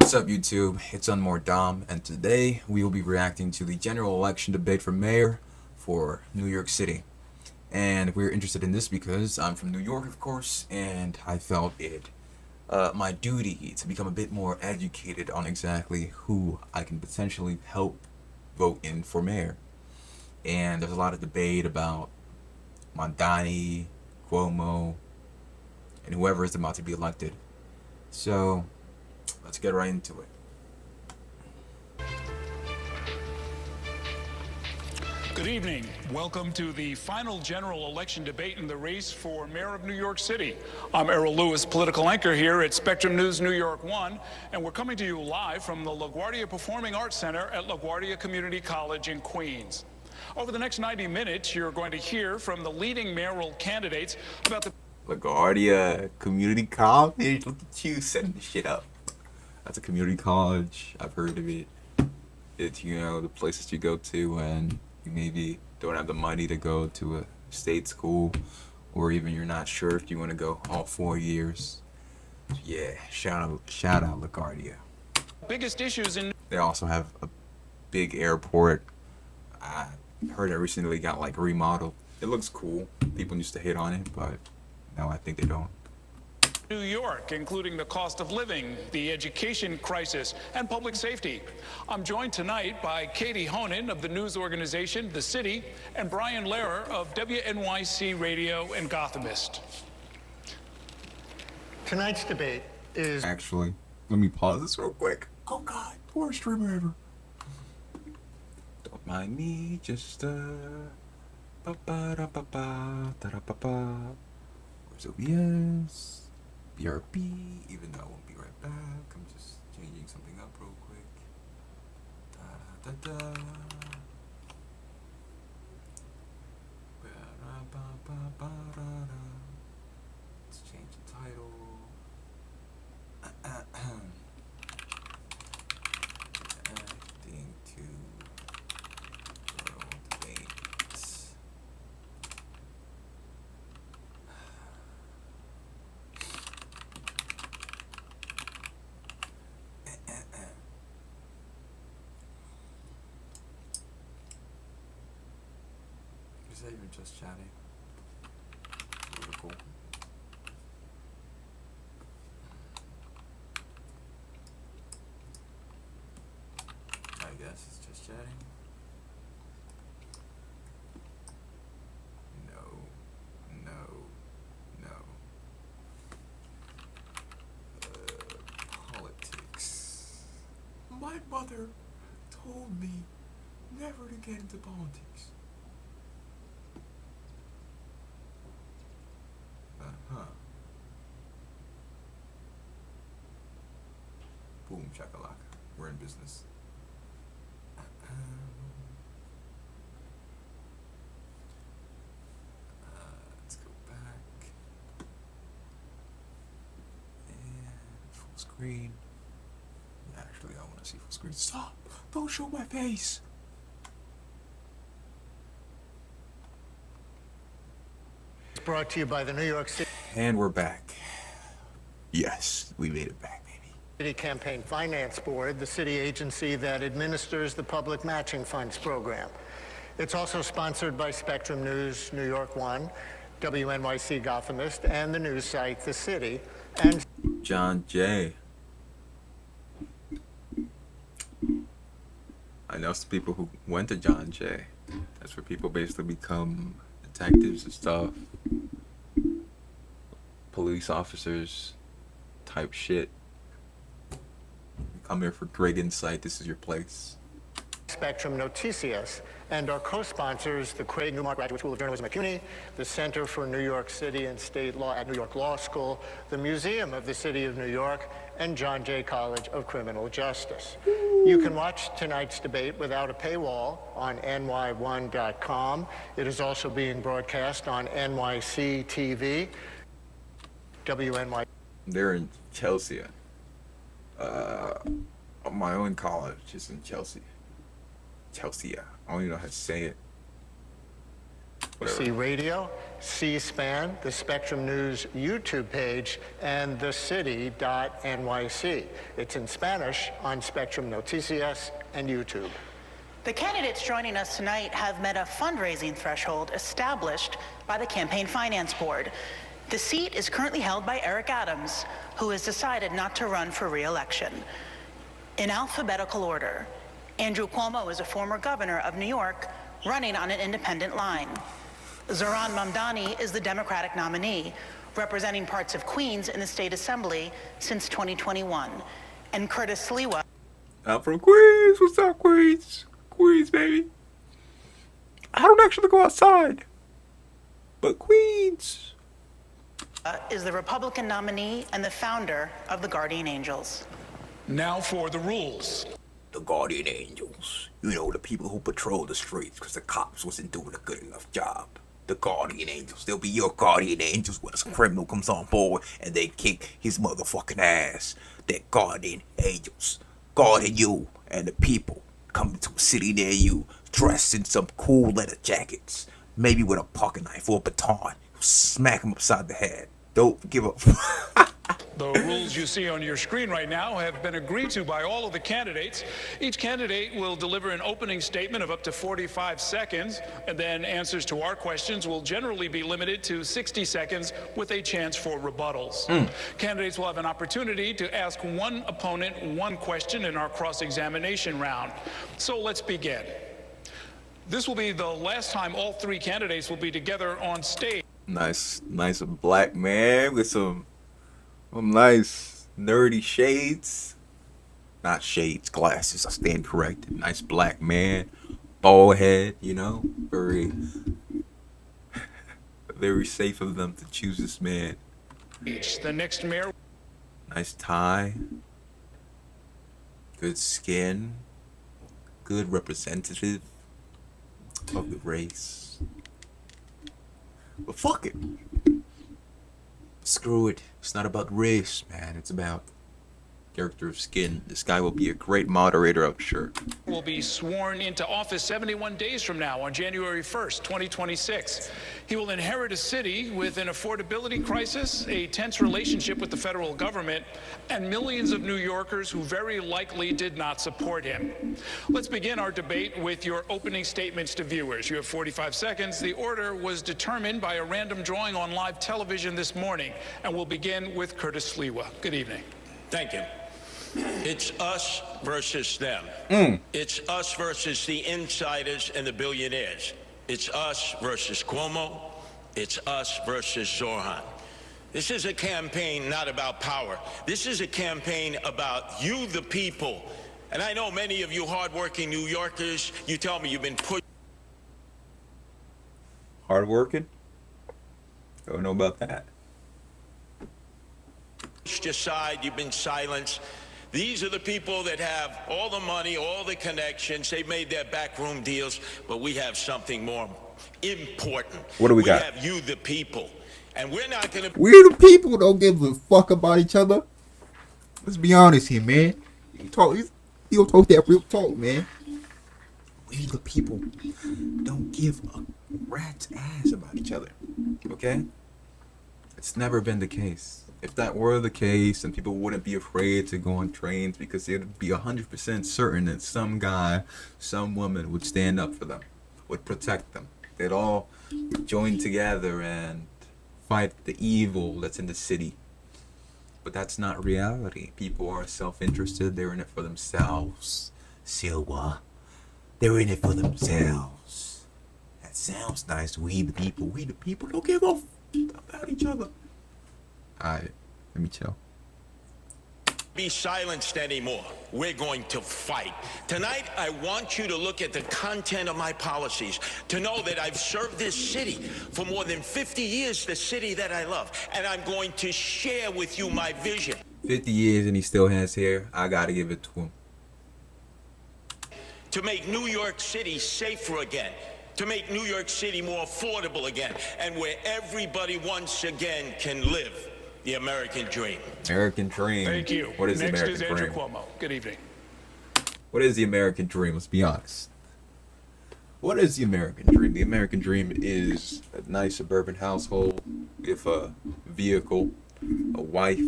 What's up, YouTube? It's Unmoored Dom, and today we will be reacting to the general election debate for mayor for New York City. And we're interested in this because I'm from New York, of course, and I felt it my duty to become a bit more educated on exactly who I can potentially help vote in for mayor. And there's a lot of debate about Mondani, Cuomo, and whoever is about to be elected. So let's get right into it. Good evening. Welcome to the final general election debate in the race for mayor of New York City. I'm Errol Lewis, political anchor here at Spectrum News New York 1, and we're coming to you live from the LaGuardia Performing Arts Center at LaGuardia Community College in Queens. Over the next 90 minutes, you're going to hear from the leading mayoral candidates about the LaGuardia Community College. Look at you setting this shit up. That's a community college. I've heard of it. It's, the places you go to when you maybe don't have the money to go to a state school, or even you're not sure if you want to go all 4 years. Yeah, shout out LaGuardia. biggest issues in They also have a big airport. I heard it recently got remodeled. It looks cool. People used to hate on it, but now I think they don't. New York, including the cost of living, the education crisis, and public safety. I'm joined tonight by Katie Honan of the news organization The City and Brian Lehrer of WNYC Radio and Gothamist. Tonight's debate is... Actually, let me pause this real quick. Oh God, worst streamer ever. Don't mind me, just ba ba da ba ba da da ba ba. Where's OBS? BRB, even though I won't be right back. I'm just changing something up real quick. Da da da. Ba ba ba ba da da. Let's change the title. Acting to world debates. Is that even just chatting? Political. I guess it's just chatting. No. Politics. My mother told me never to get into politics. Uh-huh. Boom, chakalaka. We're in business. Let's go back. And full screen. Actually, I want to see full screen. Stop! Don't show my face! brought to you by the New York And we're back. Yes, we made it back, baby. City Campaign Finance Board, the city agency that administers the Public Matching Funds program. It's also sponsored by Spectrum News New York 1, WNYC Gothamist, and the news site The City, and John Jay. I know some people who went to John Jay. That's where people basically become detectives and stuff. Police officers type shit. You come here for great insight. This is your place. Spectrum Noticias, and our co-sponsors, the Craig Newmark Graduate School of Journalism at CUNY, the Center for New York City and State Law at New York Law School, the Museum of the City of New York, and John Jay College of Criminal Justice. You can watch tonight's debate without a paywall on ny1.com. It is also being broadcast on NYC TV, WNY. They're in Chelsea. My own college is in Chelsea. Chelsea. I don't even know how to say it. NYC Radio, C-SPAN, the Spectrum News YouTube page, and thecity.nyc. It's in Spanish on Spectrum Noticias and YouTube. The candidates joining us tonight have met a fundraising threshold established by the Campaign Finance Board. The seat is currently held by Eric Adams, who has decided not to run for re-election. In alphabetical order, Andrew Cuomo is a former governor of New York running on an independent line. Zohran Mamdani is the Democratic nominee, representing parts of Queens in the State Assembly since 2021. And Curtis Sliwa. I'm from Queens. What's up, Queens? Queens, baby. I don't actually go outside, but Queens Is the Republican nominee and the founder of the Guardian Angels. Now for the rules. the Guardian Angels. You know, the people who patrol the streets because the cops wasn't doing a good enough job. The Guardian Angels. They'll be your Guardian Angels when a criminal comes on board and they kick his motherfucking ass. They're Guardian Angels. Guarding you and the people coming to a city near you dressed in some cool leather jackets. Maybe with a pocket knife or a baton. Smack them upside the head. Don't give up. The rules you see on your screen right now have been agreed to by all of the candidates. Each candidate will deliver an opening statement of up to 45 seconds, and then answers to our questions will generally be limited to 60 seconds with a chance for rebuttals. Candidates will have an opportunity to ask one opponent one question in our cross-examination round. So let's begin. This will be the last time all three candidates will be together on stage. Nice black man with some nice nerdy shades. Not shades, glasses. I stand corrected. Nice black man, bald head. You know, very safe of them to choose this man. The next mayor. Nice tie, good skin, good representative of the race. But fuck it. Screw it. It's not about race, man. It's about character of skin. This guy will be a great moderator, I'm sure. Will be sworn into office 71 days from now on January 1st, 2026. He will inherit a city with an affordability crisis, a tense relationship with the federal government, and millions of New Yorkers who very likely did not support him. Let's begin our debate with your opening statements to viewers. You have 45 seconds. The order was determined by a random drawing on live television this morning, and we'll begin with Curtis Sliwa. Good evening. Thank you. It's us versus them. It's us versus the insiders and the billionaires. It's us versus Cuomo. It's us versus Zohran. This is a campaign not about power. This is a campaign about you, the people. And I know many of you hardworking New Yorkers, you tell me you've been Hardworking? Don't know about that. pushed aside, you've been silenced. These are the people that have all the money, all the connections. They've made their backroom deals, but we have something more important. What do we got? We have you, the people. And we're not going to... We the people don't give a fuck about each other. Let's be honest here, man. You don't talk that real talk, man. We the people don't give a rat's ass about each other. Okay? It's never been the case. If that were the case, then people wouldn't be afraid to go on trains because they would be 100% certain that some guy, some woman would stand up for them, would protect them. They'd all join together and fight the evil that's in the city. But that's not reality. People are self-interested. They're in it for themselves. Silva. They're in it for themselves. That sounds nice. We the people don't give a f about each other. Alright, let me chill. be silenced anymore. We're going to fight. Tonight, I want you to look at the content of my policies, to know that I've served this city for more than 50 years, the city that I love, and I'm going to share with you my vision. 50 years and he still has hair. I gotta give it to him. To make New York City safer again, to make New York City more affordable again, and where everybody once again can live the American dream. American dream. Thank you. What is Next the is American Andrew dream? Cuomo. Good evening. What is the American dream? Let's be honest. What is the American dream? The American dream is a nice suburban household with a vehicle, a wife,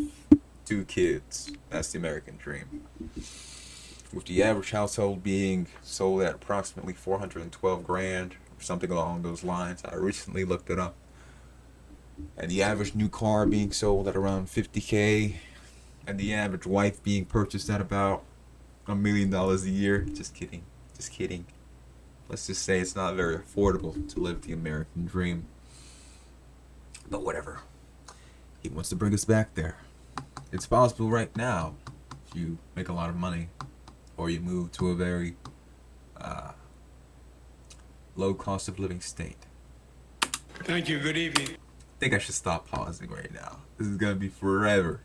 2 kids. That's the American dream. With the average household being sold at approximately 412 grand or something along those lines. I recently looked it up. And the average new car being sold at around 50K, and the average wife being purchased at about $1 million a year. Just kidding. Just kidding. Let's just say it's not very affordable to live the American dream. But whatever. He wants to bring us back there. It's possible right now if you make a lot of money or you move to a very low cost of living state. Thank you. Good evening. I think I should stop pausing right now. This is going to be forever.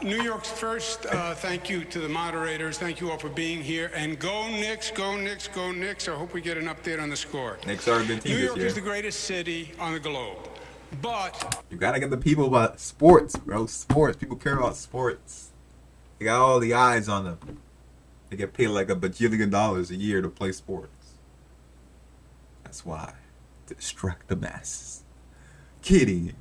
New York's first thank you to the moderators. Thank you all for being here. And go Knicks, go Knicks, go Knicks. I hope we get an update on the score. Knicks are a good team New this York year. is the greatest city on the globe. But You gotta get the people about sports, bro. Sports. People care about sports. They got all the eyes on them. They get paid like $1 bajillion a year to play sports. That's why. To distract the masses. Kidding.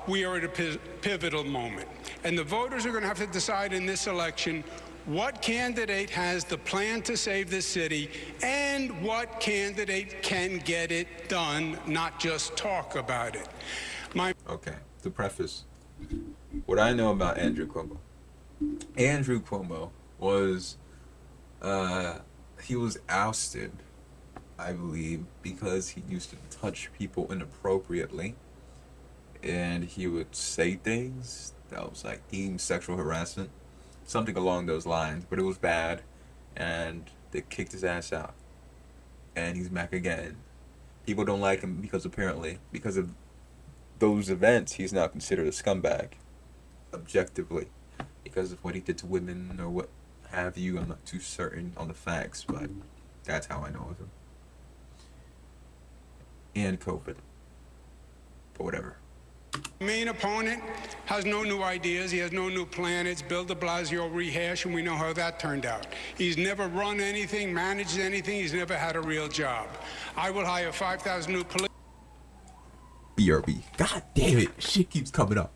we are at a pivotal moment. And the voters are going to have to decide in this election what candidate has the plan to save the city and what candidate can get it done, not just talk about it. Okay, to preface, what I know about Andrew Cuomo. Andrew Cuomo was, he was ousted, I believe, because he used to touch people inappropriately. And he would say things that was like deemed sexual harassment. Something along those lines, but it was bad. And they kicked his ass out. And he's back again. People don't like him because apparently, because of those events, he's now considered a scumbag. Objectively. Because of what he did to women or what have you. I'm not too certain on the facts, but that's how I know of him. And COVID. But whatever. Main opponent has no new ideas. He has no new plan. It's Bill de Blasio rehash, and we know how that turned out. He's never run anything, managed anything. He's never had a real job. I will hire 5,000 new police. BRB. God damn it. Shit keeps coming up.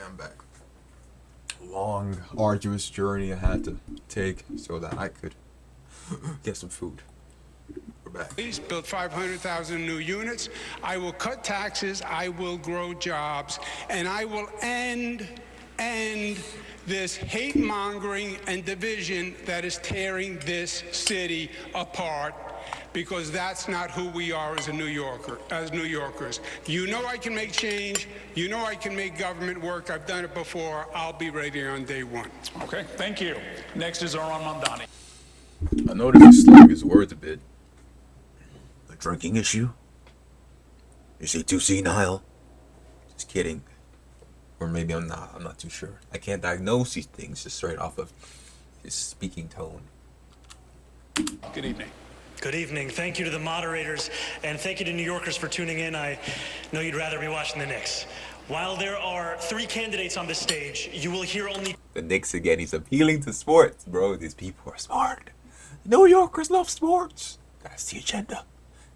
I'm back. Long, arduous journey I had to take so that I could get some food. We're back. Please build 500,000 new units. I will cut taxes. I will grow jobs. And I will end this hate mongering and division that is tearing this city apart, because that's not who we are as New Yorkers. You know I can make change. You know I can make government work. I've done it before. I'll be ready on day one. Okay, thank you. Next is Aron Mamdani. I noticed he slurred his words a bit. A drinking issue? Is he too senile? Just kidding. Or maybe I'm not. I'm not too sure. I can't diagnose these things just straight off of his speaking tone. Good evening. Good evening. Thank you to the moderators, and thank you to New Yorkers for tuning in. I know you'd rather be watching the Knicks. While there are 3 candidates on this stage, you will hear only... The Knicks again. He's appealing to sports, bro. These people are smart. New Yorkers love sports. That's the agenda.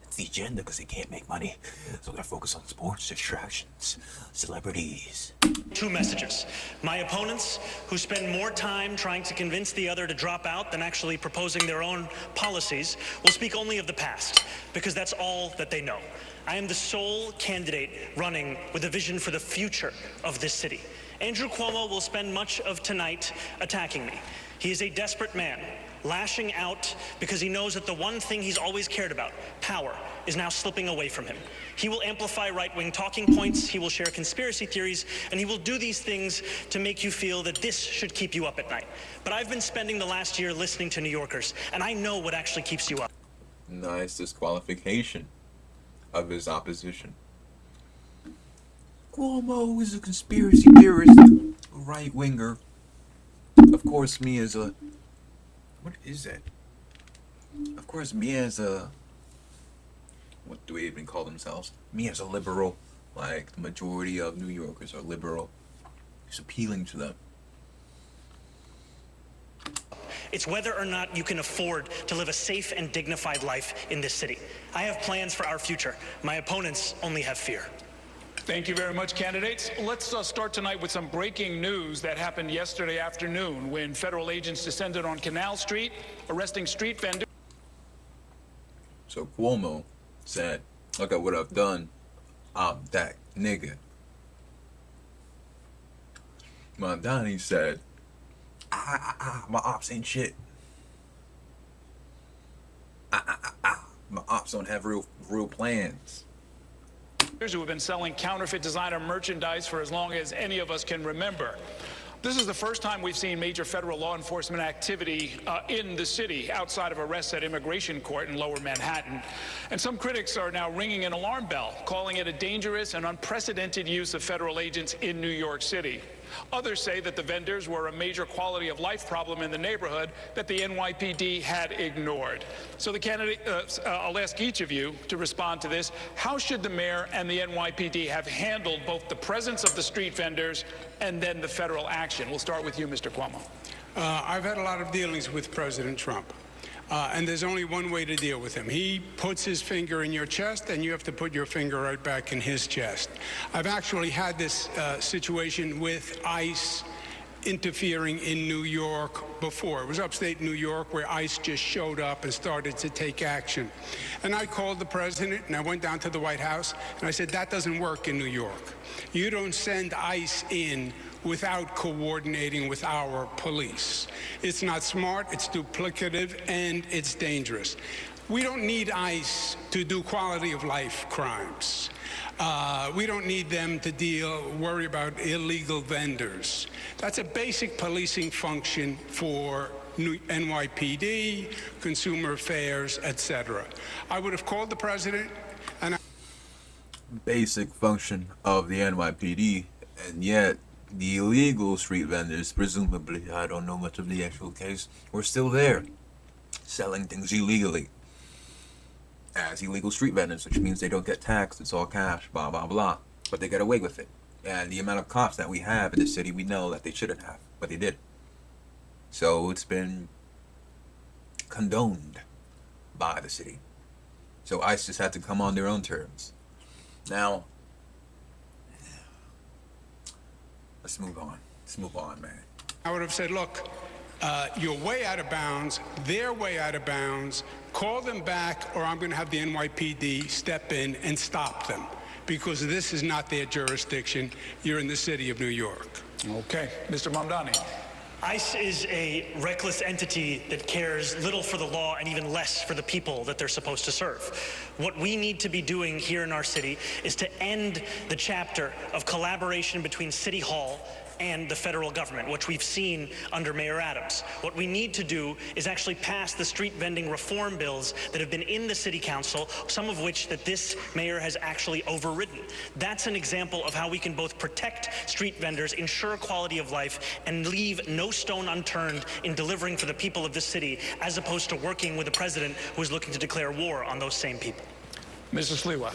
It's the agenda because they can't make money. So they're focused on sports, distractions, celebrities. 2 messages. My opponents, who spend more time trying to convince the other to drop out than actually proposing their own policies, will speak only of the past, because that's all that they know. I am the sole candidate running with a vision for the future of this city. Andrew Cuomo will spend much of tonight attacking me. He is a desperate man, lashing out because he knows that the one thing he's always cared about, power, is now slipping away from him. He will amplify right-wing talking points, he will share conspiracy theories, and he will do these things to make you feel that this should keep you up at night. But I've been spending the last year listening to New Yorkers, and I know what actually keeps you up. Nice disqualification of his opposition. Cuomo is a conspiracy theorist, right-winger. Of course, me as a... What is that? Of course, me as a... What do we even call themselves? Me as a liberal. Like, the majority of New Yorkers are liberal. It's appealing to them. It's whether or not you can afford to live a safe and dignified life in this city. I have plans for our future. My opponents only have fear. Thank you very much, candidates. Let's start tonight with some breaking news that happened yesterday afternoon when federal agents descended on Canal Street, arresting street vendors. So Cuomo said, look at what I've done. I'm that nigga. Mamdani said, my ops ain't shit. My ops don't have real plans. Who have been selling counterfeit designer merchandise for as long as any of us can remember. This is the first time we've seen major federal law enforcement activity in the city outside of arrests at immigration court in Lower Manhattan. And some critics are now ringing an alarm bell, calling it a dangerous and unprecedented use of federal agents in New York City. Others say that the vendors were a major quality of life problem in the neighborhood that the NYPD had ignored. So the candidate, I'll ask each of you to respond to this. How should the mayor and the NYPD have handled both the presence of the street vendors and then the federal action? We'll start with you, Mr. Cuomo. I've had a lot of dealings with President Trump. And there's only one way to deal with him. He puts his finger in your chest, and you have to put your finger right back in his chest. I've actually had this situation with ICE interfering in New York before. It was upstate New York where ICE just showed up and started to take action. And I called the president, and I went down to the White House, and I said, that doesn't work in New York. You don't send ICE in without coordinating with our police. It's not smart, it's duplicative, and it's dangerous. We don't need ICE to do quality of life crimes. We don't need them to worry about illegal vendors. That's a basic policing function for NYPD, Consumer Affairs, etc. I would have called the president and Basic function of the NYPD, and yet the illegal street vendors, presumably, I don't know much of the actual case, were still there, selling things illegally. As illegal street vendors, which means they don't get taxed, it's all cash, blah, blah, blah. But they get away with it. And the amount of cops that we have in the city, we know that they shouldn't have, but they did. So it's been condoned by the city. So ICE just had to come on their own terms. Now, Let's move on. Let's move on, man. I would have said, look, you're way out of bounds. They're way out of bounds. Call them back, or I'm going to have the NYPD step in and stop them, because this is not their jurisdiction. You're in the city of New York. Okay. Mr. Mamdani. ICE is a reckless entity that cares little for the law and even less for the people that they're supposed to serve. What we need to be doing here in our city is to end the chapter of collaboration between City Hall and the federal government, which we've seen under Mayor Adams. What we need to do is actually pass the street vending reform bills that have been in the city council, some of which that this mayor has actually overridden. That's an example of how we can both protect street vendors, ensure quality of life, and leave no stone unturned in delivering for the people of this city, as opposed to working with a president who is looking to declare war on those same people. Mr. Sliwa.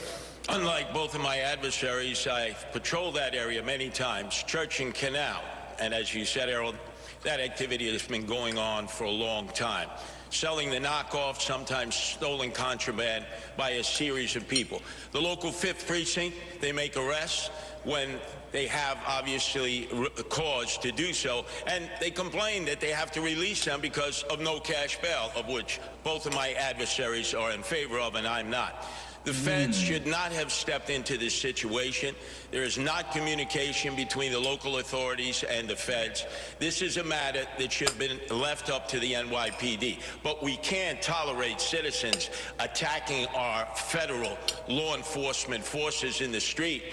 Unlike both of my adversaries, I've patrolled that area many times, Church and Canal. And as you said, Errol, that activity has been going on for a long time. Selling the knockoff, sometimes stolen contraband by a series of people. The local 5th Precinct, they make arrests when they have obviously cause to do so, and they complain that they have to release them because of no cash bail, of which both of my adversaries are in favor of and I'm not. The feds should not have stepped into this situation. There is not communication between the local authorities and the feds. This is a matter that should have been left up to the NYPD. But we can't tolerate citizens attacking our federal law enforcement forces in the street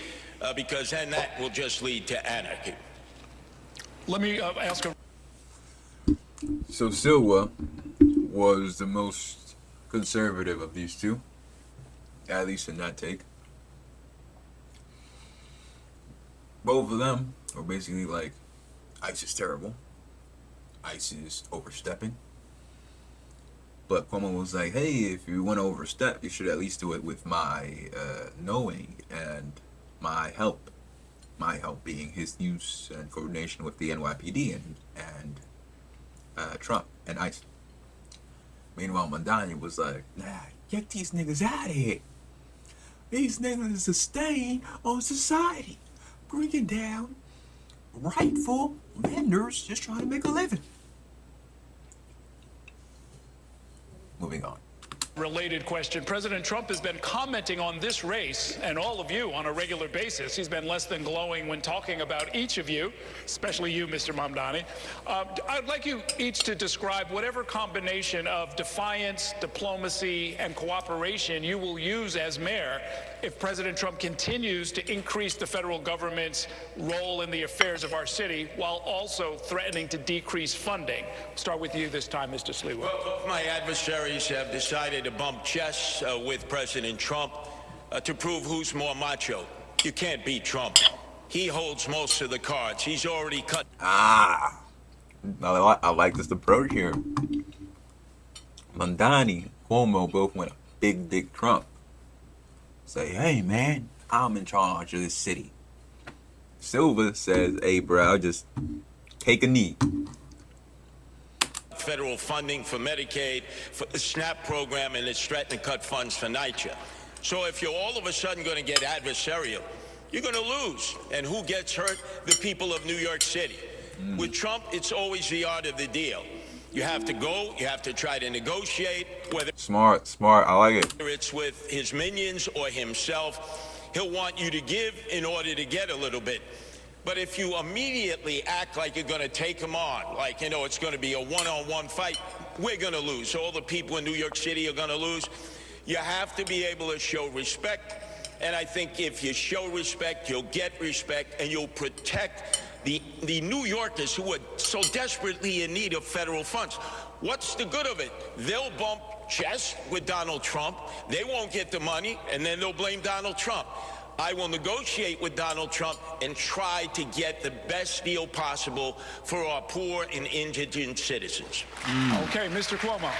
because then that will just lead to anarchy. Let me ask a... So Silva was the most conservative of these two, at least in that take. Both of them are basically like, ICE is terrible. ICE is overstepping. But Cuomo was like, hey, if you want to overstep, you should at least do it with my knowing and my help. My help being his use and coordination with the NYPD and Trump and ICE. Meanwhile, Mamdani was like, nah, get these niggas out of here. These niggas is a stain on society, bringing down rightful vendors just trying to make a living. Moving on. Related question. President Trump has been commenting on this race and all of you on a regular basis. He's been less than glowing when talking about each of you, especially you, Mr. Mamdani. I'd like you each to describe whatever combination of defiance, diplomacy, and cooperation you will use as mayor if President Trump continues to increase the federal government's role in the affairs of our city while also threatening to decrease funding. Start with you this time, Mr. Sliwa. Well, my adversaries have decided to bump chests with President Trump to prove who's more macho. You can't beat Trump. He holds most of the cards. He's already cut. I like this approach here. Mamdani, Cuomo both went a big Trump. Say, hey man, I'm in charge of this city. Silva says, hey bro, just take a knee. Federal funding for Medicaid, for the SNAP program, and it's threatening to cut funds for NYCHA. So if you're all of a sudden going to get adversarial, you're going to lose. And who gets hurt? The people of New York City. With Trump, it's always the art of the deal. You have to go, you have to try to negotiate, whether Smart, I like it. it's with his minions or himself. He'll want you to give in order to get a little bit. But if you immediately act like you're going to take him on, like, you know, it's going to be a one-on-one fight, we're going to lose. All the people in New York City are going to lose. You have to be able to show respect. And I think if you show respect, you'll get respect, and you'll protect the New Yorkers who are so desperately in need of federal funds. What's the good of it? They'll bump chests with Donald Trump. They won't get the money, and then they'll blame Donald Trump. I will negotiate with Donald Trump and try to get the best deal possible for our poor and indigent citizens. Okay, Mr. Cuomo.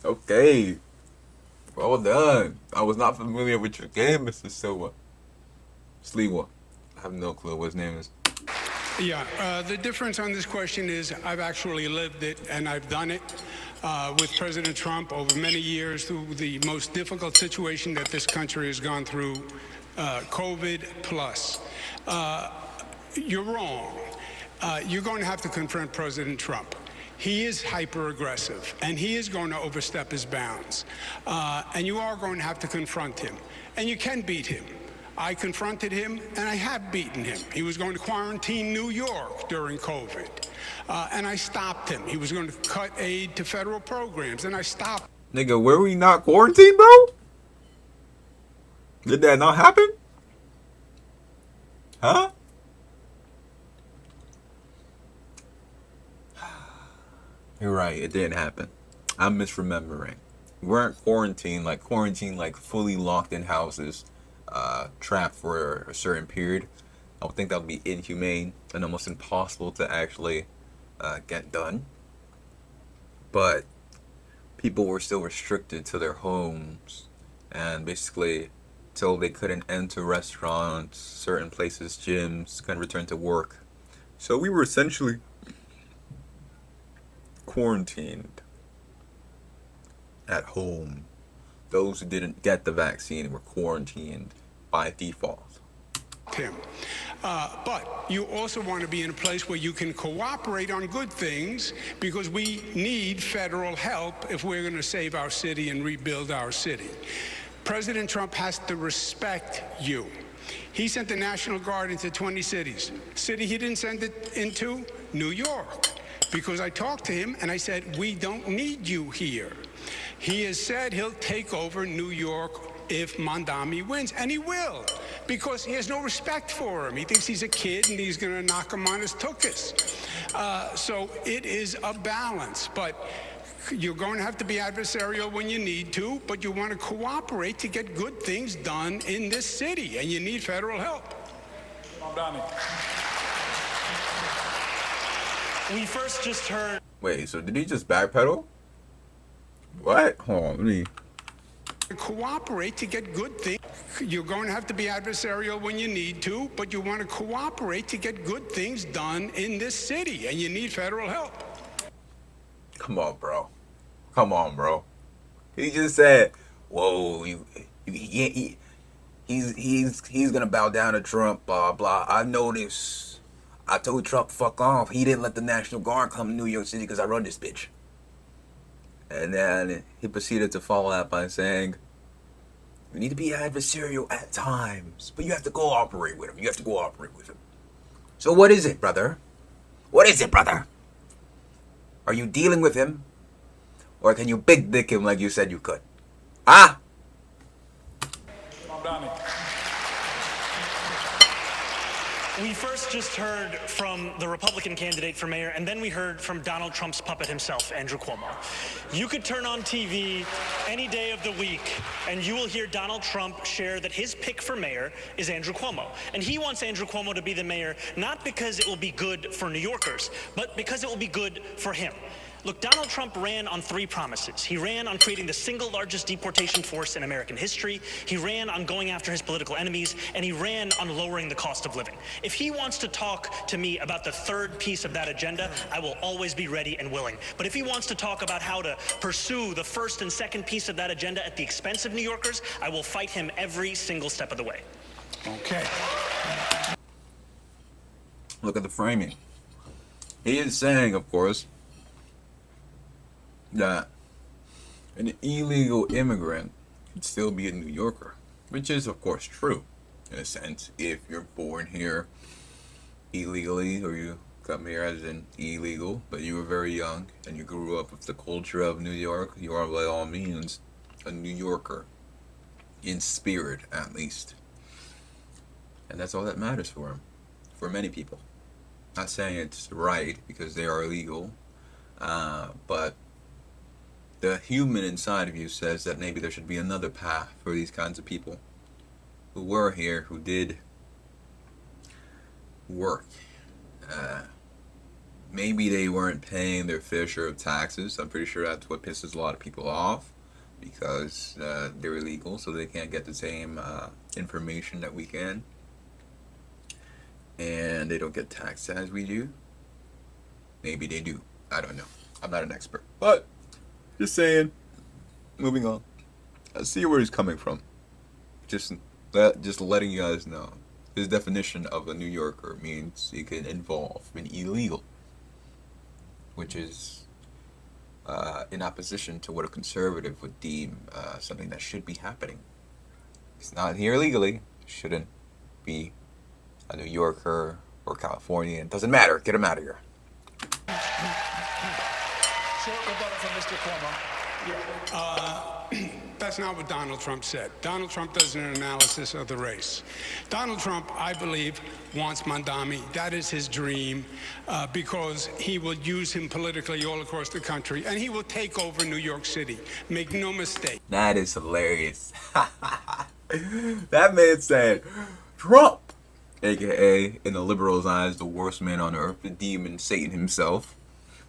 Okay. Well done. I was not familiar with your game, Mr. Silva. Sliwa. I have no clue what his name is. Yeah, the difference on this question is I've actually lived it and I've done it with President Trump over many years through the most difficult situation that this country has gone through, COVID plus. You're wrong. You're going to have to confront President Trump. He is hyper-aggressive, and he is going to overstep his bounds. And you are going to have to confront him. And you can beat him. I confronted him, and I have beaten him. He was going to quarantine New York during COVID, and I stopped him. He was going to cut aid to federal programs, and I stopped. Nigga, were we not quarantined, bro? Did that not happen? Huh? You're right, it didn't happen. I'm misremembering. We weren't quarantined like fully locked in houses, trapped for a certain period. I would think that would be inhumane and almost impossible to actually get done. But people were still restricted to their homes, and basically till they couldn't enter restaurants, certain places, gyms, couldn't return to work. So we were essentially quarantined at home. Those who didn't get the vaccine were quarantined by default. Him. But you also want to be in a place where you can cooperate on good things, because we need federal help if we're going to save our city and rebuild our city. President Trump has to respect you. He sent the National Guard into 20 cities. City he didn't send it into? New York. Because I talked to him and I said, we don't need you here. He has said he'll take over New York if Mondami wins, and he will, because he has no respect for him. He thinks he's a kid and he's going to knock him on his tuchus. So it is a balance, but you're going to have to be adversarial when you need to, but you want to cooperate to get good things done in this city, and you need federal help. Mondami. We first just heard. Wait, so did he just backpedal? What? Hold on, let me. Cooperate to get good things. You're going to have to be adversarial when you need to, but you want to cooperate to get good things done in this city, and you need federal help. Come on, bro. Come on, bro. He just said, "Whoa, he's gonna bow down to Trump." Blah blah. I noticed. I told Trump, "Fuck off." He didn't let the National Guard come to New York City because I run this bitch. And then he proceeded to follow that by saying, "We need to be adversarial at times, but you have to cooperate with him. You have to cooperate with him." So what is it, brother? What is it, brother? Are you dealing with him? Or can you big dick him like you said you could? Ah! We first just heard from the Republican candidate for mayor, and then we heard from Donald Trump's puppet himself, Andrew Cuomo. You could turn on TV any day of the week, and you will hear Donald Trump share that his pick for mayor is Andrew Cuomo. And he wants Andrew Cuomo to be the mayor, not because it will be good for New Yorkers, but because it will be good for him. Look, Donald Trump ran on 3 promises. He ran on creating the single largest deportation force in American history. He ran on going after his political enemies, and he ran on lowering the cost of living. If he wants to talk to me about the 3rd piece of that agenda, I will always be ready and willing. But if he wants to talk about how to pursue the 1st and 2nd piece of that agenda at the expense of New Yorkers, I will fight him every single step of the way. Okay. Look at the framing. He is saying, of course, that an illegal immigrant could still be a New Yorker, which is of course true in a sense. If you're born here illegally, or you come here as an illegal, but you were very young and you grew up with the culture of New York, you are by all means a New Yorker, in spirit at least. And that's all that matters for him, for many people. Not saying it's right because they are illegal, but the human inside of you says that maybe there should be another path for these kinds of people who were here, who did work. Maybe they weren't paying their fair share of taxes. I'm pretty sure that's what pisses a lot of people off, because they're illegal, so they can't get the same information that we can. And they don't get taxed as we do. Maybe they do. I don't know. I'm not an expert. But just saying. Moving on. I see where he's coming from. Just letting you guys know. his definition of a New Yorker means he can involve in illegal, which is in opposition to what a conservative would deem something that should be happening. He's not here legally, shouldn't be a New Yorker or Californian. Doesn't matter. Get him out of here. Short rebuttal from Mr. Cuomo. That's not what Donald Trump said. Donald Trump does an analysis of the race. Donald Trump, I believe, wants Mandami. That is his dream because he will use him politically all across the country, and he will take over New York City. Make no mistake. That is hilarious. That man said, Trump, aka in the liberals' eyes, the worst man on earth, the demon Satan himself.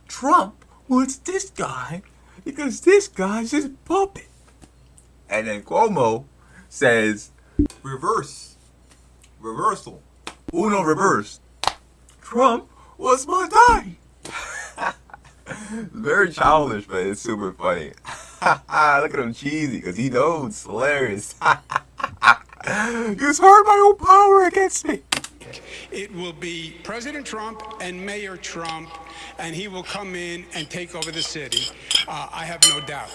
Trump wants this guy because this guy's his puppet. And then Cuomo says, reversal, uno reverse. Trump was my guy. Very childish, but it's super funny. Look at him cheesy because he knows it's hilarious. Use hard my own power against me. It will be President Trump and Mayor Trump, and he will come in and take over the city. I have no doubt.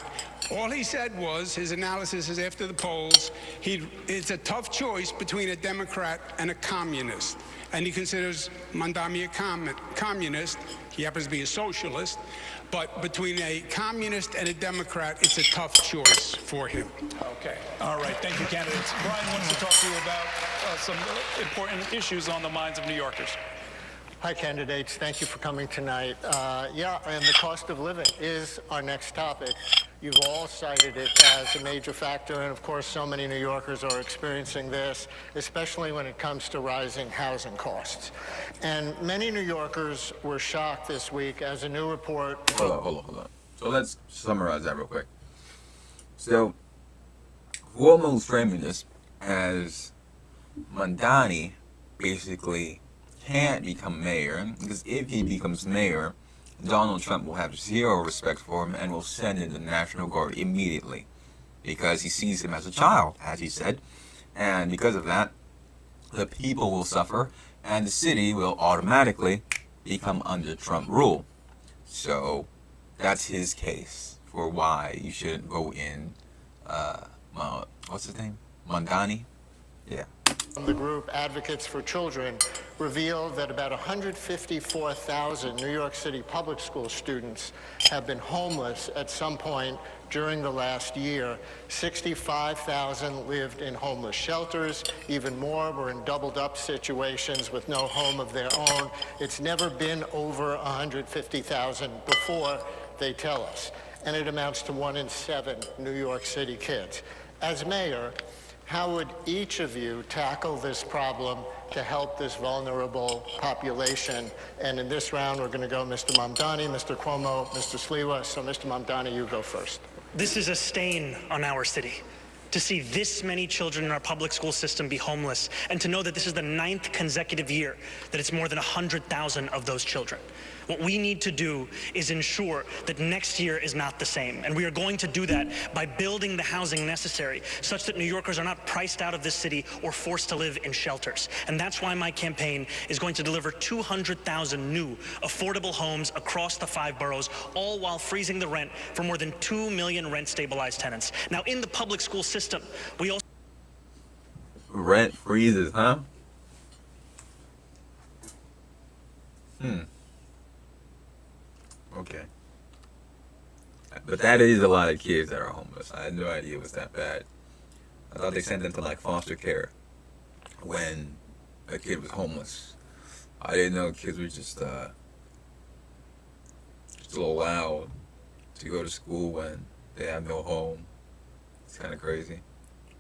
All he said was, his analysis is after the polls, it's a tough choice between a Democrat and a communist. And he considers Mandami a communist. He happens to be a socialist. But between a communist and a Democrat, it's a tough choice for him. Okay. All right. Thank you, candidates. Brian wants to talk to you about some important issues on the minds of New Yorkers. Hi, candidates. Thank you for coming tonight. Yeah, and the cost of living is our next topic. You've all cited it as a major factor, and of course, so many New Yorkers are experiencing this, especially when it comes to rising housing costs. And many New Yorkers were shocked this week as a new report... Hold on. So let's summarize that real quick. So, Cuomo's framing this as Mandani basically can't become mayor, because if he becomes mayor, Donald Trump will have zero respect for him and will send in the National Guard immediately because he sees him as a child, as he said. And because of that, the people will suffer and the city will automatically become under Trump rule. So that's his case for why you shouldn't vote in, what's his name? Mandani? Yeah. The group Advocates for Children revealed that about 154,000 New York City public school students have been homeless at some point during the last year. 65,000 lived in homeless shelters. Even more were in doubled-up situations with no home of their own. It's never been over 150,000 before, they tell us. And it amounts to 1 in 7 New York City kids. As mayor, how would each of you tackle this problem to help this vulnerable population? And in this round, we're going to go Mr. Mamdani, Mr. Cuomo, Mr. Sliwa. So, Mr. Mamdani, you go first. This is a stain on our city. To see this many children in our public school system be homeless, and to know that this is the 9th consecutive year that it's more than 100,000 of those children. What we need to do is ensure that next year is not the same. And we are going to do that by building the housing necessary such that New Yorkers are not priced out of this city or forced to live in shelters. And that's why my campaign is going to deliver 200,000 new affordable homes across the 5 boroughs, all while freezing the rent for more than 2 million rent-stabilized tenants. Now, in the public school system, we also... Rent freezes, huh? Okay. But that is a lot of kids that are homeless. I had no idea it was that bad. I thought they sent them to like foster care when a kid was homeless. I didn't know kids were just allowed to go to school when they have no home. It's kind of crazy.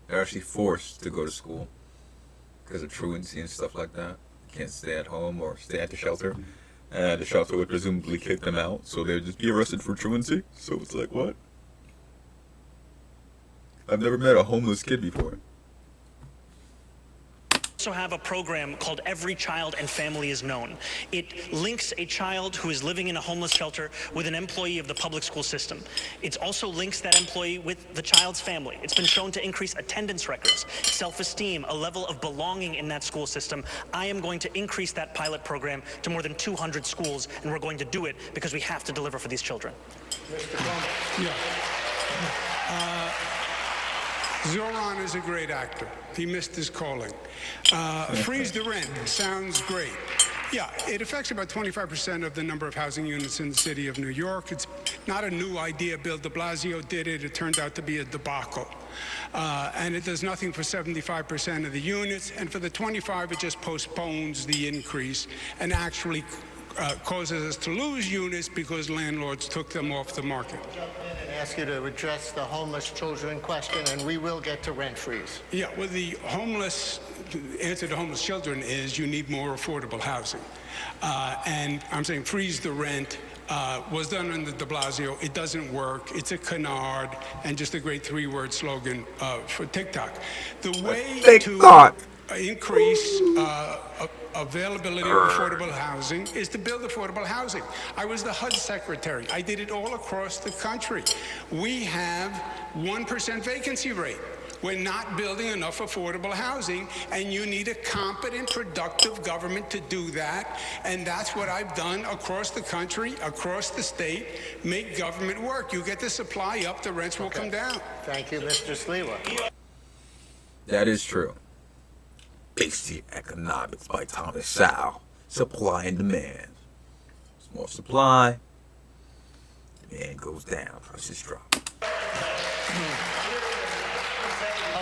They're actually forced to go to school because of truancy and stuff like that. You can't stay at home or stay at the shelter. And the shelter would presumably kick them out, so they'd just be arrested for truancy. So it's like, what? I've never met a homeless kid before. also have a program called Every Child and Family is Known. It links a child who is living in a homeless shelter with an employee of the public school system. It also links that employee with the child's family. It's been shown to increase attendance records, self-esteem, a level of belonging in that school system. I am going to increase that pilot program to more than 200 schools, and we're going to do it because we have to deliver for these children. Mr. Cuomo. Yeah. Zoran is a great actor. He missed his calling. Freeze the rent sounds great. Yeah, it affects about 25% of the number of housing units in the city of New York. It's not a new idea. Bill de Blasio did it. It turned out to be a debacle. And it does nothing for 75% of the units. And for the 25, it just postpones the increase and actually causes us to lose units because landlords took them off the market. Jump in and ask you to address the homeless children question, and we will get to rent freeze. Yeah, well, the answer to homeless children is you need more affordable housing. And I'm saying freeze the rent was done under de Blasio. It doesn't work. It's a canard and just a great 3-word slogan for TikTok. The way to increase availability of affordable housing is to build affordable housing. I was the HUD secretary. I did it all across the country. We have 1% vacancy rate. We're not building enough affordable housing, and you need a competent, productive government to do that. And that's what I've done across the country, across the state. Make government work. You get the supply up, the rents will come down. Thank you, Mr. Sliwa. That is true. Basic Economics by Thomas Sowell. Supply and demand. There's more supply. Demand goes down, prices drop.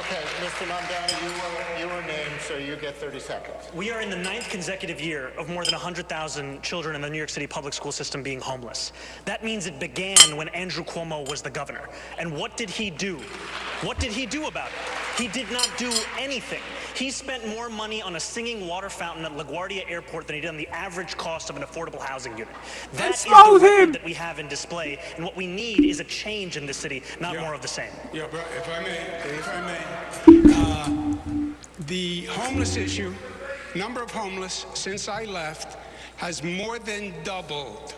Okay, Mr. Mamdani, you were named, so you get 30 seconds. We are in the 9th consecutive year of more than 100,000 children in the New York City public school system being homeless. That means it began when Andrew Cuomo was the governor. And what did he do? What did he do about it? He did not do anything. He spent more money on a singing water fountain at LaGuardia Airport than he did on the average cost of an affordable housing unit. That is the record that we have in display, and what we need is a change in the city, not more of the same. Yeah, but if I may, the homeless issue, number of homeless since I left, has more than doubled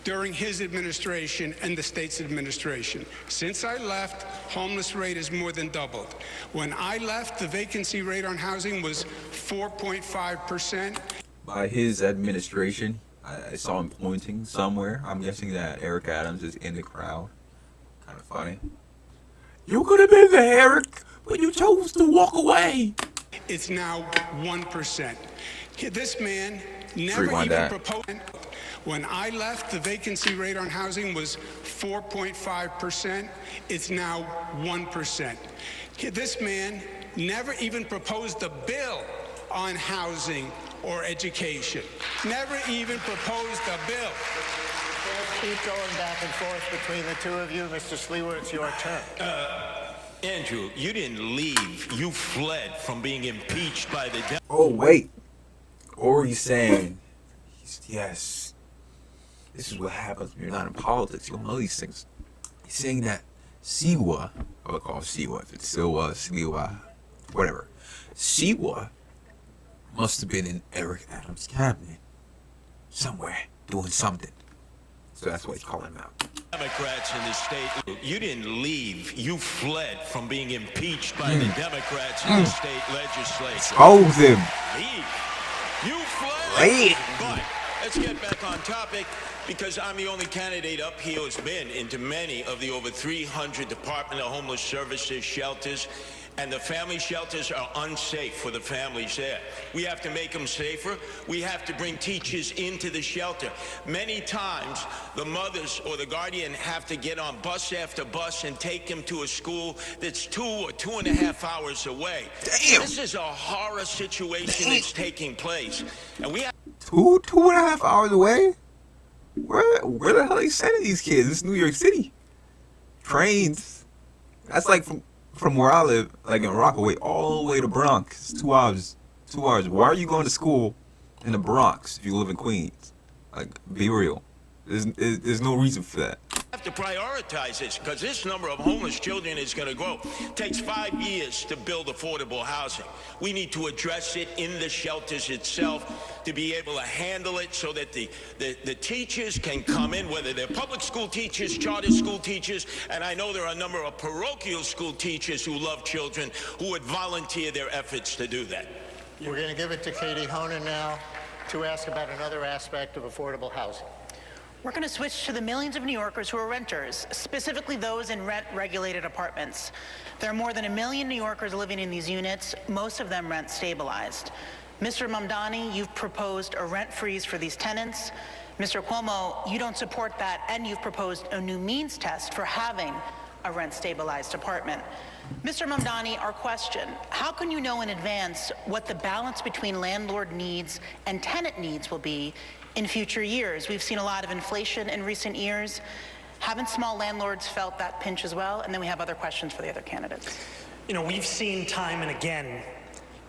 during his administration and the state's administration. Since I left, homeless rate has more than doubled. When I left, the vacancy rate on housing was 4.5%. By his administration, I saw him pointing somewhere. I'm guessing that Eric Adams is in the crowd. Kind of funny. You could have been there, Eric, but you chose to walk away. It's now 1%. This man never even proposed. When I left, the vacancy rate on housing was 4.5%. It's now 1%. This man never even proposed a bill on housing or education. Never even proposed a bill. Let's keep going back and forth between the two of you. Mr. Sliwa, it's your turn. Andrew, you didn't leave. You fled from being impeached by the... Oh, wait. Or he's saying, yes, this is what happens when you're not in politics. You don't know these things. He's saying that Siwa, I would call Siwa, if it's still Sliwa, whatever. Siwa must have been in Eric Adams' cabinet somewhere doing something. So that's why he's calling him out. Democrats in the state, you didn't leave. You fled from being impeached by the Democrats in the state legislature. Expose him. Leave. You fled. But let's get back on topic, because I'm the only candidate up here who's been into many of the over 300 Department of Homeless Services shelters, and the family shelters are unsafe for the families there. We have to make them safer. We have to bring teachers into the shelter. Many times, the mothers or the guardian have to get on bus after bus and take them to a school that's 2 or 2.5 hours away. Damn. This is a horror situation that's taking place. And we have 2.5 hours away? Where the hell are they sending these kids? This is New York City. Trains. That's like from where I live, like in Rockaway, all the way to Bronx. It's 2 hours. 2 hours. Why are you going to school in the Bronx if you live in Queens? Like, be real. There's no reason for that. Have to prioritize this because this number of homeless children is going to grow. It takes 5 years to build affordable housing. We need to address it in the shelters itself to be able to handle it so that the teachers can come in, whether they're public school teachers, charter school teachers, and I know there are a number of parochial school teachers who love children who would volunteer their efforts to do that. We're going to give it to Katie Honan now to ask about another aspect of affordable housing. We're going to switch to the millions of New Yorkers who are renters, specifically those in rent-regulated apartments. There are more than 1 million New Yorkers living in these units, most of them rent-stabilized. Mr. Mamdani, you've proposed a rent freeze for these tenants. Mr. Cuomo, you don't support that, and you've proposed a new means test for having a rent-stabilized apartment. Mr. Mamdani, our question, how can you know in advance what the balance between landlord needs and tenant needs will be in future years? We've seen a lot of inflation in recent years. Haven't small landlords felt that pinch as well? And then we have other questions for the other candidates. You know, we've seen time and again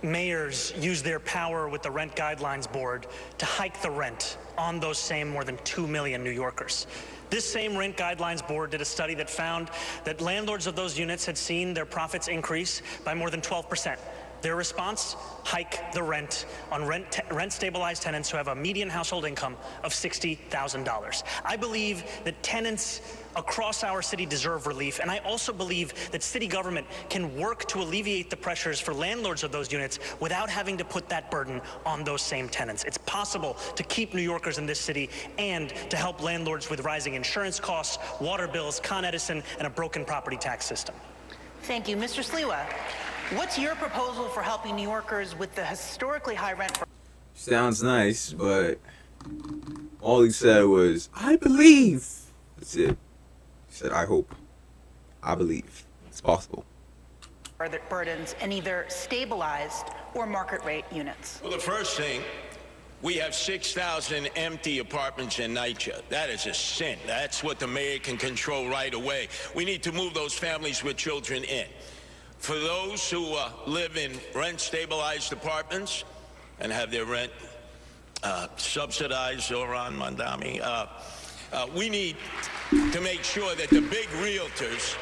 mayors use their power with the Rent Guidelines Board to hike the rent on those same more than 2 million New Yorkers. This same Rent Guidelines Board did a study that found that landlords of those units had seen their profits increase by more than 12%. Their response, hike the rent on rent-stabilized tenants who have a median household income of $60,000. I believe that tenants across our city deserve relief, and I also believe that city government can work to alleviate the pressures for landlords of those units without having to put that burden on those same tenants. It's possible to keep New Yorkers in this city and to help landlords with rising insurance costs, water bills, Con Edison, and a broken property tax system. Thank you. Mr. Sliwa, what's your proposal for helping New Yorkers with the historically high rent? Sounds nice, but all he said was, I believe. That's it. He said, I hope. I believe. It's possible. Burdens in either stabilized or market rate units. Well, the first thing, we have 6,000 empty apartments in NYC. That is a sin. That's what the mayor can control right away. We need to move those families with children in. For those who live in rent-stabilized apartments and have their rent subsidized, Zoran Mandami, we need to make sure that the big realtors,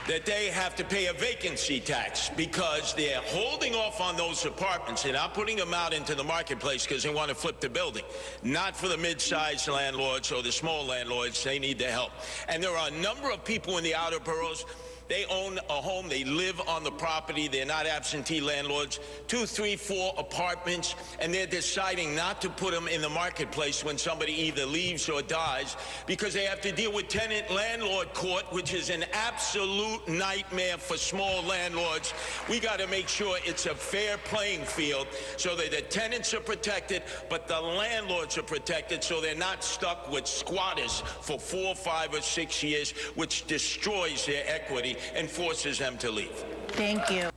that they have to pay a vacancy tax because they're holding off on those apartments. They're not putting them out into the marketplace because they want to flip the building. Not for the mid-sized landlords or the small landlords. They need the help. And there are a number of people in the outer boroughs. They own a home, they live on the property, they're not absentee landlords, 2, 3, 4 apartments, and they're deciding not to put them in the marketplace when somebody either leaves or dies because they have to deal with tenant-landlord court, which is an absolute nightmare for small landlords. We got to make sure it's a fair playing field so that the tenants are protected, but the landlords are protected so they're not stuck with squatters for 4, 5, or 6 years, which destroys their equity and forces them to leave. Thank you.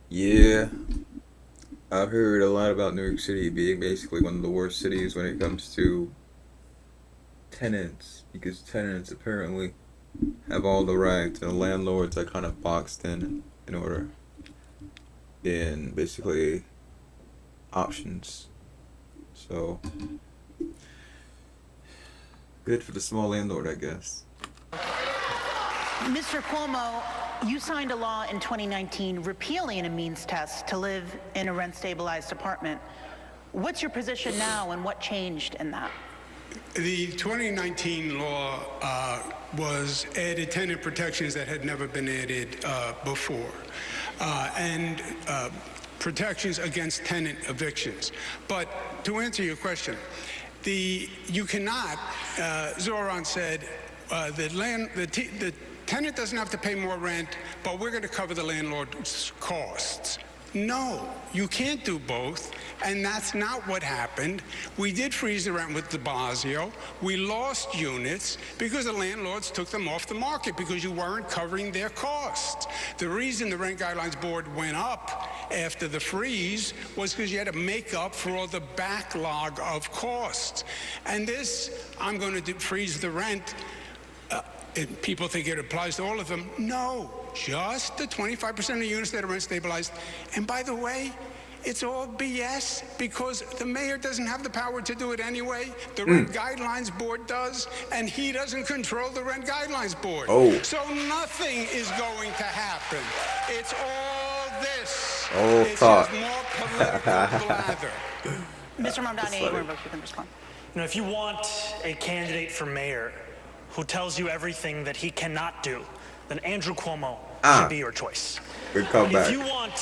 Yeah, I've heard a lot about New York City being basically one of the worst cities when it comes to tenants, because tenants apparently have all the rights and the landlords are kind of boxed in order in basically options. So good for the small landlord, I guess. Mr. Cuomo, you signed a law in 2019 repealing a means test to live in a rent-stabilized apartment. What's your position now, and what changed in that? The 2019 law was added tenant protections that had never been added before, and protections against tenant evictions. But to answer your question, you cannot, Zoran said, the tenant doesn't have to pay more rent, but we're going to cover the landlord's costs. No, you can't do both, and that's not what happened. We did freeze the rent with de Blasio. We lost units because the landlords took them off the market because you weren't covering their costs. The reason the Rent Guidelines Board went up after the freeze was because you had to make up for all the backlog of costs. And this, I'm going to freeze the rent. People think it applies to all of them. No, just the 25% of units that are rent stabilized. And by the way, it's all BS because the mayor doesn't have the power to do it anyway. The Rent Guidelines Board does, and he doesn't control the Rent Guidelines Board. Oh. So nothing is going to happen. It's all this. Oh, it's talk. just more political blather. Mr. Mamdani, you can respond. You know, if you want a candidate for mayor who tells you everything that he cannot do, then Andrew Cuomo should be your choice. Good comeback. If you want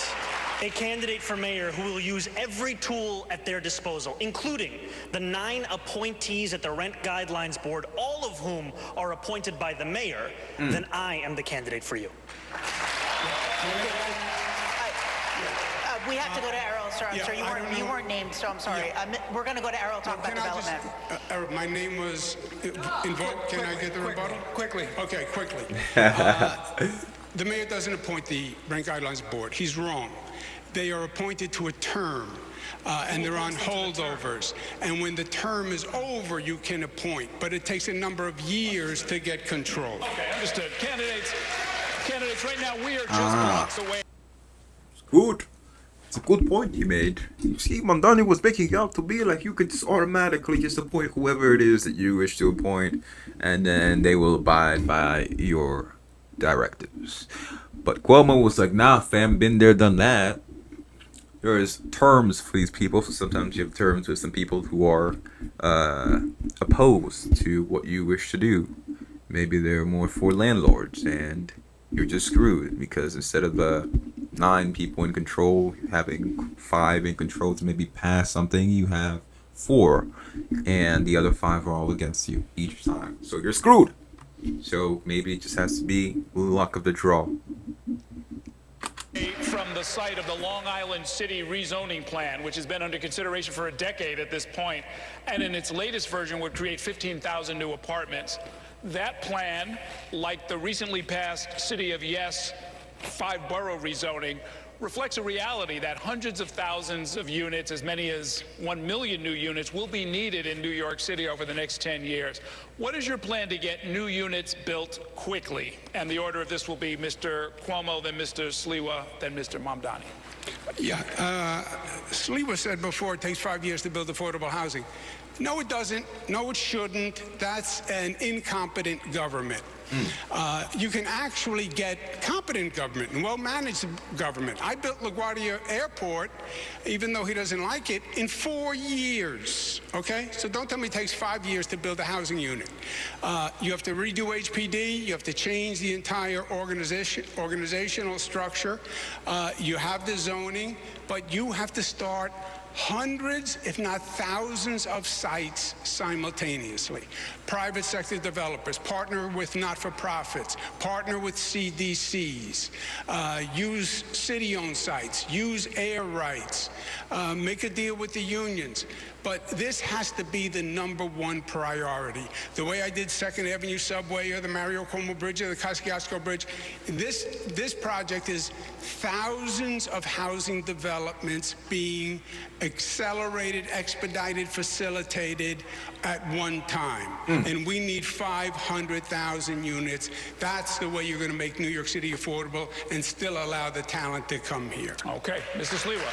a candidate for mayor who will use every tool at their disposal, including the 9 appointees at the Rent Guidelines Board, all of whom are appointed by the mayor, then I am the candidate for you. We have to go to Errol, sir. I'm Yeah, sorry, you weren't named, so I'm sorry. We're going to go to Errol, talk about development. Eric, my name was invoked. Can I get the rebuttal? Quickly. Okay, quickly. The mayor doesn't appoint the Rent Guidelines Board. He's wrong. They are appointed to a term, and they're on holdovers. And when the term is over, you can appoint. But it takes a number of years to get control. Okay, understood. Candidates, right now we are just blocks away. Good. It's a good point he made. You see, Mamdani was making it out to be like you could just automatically just appoint whoever it is that you wish to appoint, and then they will abide by your directives. But Cuomo was like, nah, fam, been there, done that. There's terms for these people, so sometimes you have terms with some people who are opposed to what you wish to do. Maybe they're more for landlords, and you're just screwed because instead of 9 people in control, having 5 in control to maybe pass something, you have 4, and the other 5 are all against you each time. So you're screwed. So maybe it just has to be luck of the draw. From the site of the Long Island City rezoning plan, which has been under consideration for a decade at this point, and in its latest version would create 15,000 new apartments. That plan, like the recently passed City of Yes 5-borough rezoning, reflects a reality that hundreds of thousands of units, as many as 1 million new units, will be needed in New York City over the next 10 years. What is your plan to get new units built quickly? And the order of this will be Mr. Cuomo, then Mr. Sliwa, then Mr. Mamdani. Yeah, Sliwa said before it takes 5 years to build affordable housing. No, it doesn't. No, it shouldn't. That's an incompetent government. You can actually get competent government and well-managed government. I built LaGuardia Airport, even though he doesn't like it, in 4 years, okay? So don't tell me it takes 5 years to build a housing unit. You have to redo HPD. You have to change the entire organizational structure. You have the zoning, but you have to start hundreds, if not thousands, of sites simultaneously. Private sector developers, partner with not-for-profits, partner with CDCs, use city-owned sites, use air rights, make a deal with the unions. But this has to be the #1 priority. The way I did 2nd Avenue Subway or the Mario Cuomo Bridge or the Kosciuszko Bridge, this project is thousands of housing developments being accelerated, expedited, facilitated at one time. And we need 500,000 units. That's the way you're going to make New York City affordable and still allow the talent to come here. Okay, Mr. Sliwa.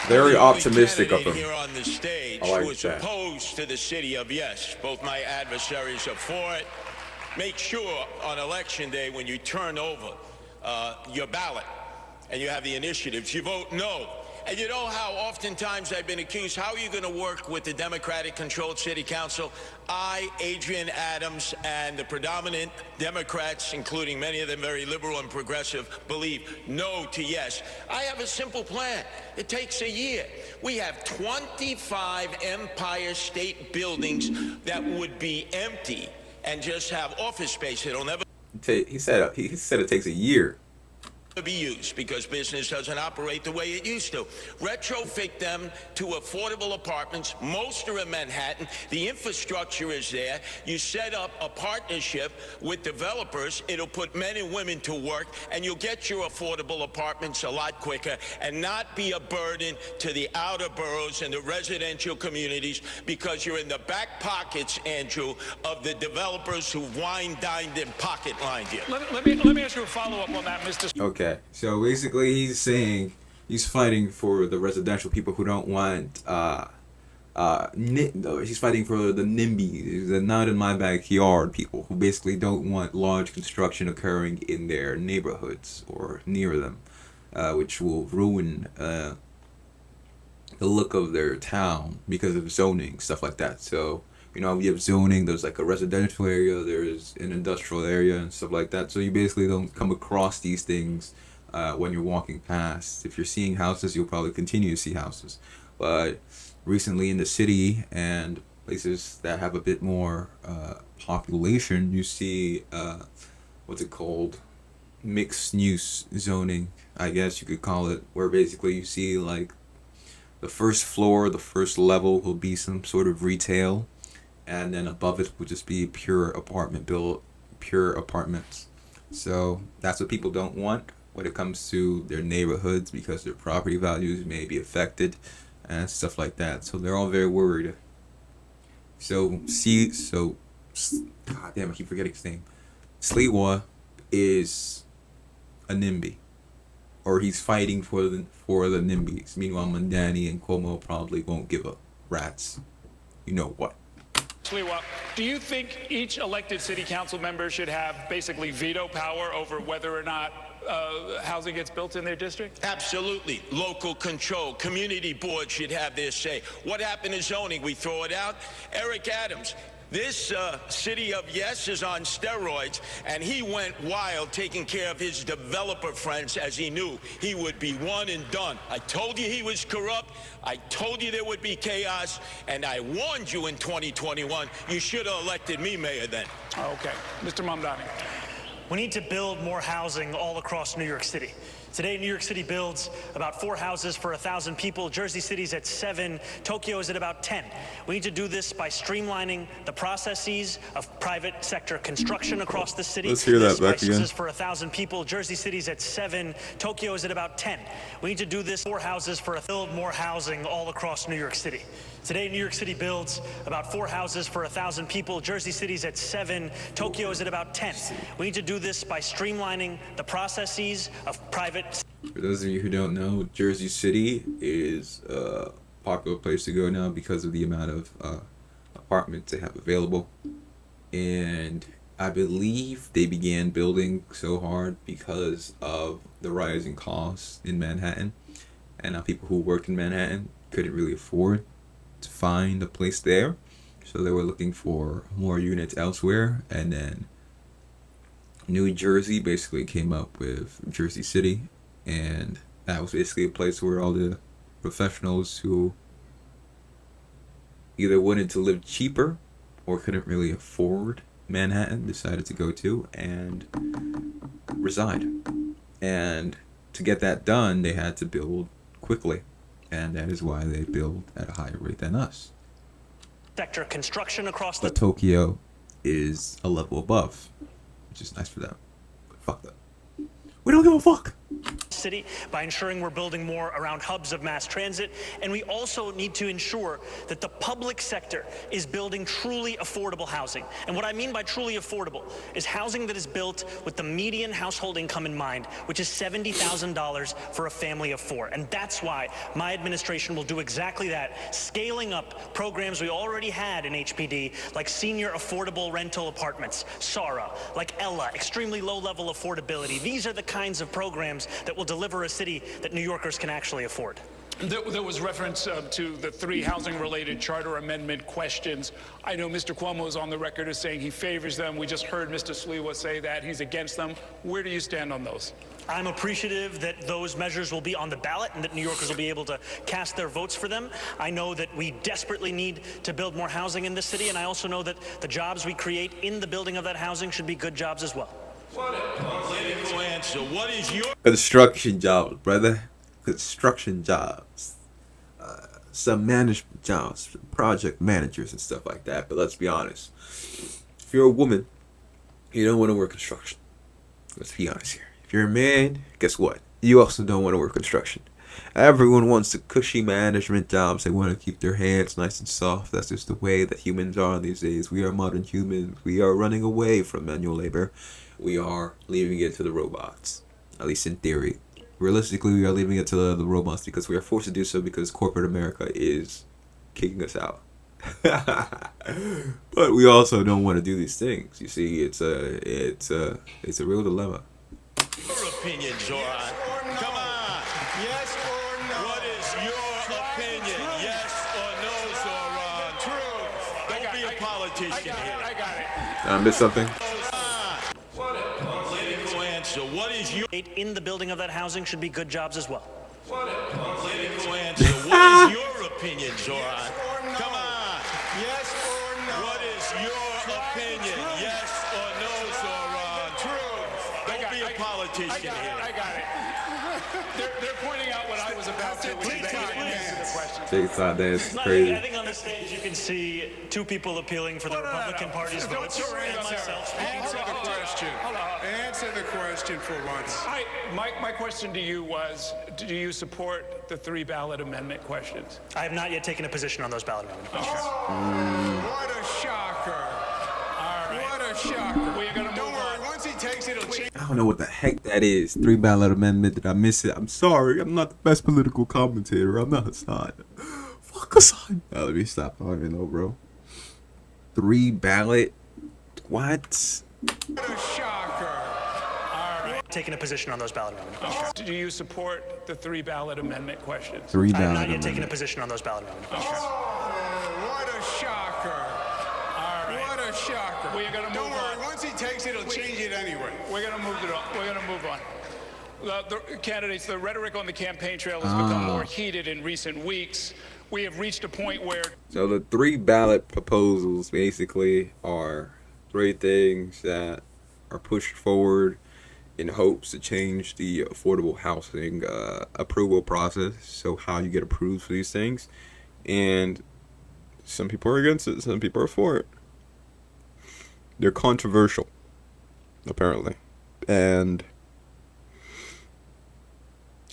Very optimistic of him. Here on the stage I like who is that. opposed to the City of Yes. Both my adversaries are for it. Make sure on Election Day when you turn over your ballot and you have the initiatives, you vote no. And you know how oftentimes I've been accused, how are you going to work with the Democratic-controlled city council? I, Adrian Adams, and the predominant Democrats, including many of them very liberal and progressive, believe no to yes. I have a simple plan. It takes a year. We have 25 Empire State buildings that would be empty and just have office space. It'll never He said it takes a year. be used because business doesn't operate the way it used to. Retrofit them to affordable apartments. Most are in Manhattan. The infrastructure is there. You set up a partnership with developers. It'll put men and women to work, and you'll get your affordable apartments a lot quicker and not be a burden to the outer boroughs and the residential communities because you're in the back pockets, Andrew, of the developers who wine, dined, and pocket lined you. Let me ask you a follow-up on that, Mr. Okay, so basically he's saying He's fighting for the residential people who don't want he's fighting for the NIMBYs, the not in my backyard people, who basically don't want large construction occurring in their neighborhoods or near them, which will ruin the look of their town because of zoning, stuff like that. So, you know, we have zoning, there's like a residential area, there's an industrial area and stuff like that. So you basically don't come across these things when you're walking past. If you're seeing houses, you'll probably continue to see houses. But recently in the city and places that have a bit more population, you see what's it called, mixed use zoning, I guess you could call it, where basically you see like the first floor, the first level will be some sort of retail, and then above it will just be pure apartments. So that's what people don't want when it comes to their neighborhoods, because their property values may be affected and stuff like that. So they're all very worried. God damn, I keep forgetting his name. Sliwa is a NIMBY, or he's fighting for the NIMBYs. Meanwhile, Mandani and Cuomo probably won't give a rat's you know what. Sliwa, do you think each elected city council member should have basically veto power over whether or not housing gets built in their district? Absolutely. Local control. Community boards should have their say. What happened to zoning? We throw it out? Eric Adams. This city of yes is on steroids, and he went wild taking care of his developer friends as he knew he would be one and done. I told you he was corrupt. I told you there would be chaos, and I warned you in 2021. You should have elected me mayor then. Okay. Mr. Mamdani. We need to build more housing all across New York City. Today, New York City builds about 4 houses for 1,000 people. Jersey City's at 7. Tokyo is at about 10. We need to do this by streamlining the processes of private sector construction across the city. Let's hear that back again. For 1,000 people. Jersey City's at 7. Tokyo is at about 10. We need to do this 4 houses for build more housing all across New York City. Today, New York City builds about 4 houses for 1,000 people. Jersey City's at 7. Tokyo is at about 10. We need to do this by streamlining the processes of private. For those of you who don't know, Jersey City is a popular place to go now because of the amount of apartments they have available. And I believe they began building so hard because of the rising costs in Manhattan. And now people who worked in Manhattan couldn't really afford to find a place there. So they were looking for more units elsewhere. And then New Jersey basically came up with Jersey City. And that was basically a place where all the professionals who either wanted to live cheaper or couldn't really afford Manhattan decided to go to and reside. And to get that done, they had to build quickly. And that is why they build at a higher rate than us. Sector construction across the. But Tokyo is a level above, which is nice for them. But fuck them. We don't give a fuck. City by ensuring we're building more around hubs of mass transit, and we also need to ensure that the public sector is building truly affordable housing. And what I mean by truly affordable is housing that is built with the median household income in mind, which is $70,000 for a family of 4. And that's why my administration will do exactly that, scaling up programs we already had in HPD, like senior affordable rental apartments, SARA, like Ella, extremely low-level affordability. These are the kinds of programs that will deliver a city that New Yorkers can actually afford. There was reference to the 3 housing-related charter amendment questions. I know Mr. Cuomo is on the record as saying he favors them. We just heard Mr. Sliwa say that he's against them. Where do you stand on those? I'm appreciative that those measures will be on the ballot and that New Yorkers will be able to cast their votes for them. I know that we desperately need to build more housing in this city, and I also know that the jobs we create in the building of that housing should be good jobs as well. What is your Construction jobs, brother. Construction jobs. Some management jobs, project managers and stuff like that. But let's be honest. If you're a woman, you don't want to work construction. Let's be honest here. If you're a man, guess what? You also don't want to work construction. Everyone wants the cushy management jobs. They want to keep their hands nice and soft. That's just the way that humans are these days. We are modern humans. We are running away from manual labor. We are leaving it to the robots. At least in theory. realistically, we are leaving it to the robots because we are forced to do so because corporate America is kicking us out. But we also don't want to do these things. You see, it's a real dilemma. Your opinion, Zoran. Come on. Yes or no? What is your opinion? Yes or no, Zoran? Truth. Don't be a politician here. I got it. Did I miss something? Political answer. What is your In the building of that housing should be good jobs as well. political answer? What is your opinion, Zoran? Come on. Yes or no? What is your opinion? Yes or no, Zoran? Truth. Don't be a politician here. I got it. They're pointing out what I was about to, which is that you didn't answer the question. TikTok dance is I crazy. think on the stage you can see two people appealing for the Republican Party's votes. And myself. Answer the question. Answer the question for once. My question to you was, do you support the 3 ballot amendment questions? I have not yet taken a position on those ballot amendment questions. What a shocker. All right. What a shocker. We're gonna Don't move worry, on. once he takes it, it'll change. I don't know what the heck that is. 3 ballot amendment. Did I miss it? I'm sorry. I'm not the best political commentator. I'm not Hassan. Fuck Hassan. Let me stop. I don't even know, bro. 3 ballot. What? What a shocker. Taking a position on those ballot amendment questions. Do you support the 3 ballot amendment questions? 3 I have ballot not yet taken a amendment. position on those ballot amendment questions. What a shocker. All right. What a shocker. We're gonna Don't move worry, on. once he takes it, it'll change it anyway. We're going to move it on. We're going to move on. The candidates, the rhetoric on the campaign trail has become more heated in recent weeks. We have reached a point where So the 3 ballot proposals basically are 3 things that are pushed forward in hopes to change the affordable housing approval process. So how you get approved for these things. And some people are against it, some people are for it. They're controversial, apparently. And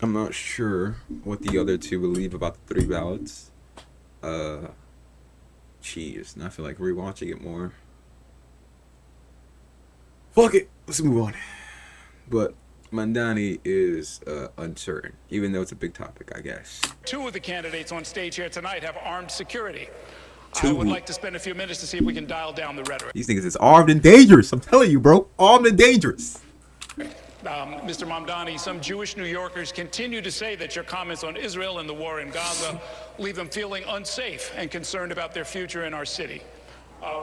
I'm not sure what the other 2 believe about the 3 ballots. Jeez, and I feel like rewatching it more. Fuck it, let's move on. But Mandani is uncertain, even though it's a big topic, I guess. 2 of the candidates on stage here tonight have armed security. I 2. would like to spend a few minutes to see if we can dial down the rhetoric. These niggas is armed and dangerous. I'm telling you, bro. Armed and dangerous. Mr. Mamdani, some Jewish New Yorkers continue to say that your comments on Israel and the war in Gaza leave them feeling unsafe and concerned about their future in our city.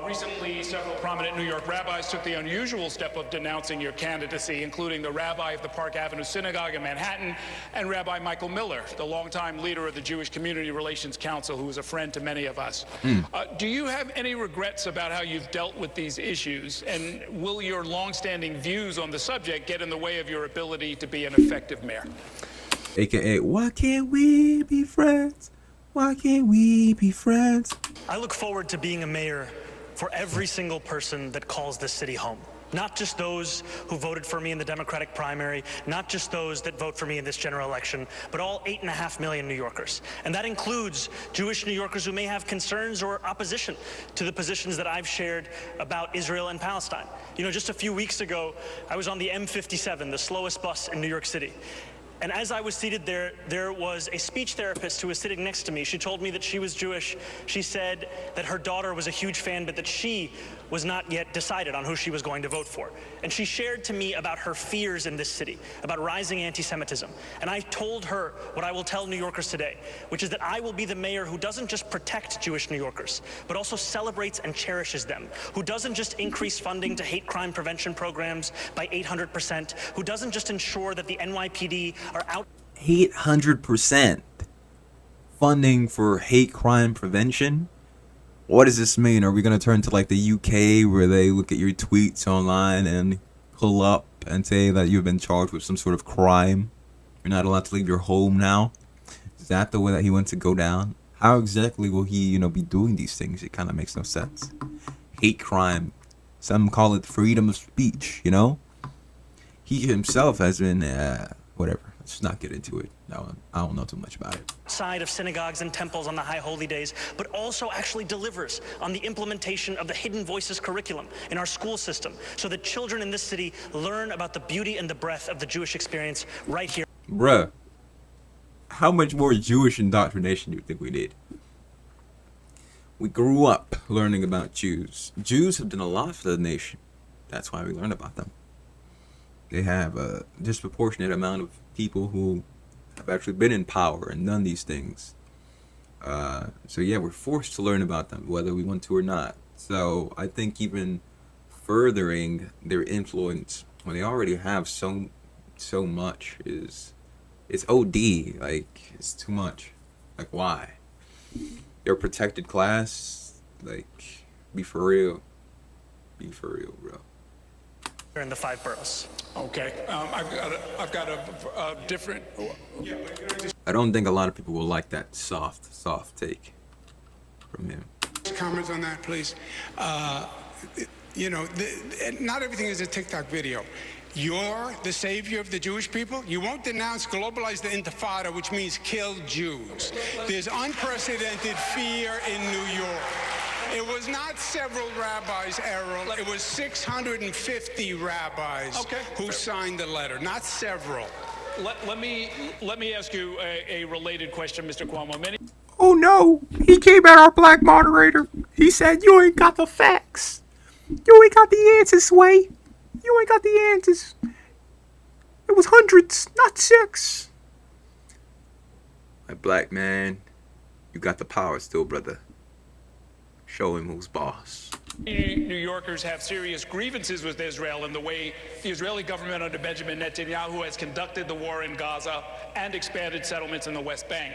Recently, several prominent New York rabbis took the unusual step of denouncing your candidacy, including the rabbi of the Park Avenue Synagogue in Manhattan and Rabbi Michael Miller, the longtime leader of the Jewish Community Relations Council, who is a friend to many of us. Do you have any regrets about how you've dealt with these issues? And will your longstanding views on the subject get in the way of your ability to be an effective mayor? AKA, why can't we be friends? Why can't we be friends? I look forward to being a mayor for every single person that calls this city home. Not just those who voted for me in the Democratic primary, not just those that vote for me in this general election, but all 8.5 million New Yorkers. And that includes Jewish New Yorkers who may have concerns or opposition to the positions that I've shared about Israel and Palestine. You know, just a few weeks ago, I was on the M57, the slowest bus in New York City. And as I was seated there, there was a speech therapist who was sitting next to me. She told me that she was Jewish. She said that her daughter was a huge fan, but that she was not yet decided on who she was going to vote for. And she shared to me about her fears in this city, about rising anti-Semitism. And I told her what I will tell New Yorkers today, which is that I will be the mayor who doesn't just protect Jewish New Yorkers, but also celebrates and cherishes them, who doesn't just increase funding to hate crime prevention programs by 800%, who doesn't just ensure that the NYPD are out 800% funding for hate crime prevention. What does this mean? Are we going to turn to like the UK where they look at your tweets online and pull up and say that you've been charged with some sort of crime? You're not allowed to leave your home now? Is that the way that he wants to go down? How exactly will he, be doing these things? It kind of makes no sense. Hate crime. Some call it freedom of speech, He himself has been, whatever. Let's not get into it. I don't know too much about it. Side of synagogues and temples on the high holy days, but also actually delivers on the implementation of the Hidden Voices curriculum in our school system so that children in this city learn about the beauty and the breadth of the Jewish experience right here. Bruh, how much more Jewish indoctrination do you think we need? We grew up learning about Jews. Jews have done a lot for the nation. That's why we learn about them. They have a disproportionate amount of people who have actually been in power and done these things. So yeah, we're forced to learn about them, whether we want to or not. So I think even furthering their influence when they already have so much it's OD. Like, it's too much. Like, why? You're a protected class. Like, be for real. Be for real, bro. In the 5 boroughs. Okay. I've got a different. I don't think a lot of people will like that soft take from him. Comments on that, please. You know, not everything is a TikTok video. You're the savior of the Jewish people. You won't denounce globalize the intifada, which means kill Jews. There's unprecedented fear in New York. It was not several rabbis, Errol. It was 650 rabbis who signed the letter, not several. Let me ask you a related question, Mr. Cuomo. Oh no, he came at our black moderator. He said, "You ain't got the facts. You ain't got the answers, Sway. You ain't got the answers. It was hundreds, not 6. My black man, you got the power still, brother. Show him who's boss." New Yorkers have serious grievances with Israel in the way the Israeli government under Benjamin Netanyahu has conducted the war in Gaza and expanded settlements in the West Bank.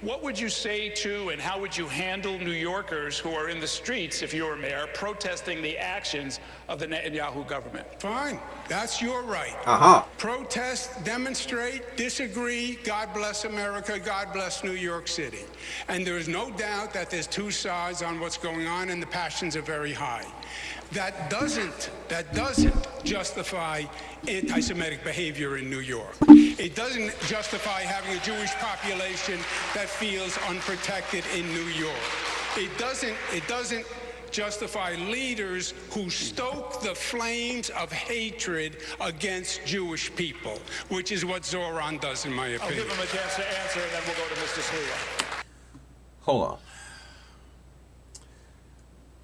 What would you say to, and how would you handle New Yorkers who are in the streets, if you were mayor, protesting the actions of the Netanyahu government? Fine. That's your right. Protest, demonstrate, disagree. God bless America. God bless New York City. And there is no doubt that there's 2 sides on what's going on, and the passions are very high. That doesn't justify anti-Semitic behavior in New York. It doesn't justify having a Jewish population that feels unprotected in New York. It doesn't justify leaders who stoke the flames of hatred against Jewish people, which is what Zoran does, in my opinion. I'll give him a chance to answer, and then we'll go to Mr. Sliwa. Hold on.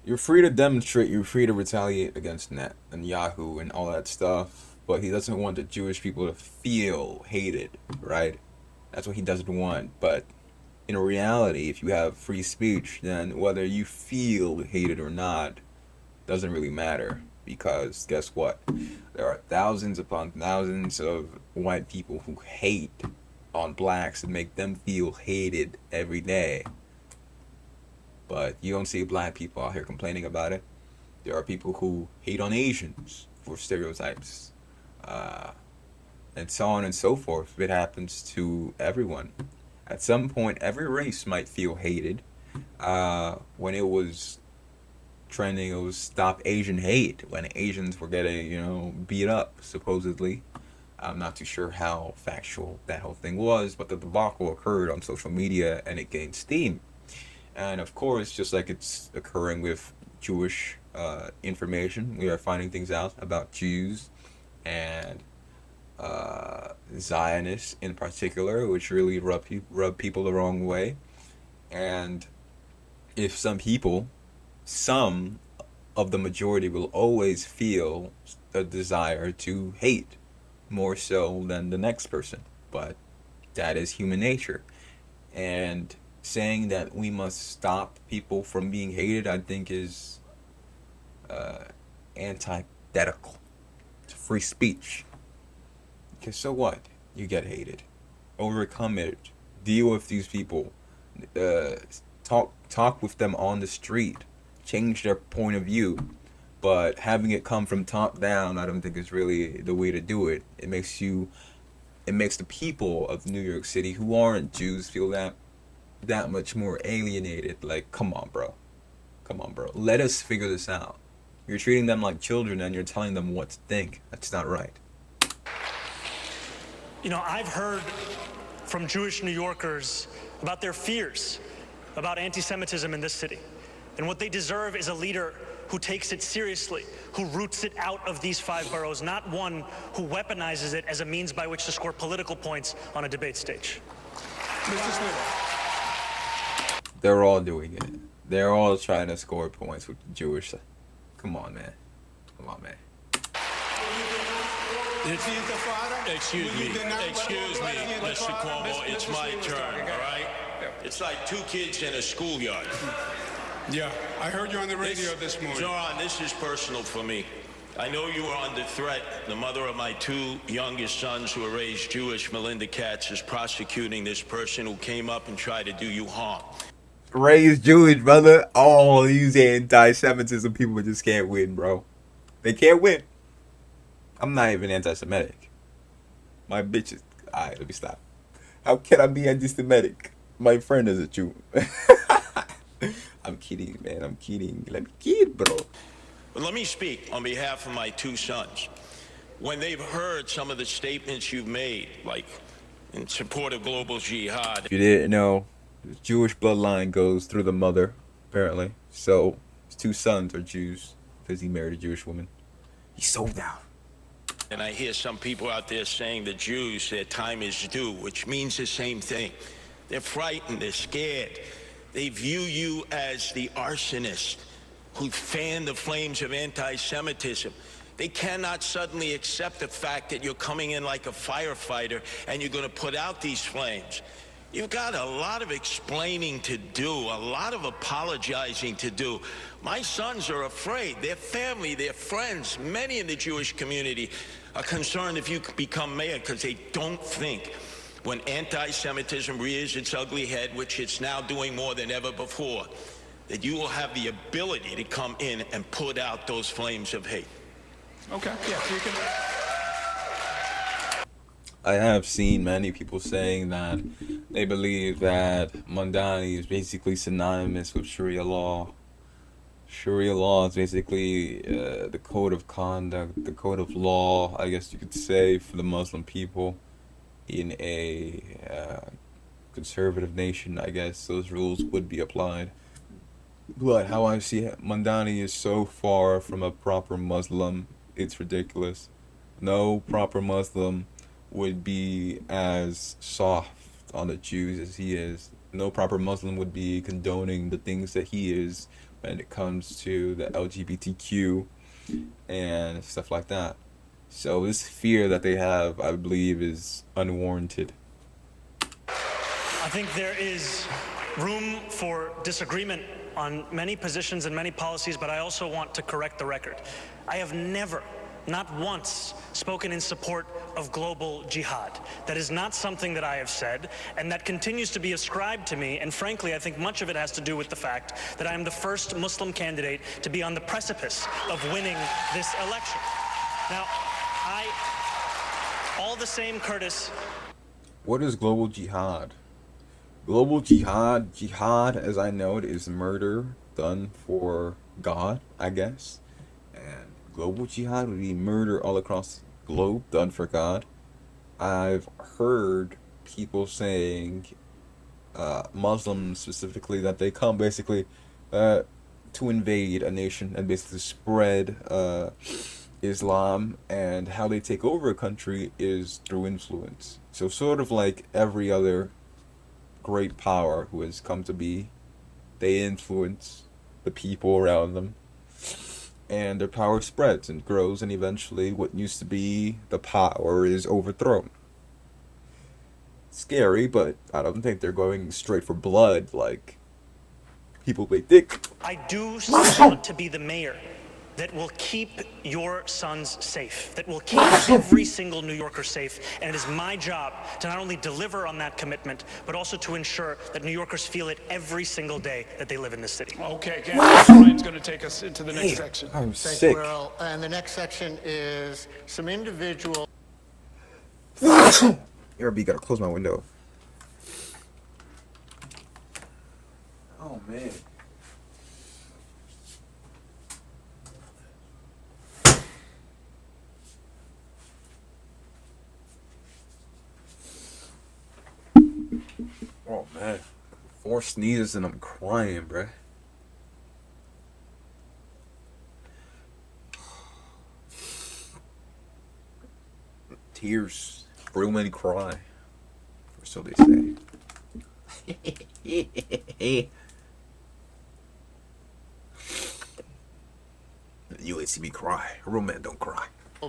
You're free to demonstrate, you're free to retaliate against Netanyahu and all that stuff, but he doesn't want the Jewish people to feel hated, right? That's what he doesn't want. But in reality, if you have free speech, then whether you feel hated or not doesn't really matter, because guess what? There are thousands upon thousands of white people who hate on blacks and make them feel hated every day. But you don't see black people out here complaining about it. There are people who hate on Asians for stereotypes, and so on and so forth. It happens to everyone. At some point, every race might feel hated. When it was trending, it was Stop Asian Hate, when Asians were getting, beat up, supposedly. I'm not too sure how factual that whole thing was, but the debacle occurred on social media and it gained steam. And of course, just like it's occurring with Jewish information, we are finding things out about Jews and Zionists in particular, which really rub people the wrong way. And if some of the majority will always feel a desire to hate more so than the next person, but that is human nature. And saying that we must stop people from being hated, I think, is antithetical to free speech. Because so what? You get hated. Overcome it. Deal with these people. Talk with them on the street. Change their point of view. But having it come from top down, I don't think is really the way to do it. It makes the people of New York City who aren't Jews feel that much more alienated. Like, come on, bro. Let us figure this out. You're treating them like children and you're telling them what to think. That's not right. I've heard from Jewish New Yorkers about their fears about anti-Semitism in this city. And what they deserve is a leader who takes it seriously, who roots it out of these 5 boroughs, not one who weaponizes it as a means by which to score political points on a debate stage. Mr. Speaker. They're all doing it. They're all trying to score points with the Jewish. Come on, man. Come on, man. Excuse me, Mr. Cuomo, it's my turn, all right? It's like 2 kids in a schoolyard. Yeah, I heard you on the radio this morning. Zoran, this is personal for me. I know you are under threat. The mother of my 2 youngest sons who are raised Jewish, Melinda Katz, is prosecuting this person who came up and tried to do you harm. Raised Jewish, brother. All these anti-Semitism people just can't win, bro. They can't win. I'm not even anti-Semitic. My bitch is... Alright, let me stop. How can I be anti-Semitic? My friend is a Jew. I'm kidding, man. I'm kidding. Let me kid, bro. But let me speak on behalf of my 2 sons. When they've heard some of the statements you've made, like in support of global jihad... If you didn't know, the Jewish bloodline goes through the mother, apparently. So, his 2 sons are Jews because he married a Jewish woman. He's sold out. And I hear some people out there saying the Jews, their time is due, which means the same thing. They're frightened, they're scared. They view you as the arsonist who fanned the flames of anti-Semitism. They cannot suddenly accept the fact that you're coming in like a firefighter and you're going to put out these flames. You've got a lot of explaining to do, a lot of apologizing to do. My sons are afraid. Their family, their friends, many in the Jewish community are concerned if you become mayor because they don't think when anti-Semitism rears its ugly head, which it's now doing more than ever before, that you will have the ability to come in and put out those flames of hate. Okay, yeah, so you can... I have seen many people saying that they believe that Mandani is basically synonymous with Sharia law. Sharia law is basically the code of conduct, the code of law, I guess you could say, for the Muslim people in a conservative nation. I guess those rules would be applied. But how I see it, Mandani is so far from a proper Muslim, it's ridiculous. No proper Muslim would be as soft on the Jews as he is. No proper Muslim would be condoning the things that he is when it comes to the LGBTQ and stuff like that. So this fear that they have, I believe, is unwarranted. I think there is room for disagreement on many positions and many policies, but I also want to correct the record. I have never, not once, spoken in support of global jihad. That is not something that I have said, and that continues to be ascribed to me, and frankly, I think much of it has to do with the fact that I am the first Muslim candidate to be on the precipice of winning this election. Now, all the same, Curtis. What is global jihad? Global jihad, as I know it, is murder done for God, I guess. And global jihad would be murder all across the globe done for God. I've heard people saying, Muslims specifically, that they come basically to invade a nation and basically spread Islam, and how they take over a country is through influence. So sort of like every other great power who has come to be, they influence the people around them, and their power spreads and grows, and eventually what used to be the power is overthrown. Scary, but I don't think they're going straight for blood like people may think. I do want to be the mayor that will keep your sons safe, that will keep every single New Yorker safe, and it is my job to not only deliver on that commitment, but also to ensure that New Yorkers feel it every single day that they live in this city. Okay, again, Ryan's going to take us into the next section. I'm Thank sick. you, Earl. And the next section is some individual... Irby, gotta close my window. Oh, man. Oh, man. 4 sneezes and I'm crying, bruh. tears. Real men cry. Or so they say. You ain't see me cry. Real men don't cry.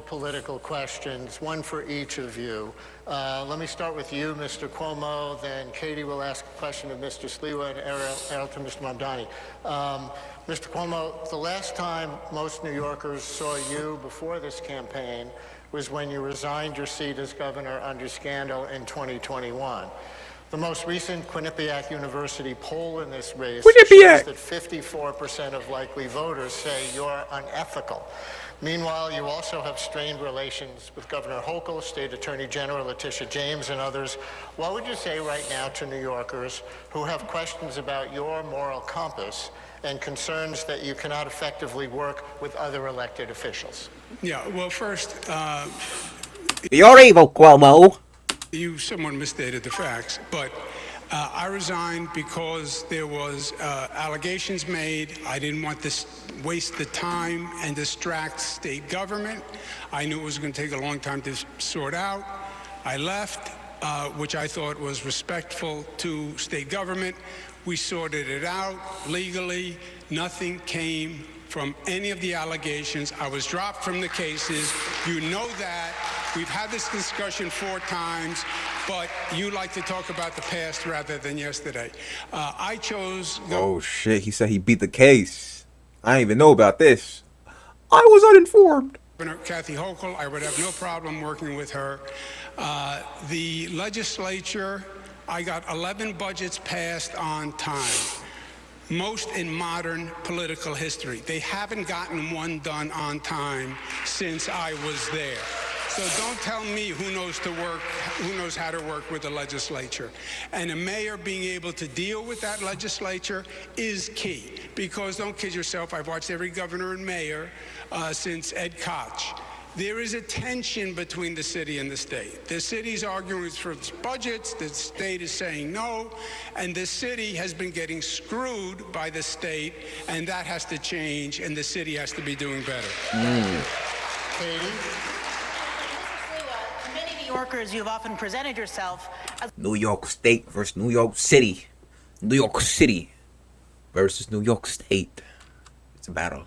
Political questions, one for each of you. Let me start with you, Mr. Cuomo, then Katie will ask a question of Mr. Sliwa and Errol to Mr. Mamdani. Mr. Cuomo, the last time most New Yorkers saw you before this campaign was when you resigned your seat as governor under scandal in 2021. The most recent Quinnipiac University poll in this race shows that 54% of likely voters say you're unethical. Meanwhile, you also have strained relations with Governor Hochul, State Attorney General Letitia James, and others. What would you say right now to New Yorkers who have questions about your moral compass and concerns that you cannot effectively work with other elected officials? Yeah, well, first, You're evil, Cuomo. you somewhat misstated the facts, but I resigned because there was allegations made. I didn't want to waste the time and distract state government. I knew it was going to take a long time to sort out. I left, which I thought was respectful to state government. We sorted it out legally. Nothing came from any of the allegations. I was dropped from the cases. You know that. We've had this discussion 4 times, but you like to talk about the past rather than yesterday. I chose... Oh, shit. He said he beat the case. I didn't even know about this. I was uninformed. Governor Kathy Hochul, I would have no problem working with her. The legislature, I got 11 budgets passed on time. Most in modern political history. They haven't gotten one done on time since I was there. So don't tell me who knows how to work with the legislature. And a mayor being able to deal with that legislature is key. Because don't kid yourself, I've watched every governor and mayor since Ed Koch. There is a tension between the city and the state. The city's arguing for its budgets, the state is saying no, and the city has been getting screwed by the state, and that has to change, and the city has to be doing better. Katie? To many New Yorkers, you've often presented yourself as New York State versus New York City. New York City versus New York State. It's a battle.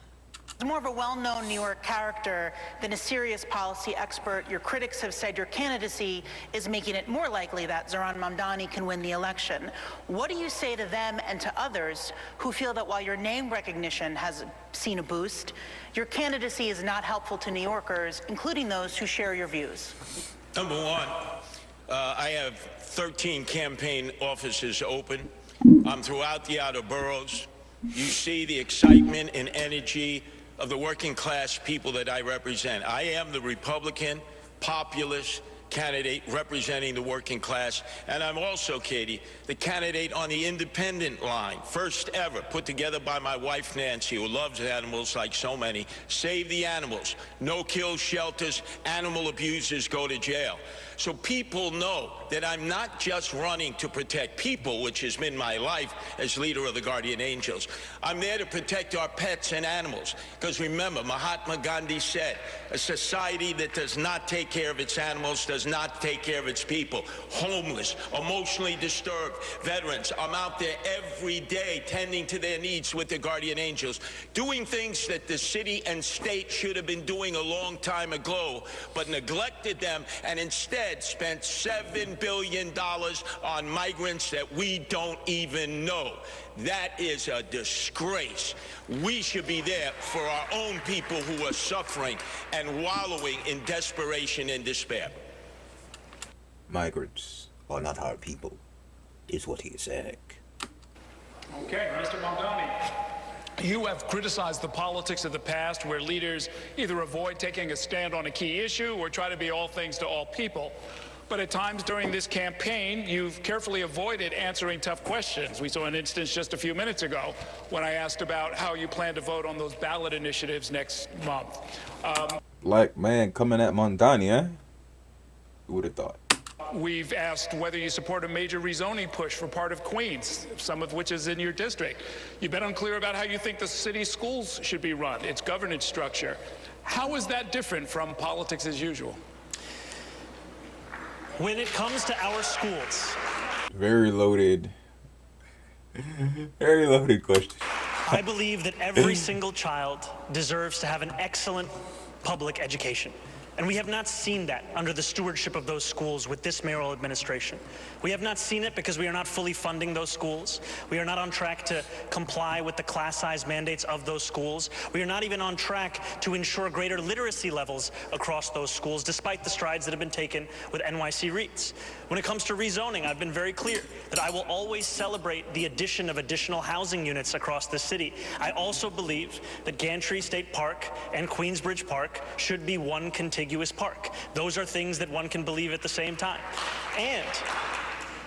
more of a well-known New York character than a serious policy expert. Your critics have said your candidacy is making it more likely that Zohran Mamdani can win the election. What do you say to them and to others who feel that while your name recognition has seen a boost, your candidacy is not helpful to New Yorkers, including those who share your views? Number one, I have 13 campaign offices open. I'm throughout the outer boroughs. You see the excitement and energy of the working class people that I represent. I am the Republican populist candidate representing the working class, and I'm also, Katie, the candidate on the independent line, first ever, put together by my wife Nancy, who loves animals like so many. Save the animals, no-kill shelters, animal abusers go to jail. So people know that I'm not just running to protect people, which has been my life as leader of the Guardian Angels. I'm there to protect our pets and animals. Because remember, Mahatma Gandhi said, a society that does not take care of its animals does not take care of its people. Homeless, emotionally disturbed, veterans. I'm out there every day tending to their needs with the Guardian Angels, doing things that the city and state should have been doing a long time ago, but neglected them and instead spent $7 billion on migrants that we don't even know. That is a disgrace. We should be there for our own people who are suffering and wallowing in desperation and despair. Migrants are not our people, is what he is saying. Okay, Mr. Mamdani. You have criticized the politics of the past where leaders either avoid taking a stand on a key issue or try to be all things to all people. But at times during this campaign, you've carefully avoided answering tough questions. We saw an instance just a few minutes ago when I asked about how you plan to vote on those ballot initiatives next month. Black man coming at Mamdani, eh? Who would have thought? We've asked whether you support a major rezoning push for part of Queens, some of which is in your district. You've been unclear about how you think the city's schools should be run, its governance structure. How is that different from politics as usual? When it comes to our schools, Very loaded. Very loaded question. I believe that every single child deserves to have an excellent public education. And we have not seen that under the stewardship of those schools with this mayoral administration. We have not seen it because we are not fully funding those schools. We are not on track to comply with the class size mandates of those schools. We are not even on track to ensure greater literacy levels across those schools, despite the strides that have been taken with NYC REITs. When it comes to rezoning, I've been very clear that I will always celebrate the addition of additional housing units across the city. I also believe that Gantry State Park and Queensbridge Park should be one contiguous park. Those are things that one can believe at the same time. And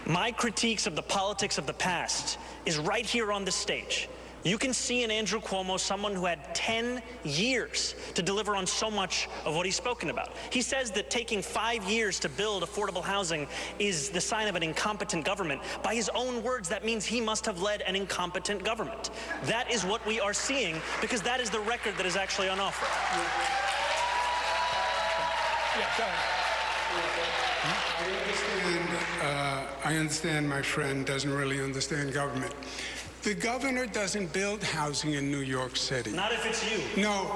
my critiques of the politics of the past is right here on this stage. You can see in Andrew Cuomo someone who had 10 years to deliver on so much of what he's spoken about. He says that taking 5 years to build affordable housing is the sign of an incompetent government. By his own words, that means he must have led an incompetent government. That is what we are seeing, because that is the record that is actually on offer. I understand my friend doesn't really understand government. The governor doesn't build housing in New York City. Not if it's you. No,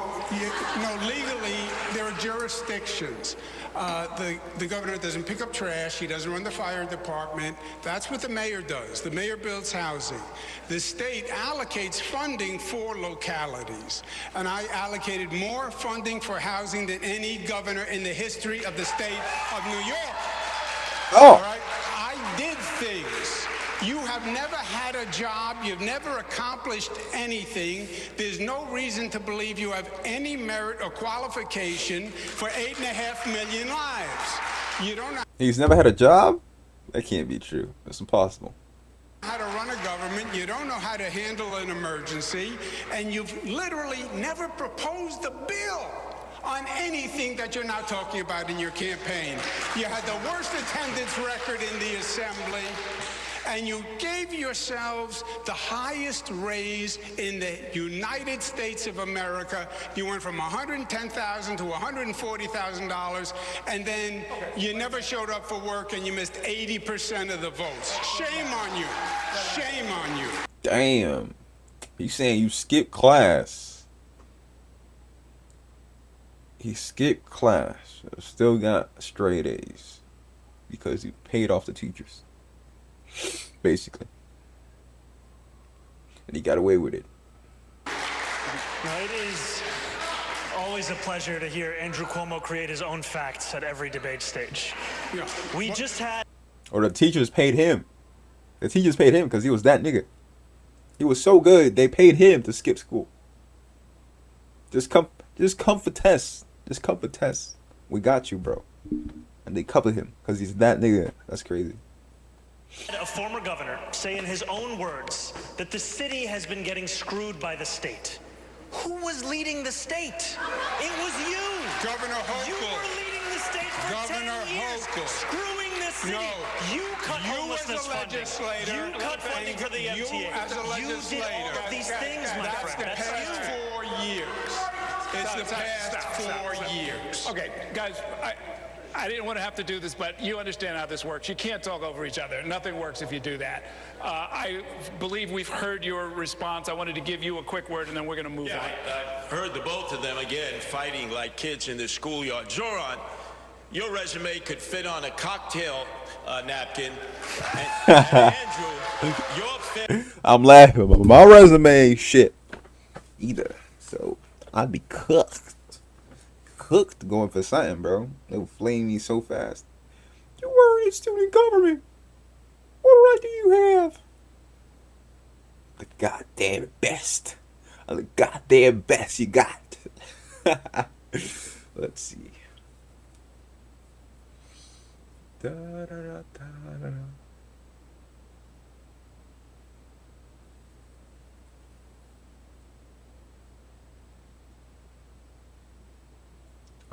legally, there are jurisdictions. The governor doesn't pick up trash. He doesn't run the fire department. That's what the mayor does. The mayor builds housing. The state allocates funding for localities. And I allocated more funding for housing than any governor in the history of the state of New York. Oh. All right? I did things. You have never had a job. You've never accomplished anything. There's no reason to believe you have any merit or qualification for 8.5 million lives. You don't know He's never had a job? That can't be true. That's impossible. how to run a government. You don't know how to handle an emergency. And you've literally never proposed a bill on anything that you're now talking about in your campaign. You had the worst attendance record in the assembly. And you gave yourselves the highest raise in the United States of America. You went from $110,000 to $140,000, and then you never showed up for work, and you missed 80% of the votes. Shame on you. Shame on you. Damn. He's saying you skipped class. He skipped class. Still got straight A's because he paid off the teachers. Basically. And he got away with it. Now, it is always a pleasure to hear Andrew Cuomo create his own facts at every debate stage. Yeah. We just had... Or the teachers paid him. The teachers paid him because he was that nigga. He was so good, they paid him to skip school. Just come for tests. Just come for tests. We got you, bro. And they covered him because he's that nigga. That's crazy. A former governor say in his own words that the city has been getting screwed by the state. Who was leading the state? It was you. Governor Hochul. You were leading the state for Governor 10 years, Hochul. screwing this city. No. You cut You homelessness as a legislator, funding. You cut funding for the you MTA. as a You did all of these things, my That's friend. the That's past you. 4 years. It's the past 4 years. Okay, guys, I didn't want to have to do this, but you understand how this works. You can't talk over each other. Nothing works if you do that. I believe we've heard your response. I wanted to give you a quick word, and then we're going to move on. I heard the both of them again fighting like kids in the schoolyard. Zoran, your resume could fit on a cocktail napkin. And Andrew, your I'm laughing, but my resume ain't shit either. So I'd be cooked going for something, bro. They would flame me so fast. You were in student government. What right do you have? The goddamn best. The goddamn best you got. Let's see. Da, da, da, da, da, da.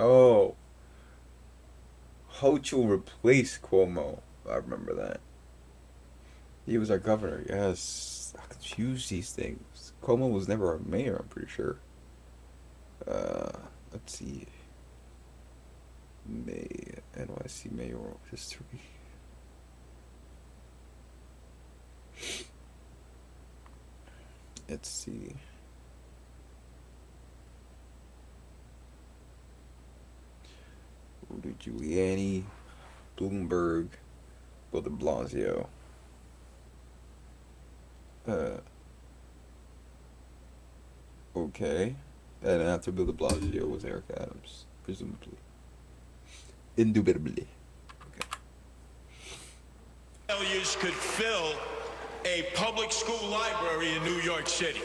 Oh. Hochul replaced Cuomo. I remember that. He was our governor. Yes. I confuse these things. Cuomo was never our mayor, I'm pretty sure. Let's see. NYC mayoral history. Let's see. Rudy Giuliani, Bloomberg, Bill de Blasio. Okay. And after Bill de Blasio was Eric Adams, presumably. Indubitably. Okay. Failures could fill a public school library in New York City.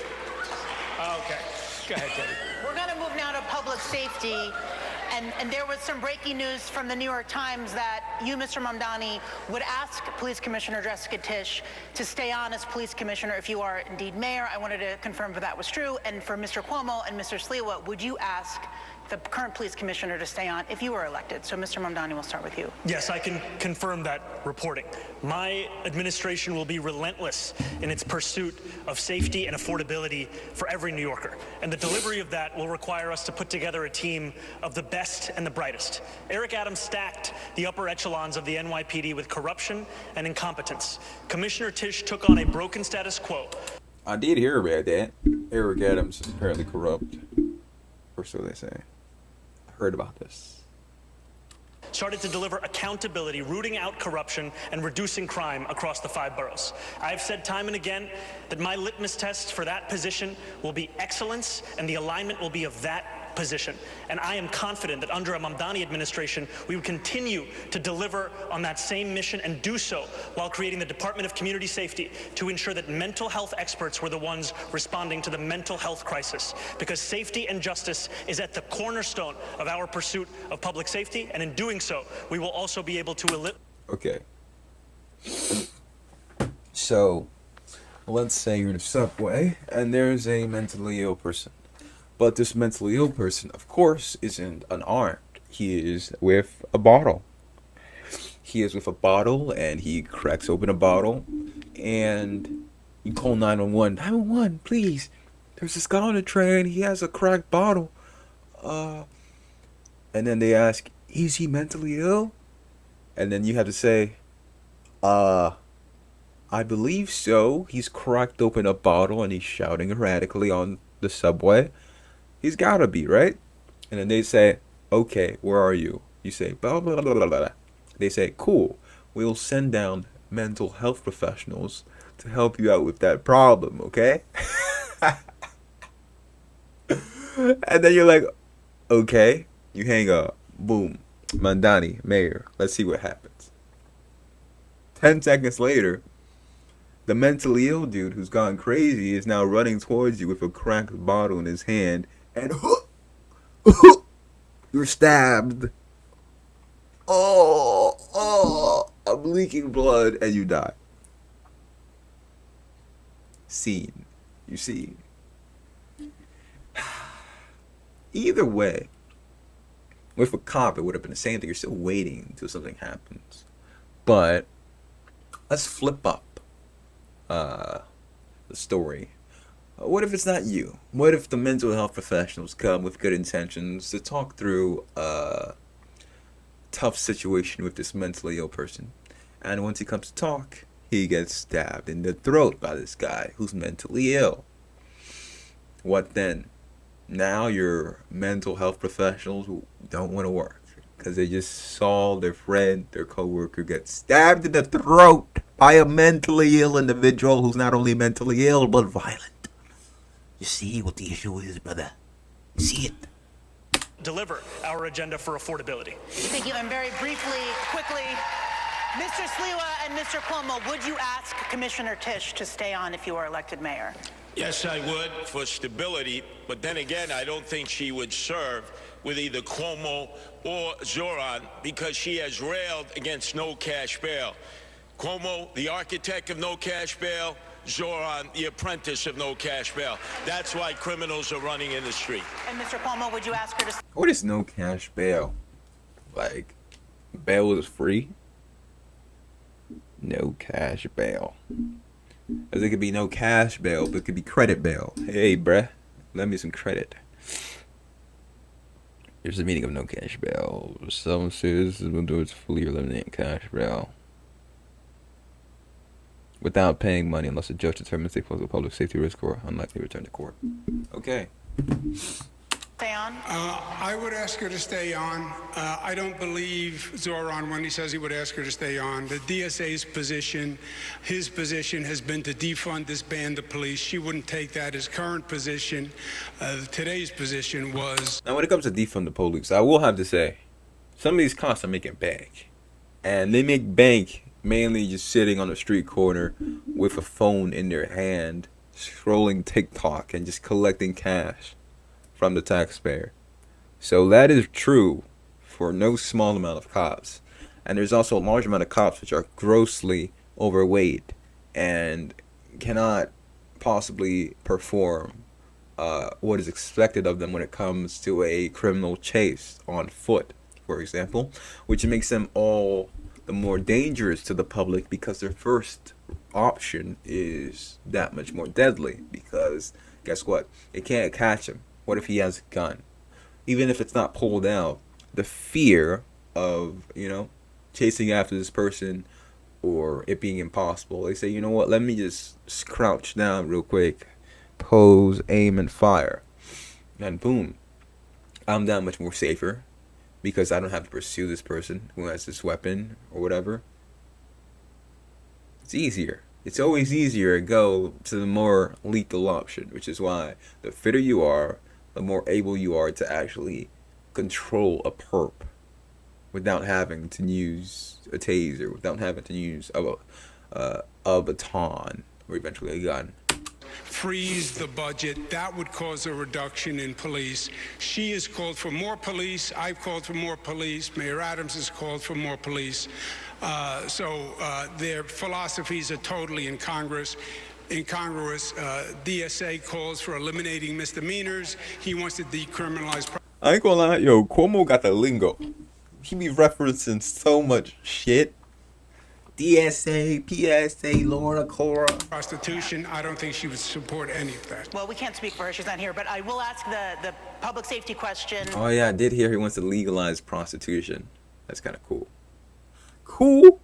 Okay. Go ahead, Teddy. We're going to move now to public safety. And there was some breaking news from the New York Times that you, Mr. Mamdani, would ask Police Commissioner Jessica Tisch to stay on as police commissioner if you are indeed mayor. I wanted to confirm if that was true. And for Mr. Cuomo and Mr. Sliwa, would you ask the current police commissioner to stay on if you were elected? So, Mr. Mamdani, we'll start with you. Yes, I can confirm that reporting. My administration will be relentless in its pursuit of safety and affordability for every New Yorker. And the delivery of that will require us to put together a team of the best and the brightest. Eric Adams stacked the upper echelons of the NYPD with corruption and incompetence. Commissioner Tisch took on a broken status quo. I did hear about that. Eric Adams is apparently corrupt. Or so they say. I heard about this. Started to deliver accountability, rooting out corruption, and reducing crime across the 5 boroughs. I've said time and again that my litmus test for that position will be excellence, and the alignment will be of that position. And I am confident that under a Mamdani administration, we would continue to deliver on that same mission and do so while creating the Department of Community Safety to ensure that mental health experts were the ones responding to the mental health crisis. Because safety and justice is at the cornerstone of our pursuit of public safety, and in doing so, we will also be able to Okay. So, let's say you're in a subway and there's a mentally ill person. But this mentally ill person, of course, isn't unarmed. He is with a bottle. He is with a bottle, and he cracks open a bottle, and you call 911. 911, please. There's this guy on the train. He has a cracked bottle. And then they ask, is he mentally ill? And then you have to say, I believe so. He's cracked open a bottle, and he's shouting erratically on the subway. He's gotta be, right? And then they say, okay, where are you? You say, blah, blah, blah, blah, blah. They say, cool. We'll send down mental health professionals to help you out with that problem, okay? And then you're like, okay. You hang up. Boom. Mamdani, mayor. Let's see what happens. 10 seconds later, the mentally ill dude who's gone crazy is now running towards you with a cracked bottle in his hand. And you're stabbed. Oh, I'm leaking blood, and you die. Scene. You see. Either way, with a cop, it would have been the same thing. You're still waiting until something happens. But let's flip up the story. What if it's not you? What if the mental health professionals come with good intentions to talk through a tough situation with this mentally ill person? And once he comes to talk, he gets stabbed in the throat by this guy who's mentally ill. What then? Now your mental health professionals who don't want to work because they just saw their friend, their coworker get stabbed in the throat by a mentally ill individual who's not only mentally ill but violent. You see what the issue is, brother? See it? deliver our agenda for affordability. Thank you. And very briefly, quickly, Mr. Sliwa and Mr. Cuomo, would you ask Commissioner Tisch to stay on if you are elected mayor? Yes, I would, for stability. But then again, I don't think she would serve with either Cuomo or Zoran because she has railed against no cash bail. Cuomo, the architect of no cash bail. Zoran, the apprentice of no cash bail. That's why criminals are running in the street. And Mr. Cuomo, would you ask her to... What is no cash bail? Like, bail is free? No cash bail. As it could be no cash bail, but it could be credit bail. Hey, bruh, lend me some credit. Here's the meaning of no cash bail. Some citizens will do it to fully eliminate cash bail without paying money unless the judge determines they pose a public safety risk or unlikely to return to court. Okay. Stay on. I would ask her to stay on. I don't believe Zoran when he says he would ask her to stay on. The DSA's position, his position has been to defund, disband the police. She wouldn't take that. His current position, today's position was... Now, when it comes to defund the police, I will have to say, some of these cops are making bank. And they make bank mainly just sitting on a street corner with a phone in their hand, scrolling TikTok and just collecting cash from the taxpayer. So that is true for no small amount of cops. And there's also a large amount of cops which are grossly overweight and cannot possibly perform what is expected of them when it comes to a criminal chase on foot, for example, which makes them all the more dangerous to the public because their first option is that much more deadly because guess what? They can't catch him. What if he has a gun? Even if it's not pulled out, the fear of, chasing after this person or it being impossible, they say, you know what, let me just crouch down real quick, pose, aim, and fire. And boom, I'm that much more safer because I don't have to pursue this person who has this weapon or whatever. It's easier. It's always easier to go to the more lethal option, which is why the fitter you are, the more able you are to actually control a perp without having to use a taser, without having to use a baton, or eventually a gun. Freeze the budget. That would cause a reduction in police. She has called for more police. I've called for more police. Mayor Adams has called for more police. So their philosophies are totally incongruous. DSA calls for eliminating misdemeanors. He wants to decriminalize. I ain't gonna lie, yo, Cuomo got the lingo. He be referencing so much shit. DSA, PSA, Laura, Cora. Prostitution. I don't think she would support any of that. Well, we can't speak for her. She's not here. But I will ask the public safety question. Oh yeah, I did hear he wants to legalize prostitution. That's kind of cool. Cool?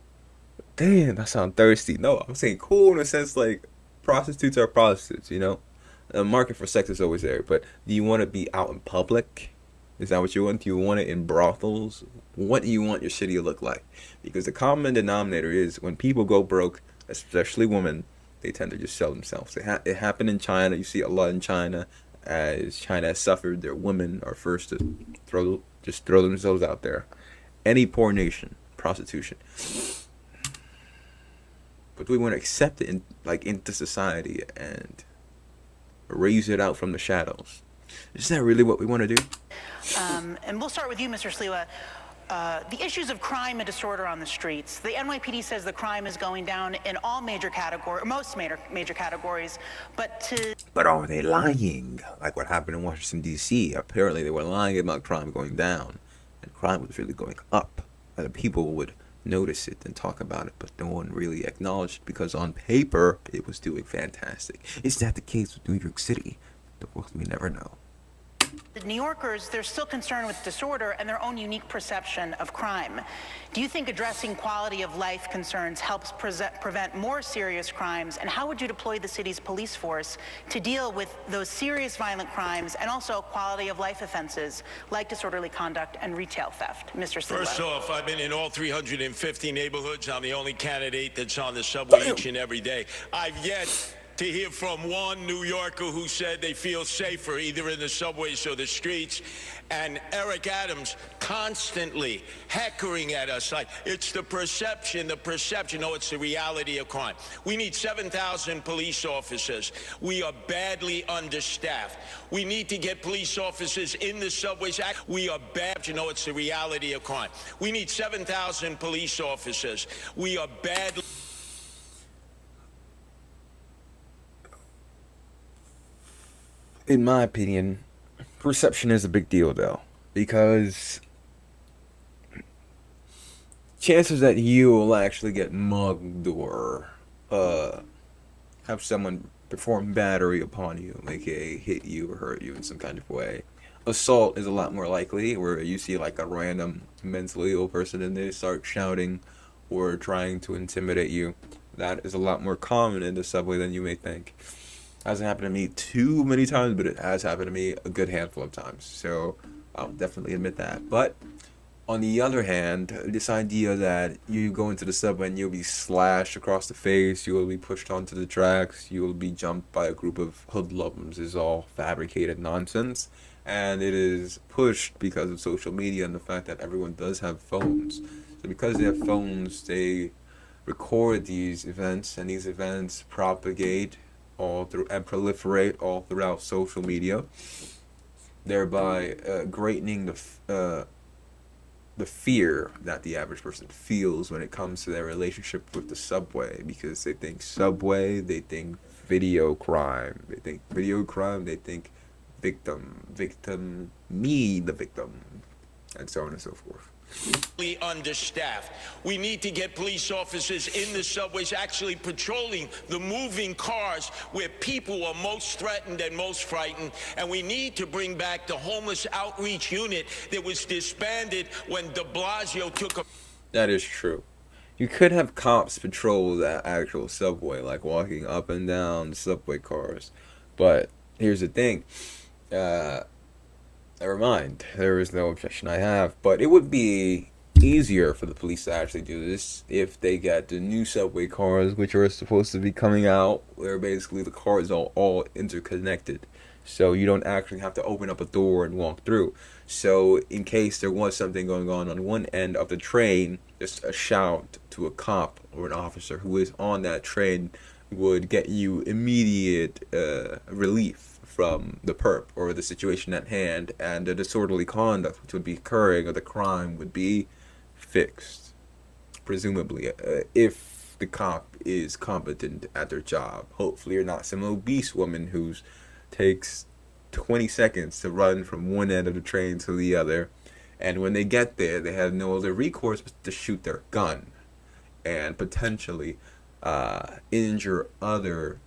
Damn, that sounds thirsty. No, I'm saying cool in a sense like prostitutes are prostitutes, The market for sex is always there, but do you want to be out in public? Is that what you want? Do you want it in brothels? What do you want your city to look like? Because the common denominator is when people go broke, especially women, they tend to just sell themselves. It happened in China. You see a lot in China. As China has suffered, their women are first to throw themselves out there. Any poor nation, prostitution. But we want to accept it into society and raise it out from the shadows. Is that really what we want to do? And we'll start with you, Mr. Sliwa. The issues of crime and disorder on the streets. The NYPD says the crime is going down in all major categories, most major categories, but are they lying? Like what happened in Washington, D.C. Apparently they were lying about crime going down, and crime was really going up. And people would notice it and talk about it, but no one really acknowledged it because on paper it was doing fantastic. Is that the case with New York City? The world may never know. The New Yorkers, they're still concerned with disorder and their own unique perception of crime. Do you think addressing quality of life concerns helps prevent more serious crimes? And how would you deploy the city's police force to deal with those serious violent crimes and also quality of life offenses like disorderly conduct and retail theft? Mr. Sliwa. First off, I've been in all 350 neighborhoods. I'm the only candidate that's on the subway each and every day. I've yet to hear from one New Yorker who said they feel safer either in the subways or the streets. And Eric Adams constantly heckling at us like it's the perception. No, it's the reality of crime. We need 7,000 police officers. We are badly understaffed. We need to get police officers in the subways. We are bad. It's the reality of crime. We need 7,000 police officers. We are badly... In my opinion, perception is a big deal though, because chances that you will actually get mugged or have someone perform battery upon you, aka hit you or hurt you in some kind of way, assault is a lot more likely, where you see like a random mentally ill person and they start shouting or trying to intimidate you. That is a lot more common in the subway than you may think. Hasn't happened to me too many times, but it has happened to me a good handful of times. So I'll definitely admit that. But on the other hand, this idea that you go into the subway and you'll be slashed across the face, you will be pushed onto the tracks, you will be jumped by a group of hoodlums is all fabricated nonsense. And it is pushed because of social media and the fact that everyone does have phones. So because they have phones, they record these events, and these events propagate all through and proliferate all throughout social media, thereby greatening the fear that the average person feels when it comes to their relationship with the subway, because they think subway, they think video crime, they think victim, me, the victim, and so on and so forth. Understaffed. We need to get police officers in the subways actually patrolling the moving cars where people are most threatened and most frightened. And we need to bring back the homeless outreach unit that was disbanded when de Blasio took a... That is true. You could have cops patrol that actual subway, like walking up and down the subway cars. But here's the thing. Never mind. There is no objection I have. But it would be easier for the police to actually do this if they got the new subway cars, which are supposed to be coming out, where basically the cars are all interconnected. So you don't actually have to open up a door and walk through. So in case there was something going on one end of the train, just a shout to a cop or an officer who is on that train would get you immediate relief from the perp or the situation at hand, and the disorderly conduct which would be occurring or the crime would be fixed, presumably, if the cop is competent at their job. Hopefully you're not some obese woman who takes 20 seconds to run from one end of the train to the other, and when they get there they have no other recourse but to shoot their gun and potentially injure other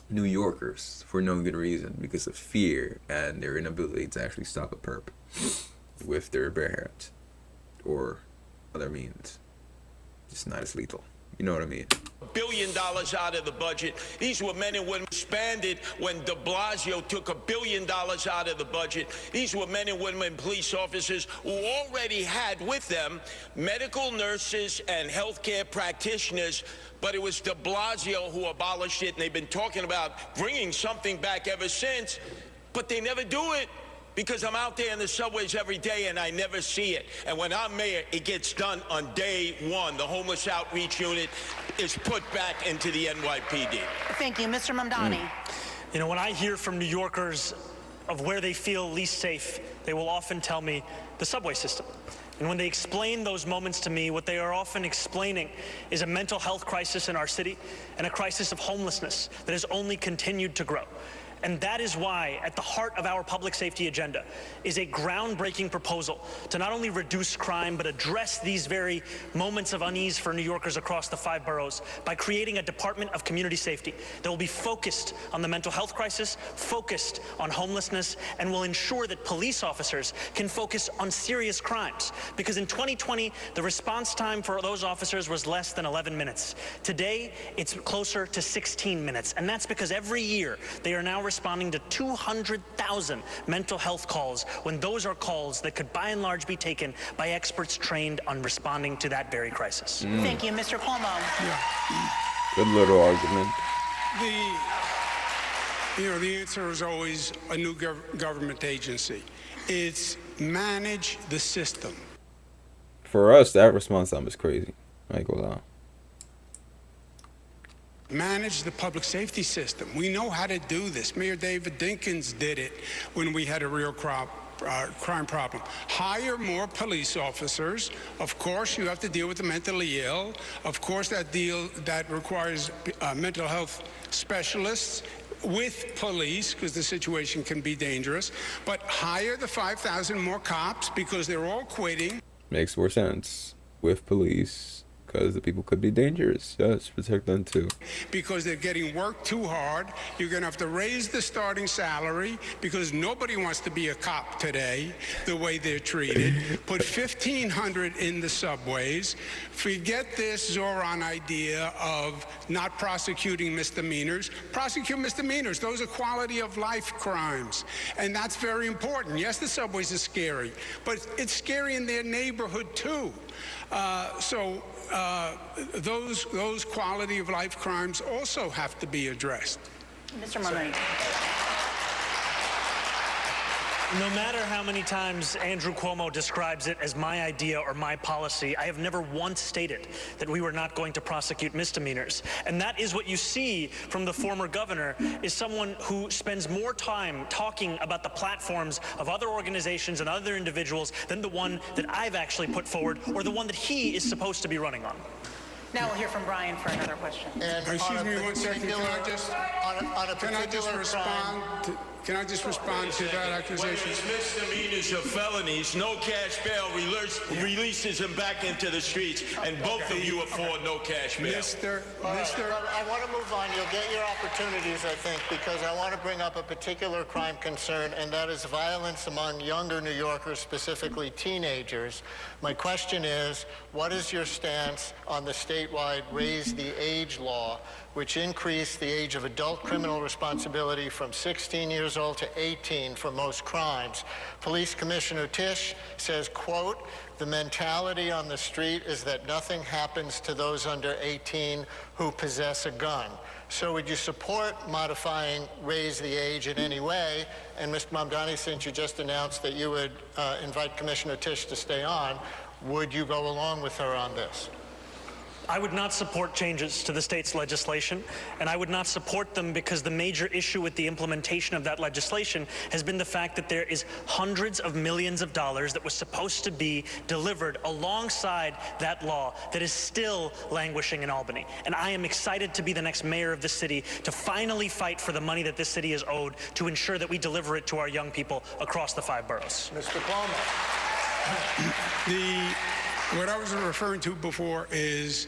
New Yorkers for no good reason because of fear and their inability to actually stop a perp with their bare hands or other means. Just not as lethal. You know what I mean? $1 billion out of the budget. These were men and women expanded when de Blasio took $1 billion out of the budget. These were men and women police officers who already had with them medical nurses and healthcare practitioners, but it was de Blasio who abolished it, and they've been talking about bringing something back ever since, but they never do it. Because I'm out there in the subways every day and I never see it. And when I'm mayor, it gets done on day one. The homeless outreach unit is put back into the NYPD. Thank you. Mr. Mamdani. You know, when I hear from New Yorkers of where they feel least safe, they will often tell me the subway system. And when they explain those moments to me, what they are often explaining is a mental health crisis in our city and a crisis of homelessness that has only continued to grow. And that is why, at the heart of our public safety agenda, is a groundbreaking proposal to not only reduce crime, but address these very moments of unease for New Yorkers across the 5 boroughs by creating a Department of Community Safety that will be focused on the mental health crisis, focused on homelessness, and will ensure that police officers can focus on serious crimes. Because in 2020, the response time for those officers was less than 11 minutes. Today, it's closer to 16 minutes. And that's because every year, they are now responding to 200,000 mental health calls, when those are calls that could by and large be taken by experts trained on responding to that very crisis. Thank you. Mr. Cuomo. Good little argument. The answer is always a new government agency. It's manage the system. For us, that response time is crazy. I ain't gonna lie. Manage the public safety system. We know how to do this. Mayor David Dinkins did it when we had a real crime problem. Hire more police officers. Of course, you have to deal with the mentally ill. Of course, that requires mental health specialists with police, because the situation can be dangerous. But hire the 5,000 more cops, because they're all quitting. Makes more sense with police, because the people could be dangerous. Yes, protect them too. Because they're getting worked too hard. You're going to have to raise the starting salary because nobody wants to be a cop today the way they're treated. Put 1,500 in the subways. Forget this Zoran idea of not prosecuting misdemeanors. Prosecute misdemeanors. Those are quality of life crimes. And that's very important. Yes, the subways are scary, but it's scary in their neighborhood too. Those quality of life crimes also have to be addressed. Mr. Mulroney. No matter how many times Andrew Cuomo describes it as my idea or my policy, I have never once stated that we were not going to prosecute misdemeanors. And that is what you see from the former governor, is someone who spends more time talking about the platforms of other organizations and other individuals than the one that I've actually put forward or the one that he is supposed to be running on. Now we'll hear from Brian for another question. And Excuse me 1 second. Can I just respond to that accusation? Whether it's misdemeanors or felonies, no cash bail releases him back into the streets, and both of you afford no cash bail. I want to move on. You'll get your opportunities, I think, because I want to bring up a particular crime concern, and that is violence among younger New Yorkers, specifically teenagers. My question is, what is your stance on the statewide Raise the Age law, which increased the age of adult criminal responsibility from 16 years old to 18 for most crimes? Police Commissioner Tisch says, quote, "The mentality on the street is that nothing happens to those under 18 who possess a gun." So would you support modifying Raise the Age in any way? And Mr. Mamdani, since you just announced that you would invite Commissioner Tisch to stay on, would you go along with her on this? I would not support changes to the state's legislation, and I would not support them because the major issue with the implementation of that legislation has been the fact that there is hundreds of millions of dollars that was supposed to be delivered alongside that law that is still languishing in Albany. And I am excited to be the next mayor of the city to finally fight for the money that this city is owed to ensure that we deliver it to our young people across the 5 boroughs. Mr. Cuomo. What I was referring to before is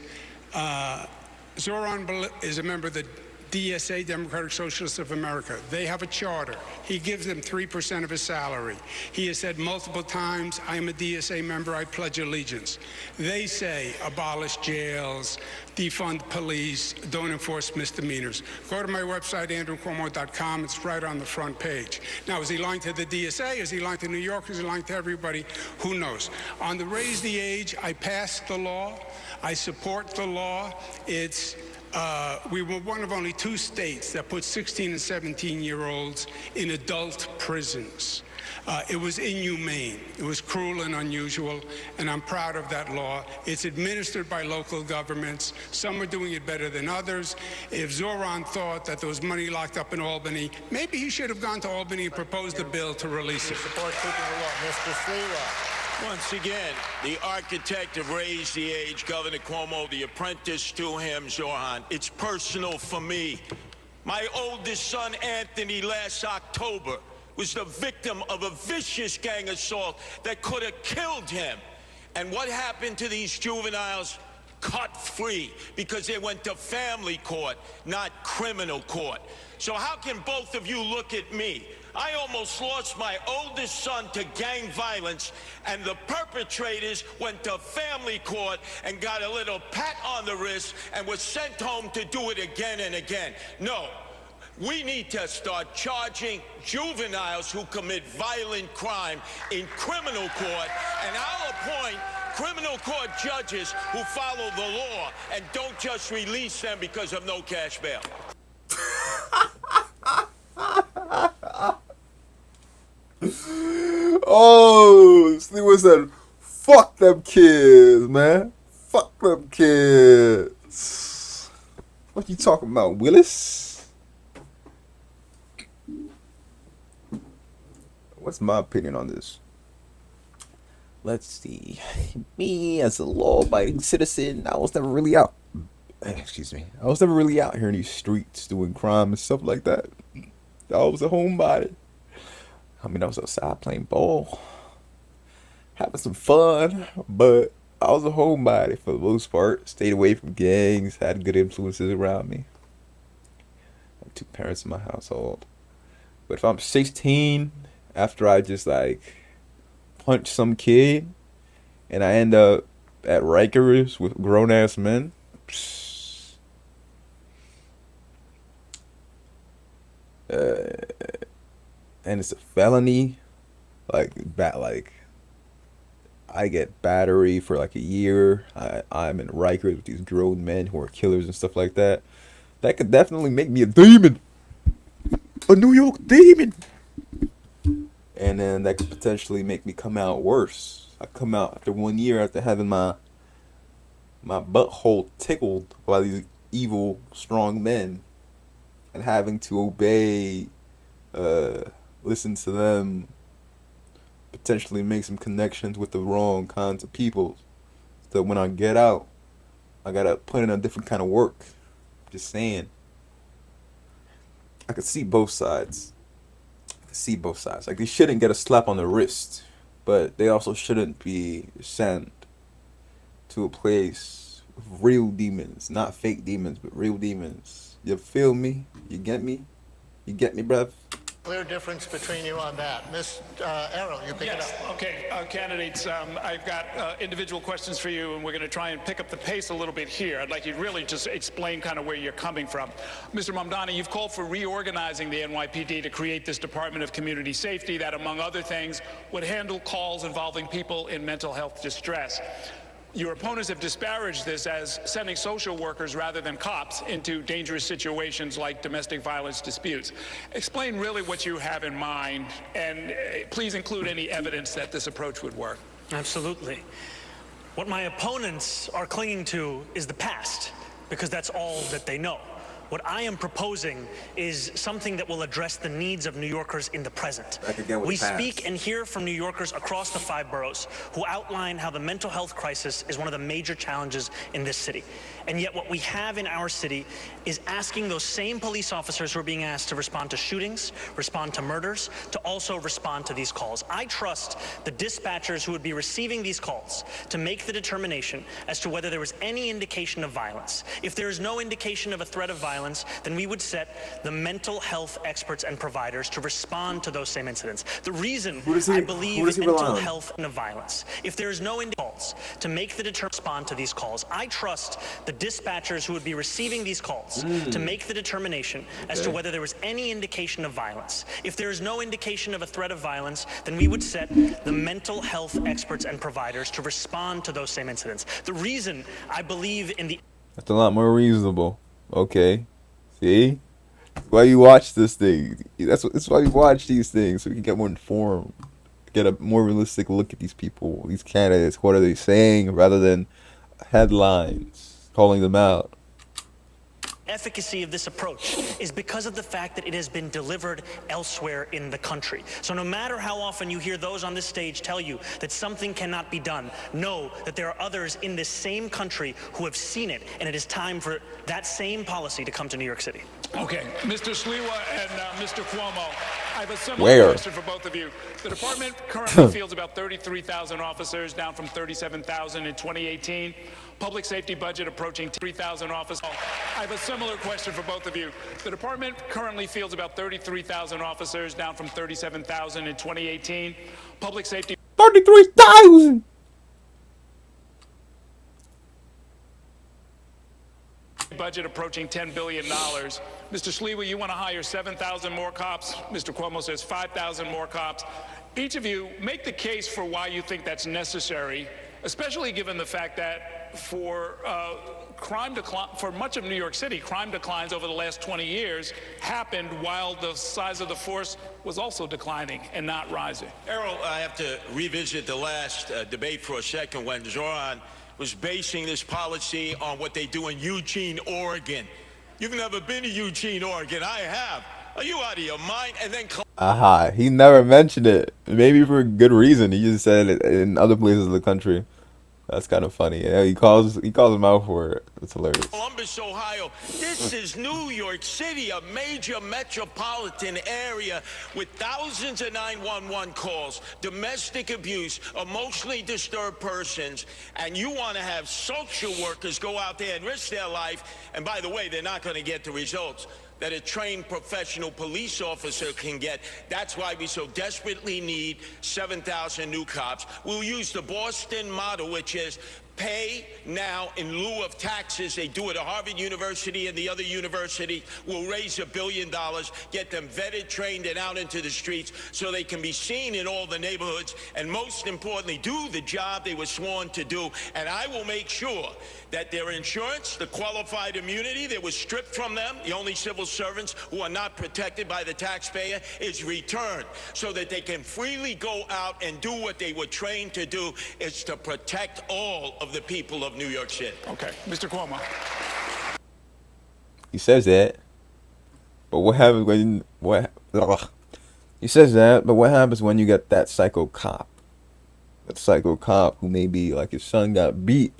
Zoran is a member of the DSA, Democratic Socialists of America. They have a charter. He gives them 3% of his salary. He has said multiple times, I am a DSA member, I pledge allegiance. They say abolish jails, defund police, don't enforce misdemeanors. Go to my website, andrewcuomo.com. It's right on the front page. Now, is he lying to the DSA? Is he lying to New York? Is he lying to everybody? Who knows? On the Raise the Age, I passed the law. I support the law. We were one of only 2 states that put 16 and 17-year-olds in adult prisons. It was inhumane. It was cruel and unusual, and I'm proud of that law. It's administered by local governments. Some are doing it better than others. If Zoran thought that there was money locked up in Albany, maybe he should have gone to Albany and proposed a bill to release it. Support keeping the law. Mr. Sliwa. Once again, the architect of Raise the Age, Governor Cuomo, the apprentice to him, Zoran. It's personal for me. My oldest son, Anthony, last October was the victim of a vicious gang assault that could have killed him. And what happened to these juveniles? Cut free, because they went to family court, not criminal court. So how can both of you look at me? I almost lost my oldest son to gang violence, and the perpetrators went to family court and got a little pat on the wrist and was sent home to do it again and again. No, we need to start charging juveniles who commit violent crime in criminal court, and I'll appoint criminal court judges who follow the law and don't just release them because of no cash bail. Oh, Sliwa said, fuck them kids, man. Fuck them kids. What you talking about, Willis? What's my opinion on this? Let's see. Me, as a law-abiding citizen, I was never really out. Excuse me. I was never really out here in these streets doing crime and stuff like that. I was a homebody. I mean, I was outside playing ball, having some fun, but I was a homebody for the most part. Stayed away from gangs. Had good influences around me. I have two parents in my household. But if I'm 16, after I just like punch some kid, and I end up at Rikers with grown ass men, and it's a felony, like I get battery for like a year. I'm in Rikers with these grown men who are killers and stuff like that. That could definitely make me a demon, a New York demon. And then that could potentially make me come out worse. I come out after 1 year after having my butthole tickled by these evil strong men, and having to obey, listen to them, potentially make some connections with the wrong kinds of people. So when I get out, I gotta put in a different kind of work. Just saying. I could see both sides. Like, they shouldn't get a slap on the wrist, but they also shouldn't be sent to a place with real demons, not fake demons, but real demons. You feel me? You get me? You get me, bruv? Clear difference between you on that. Miss Errol, you pick it up. Okay, candidates, I've got individual questions for you, and we're going to try and pick up the pace a little bit here. I'd like you to really just explain kind of where you're coming from. Mr. Mamdani, you've called for reorganizing the NYPD to create this Department of Community Safety that, among other things, would handle calls involving people in mental health distress. Your opponents have disparaged this as sending social workers rather than cops into dangerous situations like domestic violence disputes. Explain really what you have in mind, and please include any evidence that this approach would work. Absolutely. What my opponents are clinging to is the past, because that's all that they know. What I am proposing is something that will address the needs of New Yorkers in the present. We speak and hear from New Yorkers across the 5 boroughs who outline how the mental health crisis is one of the major challenges in this city. And yet what we have in our city is asking those same police officers who are being asked to respond to shootings, respond to murders, to also respond to these calls. I trust the dispatchers who would be receiving these calls to make the determination as to whether there was any indication of violence. If there is no indication of a threat of violence, then we would set the mental health experts and providers to respond to those same incidents. The reason I believe mental health and violence, if there is no calls to make the determination respond to these calls, I trust the dispatchers who would be receiving these calls to make the determination as to whether there was any indication of violence. If there is no indication of a threat of violence, then we would set the mental health experts and providers to respond to those same incidents. The reason I believe in the... That's a lot more reasonable. Okay. See? That's why you watch this thing. That's why you watch these things, so we can get more informed. Get a more realistic look at these people, these candidates. What are they saying rather than headlines calling them out? Efficacy of this approach is because of the fact that it has been delivered elsewhere in the country. So no matter how often you hear those on this stage tell you that something cannot be done, know that there are others in this same country who have seen it, and it is time for that same policy to come to New York City. Okay, Mr. Sliwa and Mr. Cuomo, I have a similar question for both of you. The department currently fields about 33,000 officers, down from 37,000 in 2018. Public safety budget approaching 3,000 officers. I have a similar question for both of you. The department currently fields about 33,000 officers, down from 37,000 in 2018. Public safety... 33,000! Budget approaching $10 billion. Mr. Sliwa, you want to hire 7,000 more cops. Mr. Cuomo says 5,000 more cops. Each of you, make the case for why you think that's necessary, especially given the fact that for much of New York City, crime declines over the last 20 years happened while the size of the force was also declining and not rising. Errol, I have to revisit the last debate for a second when Zoran was basing this policy on what they do in Eugene, Oregon. You've never been to Eugene, Oregon. I have. Are you out of your mind? And then... He never mentioned it. Maybe for a good reason. He just said it in other places of the country. That's kind of funny. Yeah, he calls him out for it. It's hilarious. Columbus, Ohio. This is New York City, a major metropolitan area with thousands of 911 calls, domestic abuse, emotionally disturbed persons, and you want to have social workers go out there and risk their life, and by the way, they're not going to get the results that a trained professional police officer can get. That's why we so desperately need 7,000 new cops. We'll use the Boston model, which is pay now in lieu of taxes. They do it at Harvard University and the other university. We'll raise $1 billion, get them vetted, trained, and out into the streets so they can be seen in all the neighborhoods, and most importantly, do the job they were sworn to do. And I will make sure that their insurance, the qualified immunity that was stripped from them, the only civil servants who are not protected by the taxpayer, is returned so that they can freely go out and do what they were trained to do, is to protect all of the people of New York City. Okay, Mr. Cuomo. He says that, but what happens when he says that? But what happens when you get that psycho cop? That psycho cop who maybe like his son got beat.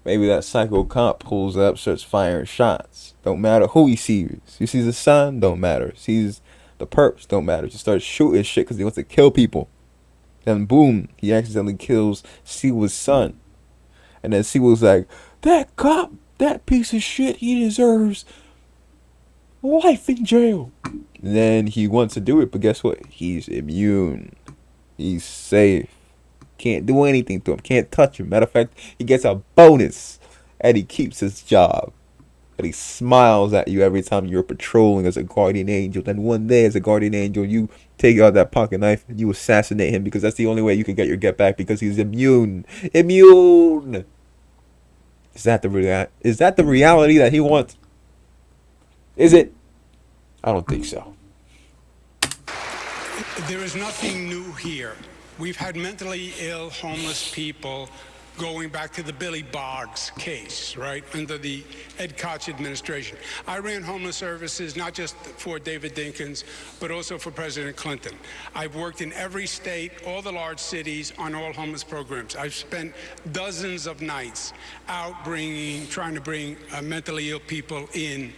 Maybe that psycho cop pulls up, starts firing shots. Don't matter who he sees. He sees his son, don't matter. Sees the perps, don't matter. Just starts shooting shit because he wants to kill people. Then boom, he accidentally kills Siwa's son. And then Siwa's like, that cop, that piece of shit, he deserves life in jail. And then he wants to do it, but guess what? He's immune. He's safe. Can't do anything to him. Can't touch him. Matter of fact, he gets a bonus. And he keeps his job. And he smiles at you every time you're patrolling as a guardian angel. Then one day as a guardian angel, you take out that pocket knife and you assassinate him because that's the only way you can get your get back because he's immune. Immune! Is that the reality that he wants? Is it? I don't think so. There is nothing new here. We've had mentally ill, homeless people going back to the Billy Boggs case, right, under the Ed Koch administration. I ran homeless services not just for David Dinkins, but also for President Clinton. I've worked in every state, all the large cities, on all homeless programs. I've spent dozens of nights out trying to bring mentally ill people in.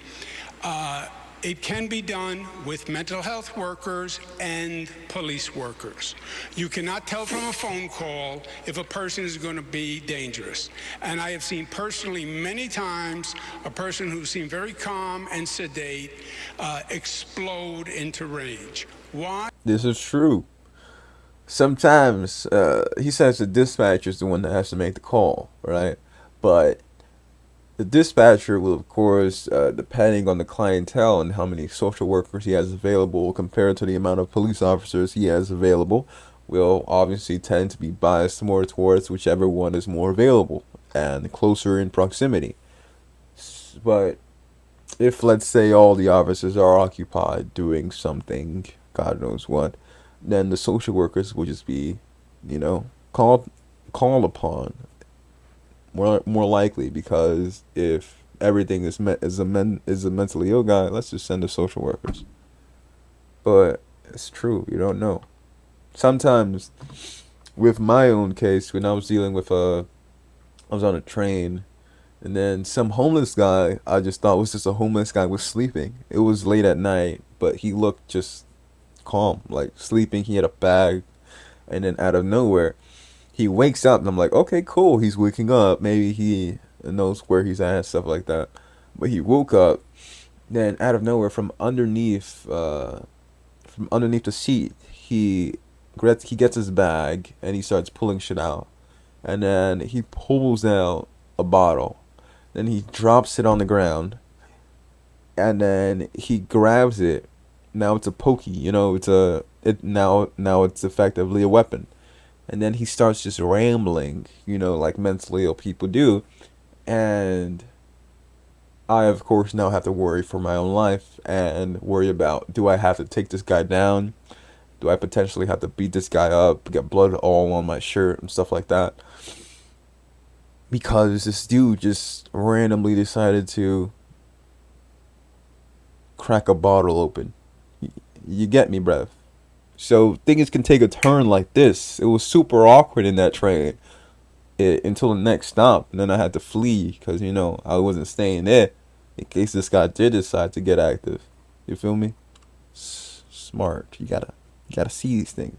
It can be done with mental health workers and police workers. You cannot tell from a phone call if a person is going to be dangerous. And I have seen personally many times a person who seemed very calm and sedate explode into rage. Why? This is true. Sometimes he says the dispatcher is the one that has to make the call, right? But the dispatcher will, of course, depending on the clientele and how many social workers he has available compared to the amount of police officers he has available, will obviously tend to be biased more towards whichever one is more available and closer in proximity. But if, let's say, all the officers are occupied doing something, God knows what, then the social workers will just be, called upon. More likely, because if everything is a mentally ill guy, let's just send the social workers. But it's true, you don't know. Sometimes, with my own case, when I was dealing with I was on a train, and then some homeless guy I just thought was just a homeless guy was sleeping. It was late at night, but he looked just calm, like sleeping. He had a bag, and then out of nowhere, he wakes up and I'm like, okay, cool. He's waking up. Maybe he knows where he's at, stuff like that. But he woke up. Then out of nowhere, from underneath the seat, he gets his bag and he starts pulling shit out. And then he pulls out a bottle. Then he drops it on the ground. And then he grabs it. Now it's a pokey. Now it's effectively a weapon. And then he starts just rambling, like mentally ill people do. And I, of course, now have to worry for my own life and worry about, do I have to take this guy down? Do I potentially have to beat this guy up, get blood all on my shirt and stuff like that? Because this dude just randomly decided to crack a bottle open. You get me, bruv? So things can take a turn like this. It was super awkward in that train. until the next stop. And then I had to flee because, I wasn't staying there in case this guy did decide to get active. You feel me? Smart. You gotta see these things.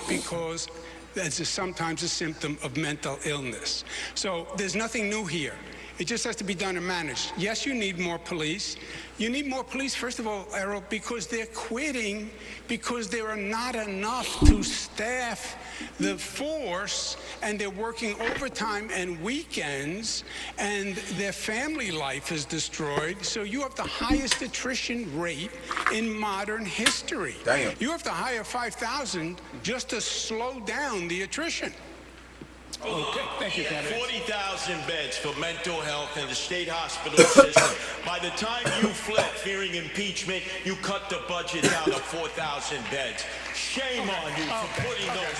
Because that's sometimes a symptom of mental illness. So there's nothing new here. It just has to be done and managed. Yes, you need more police. You need more police, first of all, Errol, because they're quitting because there are not enough to staff the force, and they're working overtime and weekends, and their family life is destroyed. So you have the highest attrition rate in modern history. Damn. You have to hire 5,000 just to slow down the attrition. Okay, thank you, candidate. 40,000 beds for mental health in the state hospital system. By the time you fled fearing impeachment, you cut the budget down to 4,000 beds. Shame on you for putting those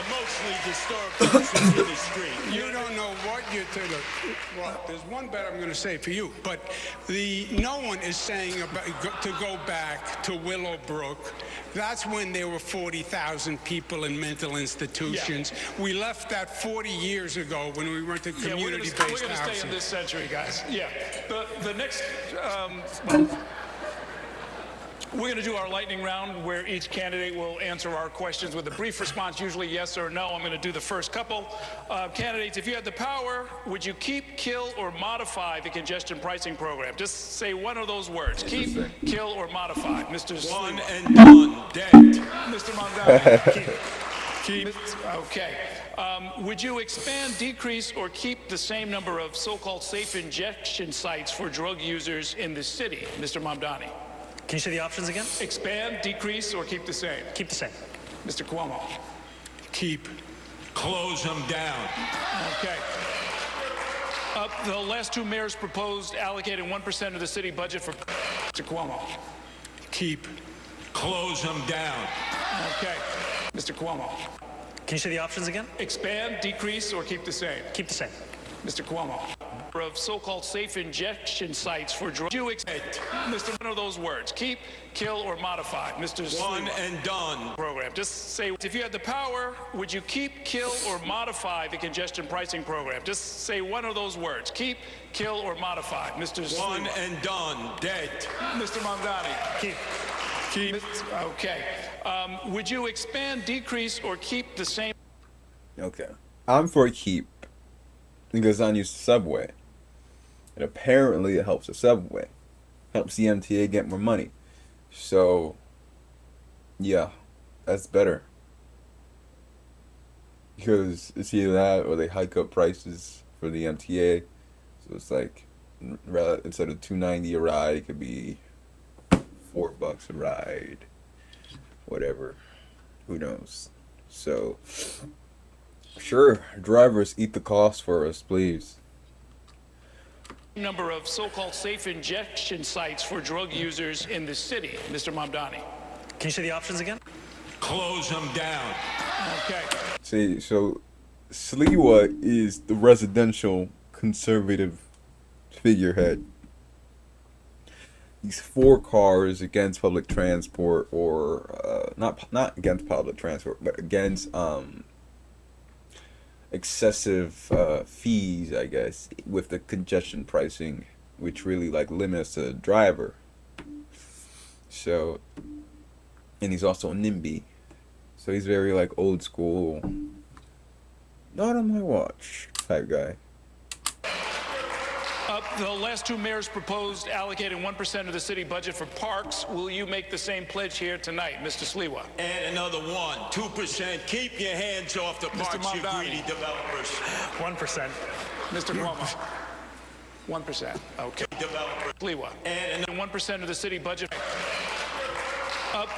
emotionally disturbed persons in the street. You don't know what you're telling. Well, there's one bet I'm going to say for you, but no one is saying to go back to Willowbrook. That's when there were 40,000 people in mental institutions. Yeah. We left that 40 years ago when we went to community-based housing. We're going to stay in this century, guys. Yeah. The next, we're going to do our lightning round where each candidate will answer our questions with a brief response, usually yes or no. I'm going to do the first couple. Candidates, if you had the power, would you keep, kill, or modify the congestion pricing program? Just say one of those words. Keep, kill, or modify. Mr. One Sleeman. and done, dead. Mr. Mondani. Keep. Okay. Would you expand, decrease, or keep the same number of so-called safe injection sites for drug users in the city? Mr. Mamdani. Can you say the options again? Expand, decrease, or keep the same? Keep the same. Mr. Cuomo. Keep. Close them down. Okay. The last two mayors proposed allocating 1% of the city budget for Mr. Cuomo. Keep. Close them down. Okay. Mr. Cuomo. Can you say the options again? Expand, decrease, or keep the same? Keep the same. Mr. Cuomo. Of so-called safe injection sites for drugs. You expect, Mr. One of those words. Keep, kill, or modify. Mr. One Sleeman. and done. Program. Just say, if you had the power, would you keep, kill, or modify the congestion pricing program? Just say one of those words. Keep, kill, or modify. Mr. One Sleeman. and done. Dead. Mr. Mamdani. Keep. Keep. Okay. Would you expand, decrease, or keep the same? Okay. I'm for keep because I use the subway. And apparently it helps the subway. Helps the MTA get more money. So, yeah, that's better. Because it's either that or they hike up prices for the MTA. So it's like, instead of $2.90 a ride, it could be $4 a ride. Whatever. Who knows? So, sure, drivers, eat the cost for us, please. Number of so-called safe injection sites for drug users in the city. Mr. Mamdani. Can you say the options again? Close them down. Okay. See, so Sliwa is the residential conservative figurehead. He's for cars, against public transport, or not against public transport, but against excessive fees, I guess, with the congestion pricing, which really limits the driver. So, and he's also NIMBY, so he's very old school, not on my watch type guy. The last two mayors proposed allocating 1% of the city budget for parks. Will you make the same pledge here tonight, Mr. Sliwa? And another 2%. Keep your hands off the parks, you greedy developers. 1%. Mr. Cuomo. 1%. Okay. Developers. Sliwa. And 1% of the city budget.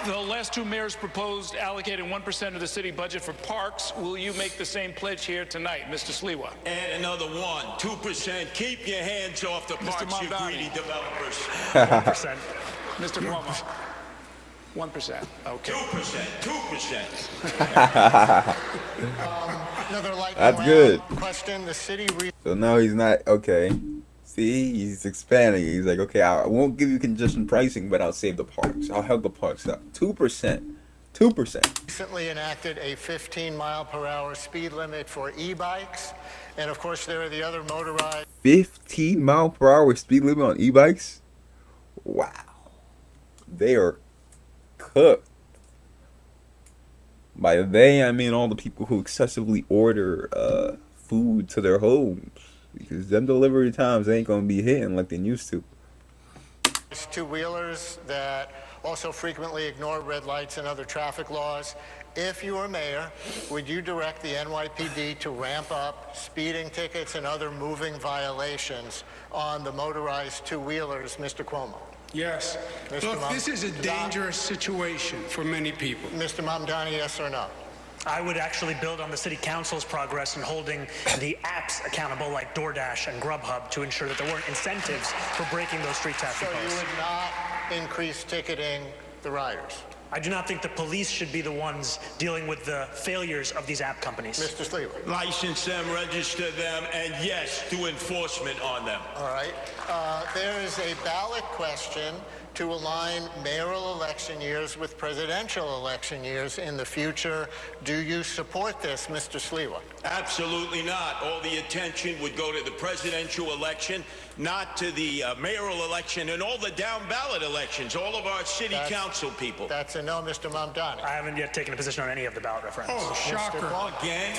The last two mayors proposed allocating 1% of the city budget for parks. Will you make the same pledge here tonight, Mr. Sliwa? And another 2%. Keep your hands off the parks, you greedy developers. 1%. Mr. Cuomo. 1%. Okay. 2%. Another lightning That's round good. question. The city So now he's not, okay. See, he's expanding. He's like, okay, I won't give you congestion pricing, but I'll save the parks. I'll help the parks out. 2%. 2%. Recently enacted a 15-mile-per-hour speed limit for e-bikes. And of course, there are the other motorized 15-mile-per-hour speed limit on e-bikes? Wow. They are cooked. By they, I mean all the people who excessively order food to their homes. Because them delivery times ain't going to be hitting like they used to. two-wheelers that also frequently ignore red lights and other traffic laws. If you were mayor, would you direct the NYPD to ramp up speeding tickets and other moving violations on the motorized two-wheelers, Mr. Cuomo? Yes. Look, this is a dangerous situation for many people. Mr. Mamdani, yes or no? I would actually build on the city council's progress in holding the apps accountable like DoorDash and Grubhub to ensure that there weren't incentives for breaking those street taxi So posts. you would not increase ticketing the riders? I do not think the police should be the ones dealing with the failures of these app companies. Mr. Sleeper. License them, register them, and yes, do enforcement on them. All right. There is a ballot question to align mayoral election years with presidential election years in the future. Do you support this, Mr. Sliwa? Absolutely not. All the attention would go to the presidential election, not to the mayoral election and all the down-ballot elections, all of our city council people. That's a no, Mr. Mamdani. I haven't yet taken a position on any of the ballot referendums. Oh, shocker. Again?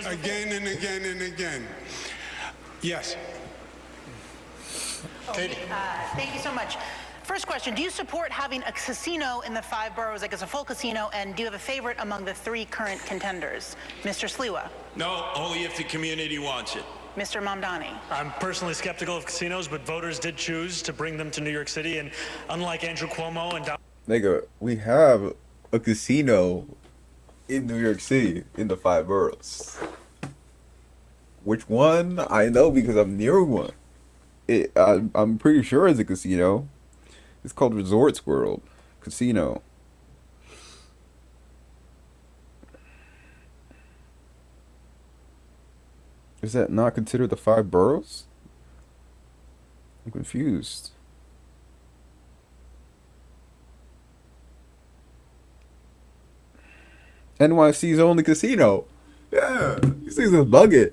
Again and again and again. Yes. Katie. Thank you so much. First question, do you support having a casino in the 5 boroughs, like it's a full casino, and do you have a favorite among the 3 current contenders? Mr. Sliwa. No, only if the community wants it. Mr. Mamdani. I'm personally skeptical of casinos, but voters did choose to bring them to New York City, and unlike Andrew Cuomo and Nigga, we have a casino in New York City in the 5 boroughs. Which one? I know because I'm near one. I'm pretty sure it's a casino. It's called Resorts World Casino. Is that not considered the 5 boroughs? I'm confused. NYC's only casino. Yeah, these things are bugging.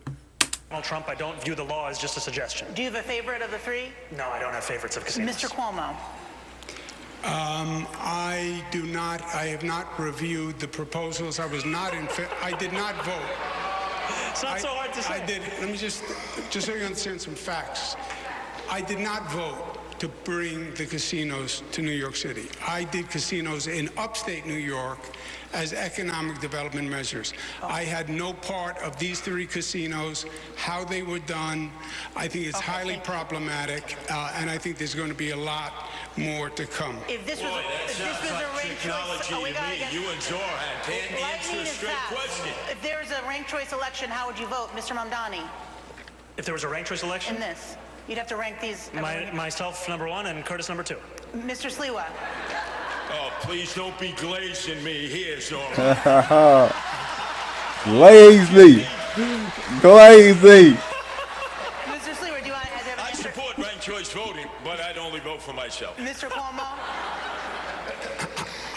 Donald Trump, I don't view the law as just a suggestion. Do you have a favorite of the 3? No, I don't have favorites of casinos. Mr. Cuomo. I do not. I have not reviewed the proposals. I was not in. I did not vote. It's not so hard to say. I did. Let me just so you understand some facts. I did not vote to bring the casinos to New York City. I did casinos in upstate New York as economic development measures. I had no part of these 3 casinos, how they were done. I think it's highly problematic, and I think there's going to be a lot more to come. If this was, Boy, if that this sounds was like a ranked technology choice, to we gotta me. get. You and Zoran can't answer Lightning a is straight fast. question. If there's a ranked choice election, how would you vote, Mr. Mamdani? If there was a ranked choice election, In this, you'd have to rank these. myself number 1 and Curtis number 2. Mr. Sliwa. Oh, please don't be glazing me here, Zoran. Glaze me. Glaze me. Mr. Sliwa, do you want to have I an answer? support ranked choice voting, but I'd only vote for myself. Mr. Cuomo.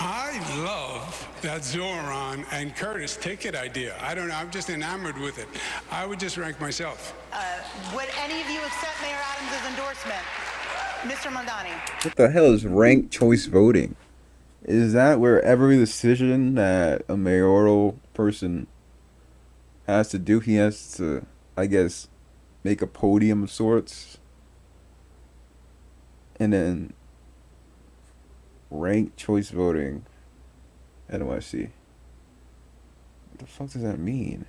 I love that Zoran and Curtis ticket idea. I don't know. I'm just enamored with it. I would just rank myself. Would any of you accept Mayor Adams' endorsement? Mr. Mamdani. What the hell is ranked choice voting? Is that where every decision that a mayoral person has to do, he has to, I guess, make a podium of sorts? And then ranked choice voting. NYC. What the fuck does that mean?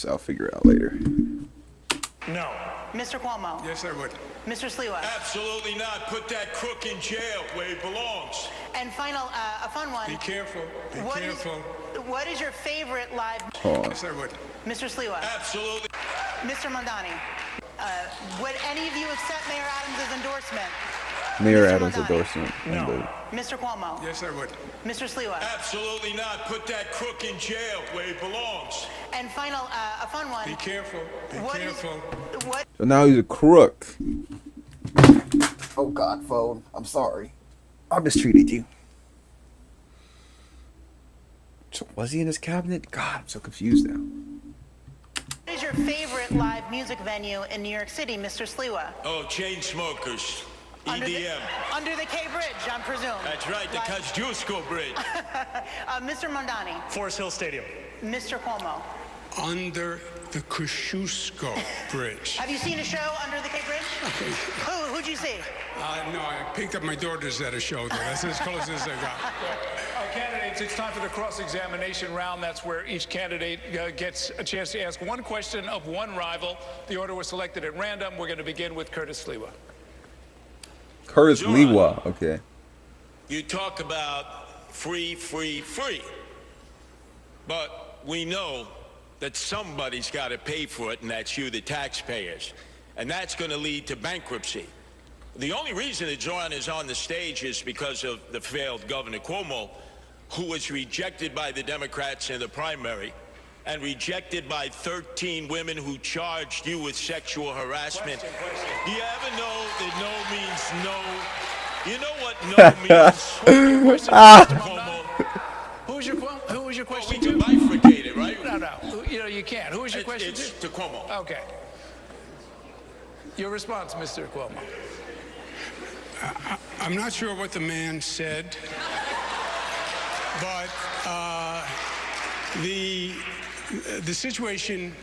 I'll figure it out later. No. Mr. Cuomo. Yes, I would. Mr. Sliwa. Absolutely not. Put that crook in jail where he belongs. And final, a fun one. Be careful. Be What is- careful. What is your favorite live? Yes, I would. Mr. Sliwa. Absolutely. Mr. Mamdani. Would any of you accept Mayor Adams' endorsement? Mayor Mr. Adams' Mondani. endorsement. No. Mr. Cuomo. Yes, I would. Mr. Sliwa. Absolutely not. Put that crook in jail where he belongs. And final, a fun one. Be careful. Be What is- careful. what So now he's a crook. Oh God, phone. I'm sorry. I mistreated you. So was he in his cabinet? God, I'm so confused now. is your favorite live music venue in New York City, Mr. Sliwa? Oh, chain smokers. Under the, EDM. under the K Bridge, I'm presume. That's right, the Live- Kosciuszko Bridge. Mr. Mondani. Forest Hill Stadium. Mr. Cuomo. Under the Kosciuszko Bridge. Have you seen a show under the K Bridge? Who'd you see? No, I picked up my daughters at a show there. That's as close as I got. Candidates, it's time for the cross-examination round. That's where each candidate gets a chance to ask one question of one rival. The order was selected at random. We're going to begin with Curtis Sliwa. Curtis Sure. Lewa. Okay. You talk about free, free, free. But we know that somebody's got to pay for it, and that's you, the taxpayers. And that's going to lead to bankruptcy. The only reason that Zoran is on the stage is because of the failed Governor Cuomo, who was rejected by the Democrats in the primary and rejected by 13 women who charged you with sexual harassment. Do you ever know that no means no? You know what no means? Cuomo. Who was your Well, question we to? can bifurcate it, right? No. You know, you can't. Who was your question It's to? to Cuomo. Okay. Your response, Mr. Cuomo. I'm not sure what the man said, but the situation,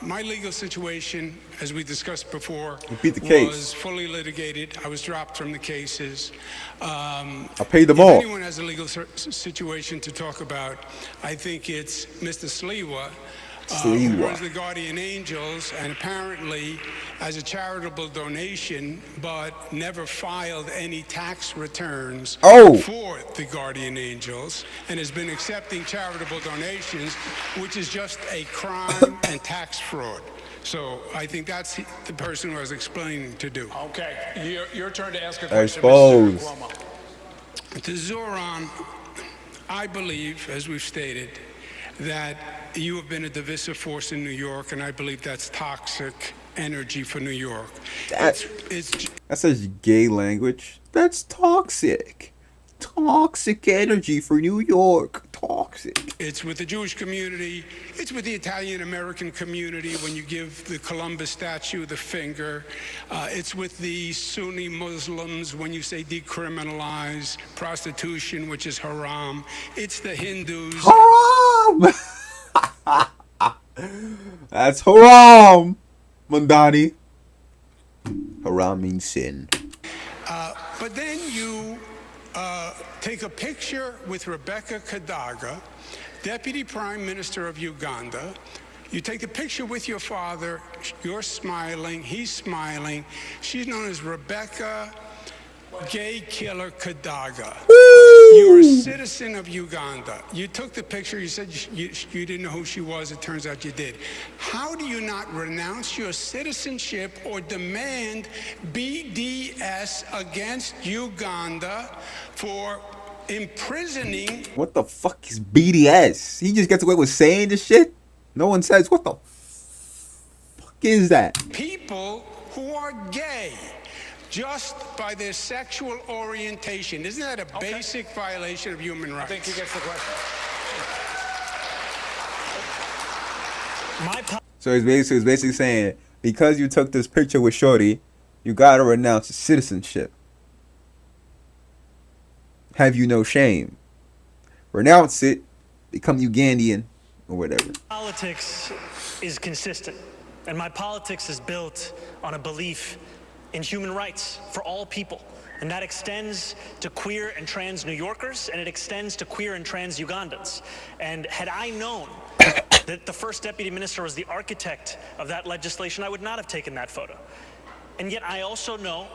my legal situation, as we discussed before, beat the case. was fully litigated. I was dropped from the cases. I paid them if all. anyone has a legal situation to talk about, I think it's Mr. Sliwa. Who runs the Guardian Angels, and apparently as a charitable donation, but never filed any tax returns for the Guardian Angels, and has been accepting charitable donations, which is just a crime and tax fraud. So I think that's the person who I was explaining to do. Okay. Your turn to ask a I question, suppose. Mr. Cuomo. To Zoran, I believe, as we've stated, that you have been a divisive force in New York, and I believe that's toxic energy for New York. That's such gay language. That's toxic. Toxic energy for New York. Toxic. It's with the Jewish community. It's with the Italian-American community when you give the Columbus statue the finger. It's with the Sunni Muslims when you say decriminalize prostitution, which is haram. It's the Hindus. Haram! That's haram, Mondani. Haram means sin. But then you take a picture with Rebecca Kadaga, Deputy Prime Minister of Uganda. You take a picture with your father. You're smiling. He's smiling. She's known as Rebecca Gay Killer Kadaga. You're a citizen of Uganda. You took the picture. You said you didn't know who she was. It turns out you did. How do you not renounce your citizenship or demand BDS against Uganda for imprisoning? What the fuck is BDS? He just gets away with saying this shit? No one says, what the fuck is that? People who are gay just by their sexual orientation. Isn't that a basic violation of human rights? I think he gets the question. So he's basically saying, because you took this picture with Shorty, you gotta renounce your citizenship. Have you no shame? Renounce it, become Ugandan, or whatever. Politics is consistent, and my politics is built on a belief in human rights for all people. And that extends to queer and trans New Yorkers, and it extends to queer and trans Ugandans. And had I known that the first deputy minister was the architect of that legislation, I would not have taken that photo. And yet I also know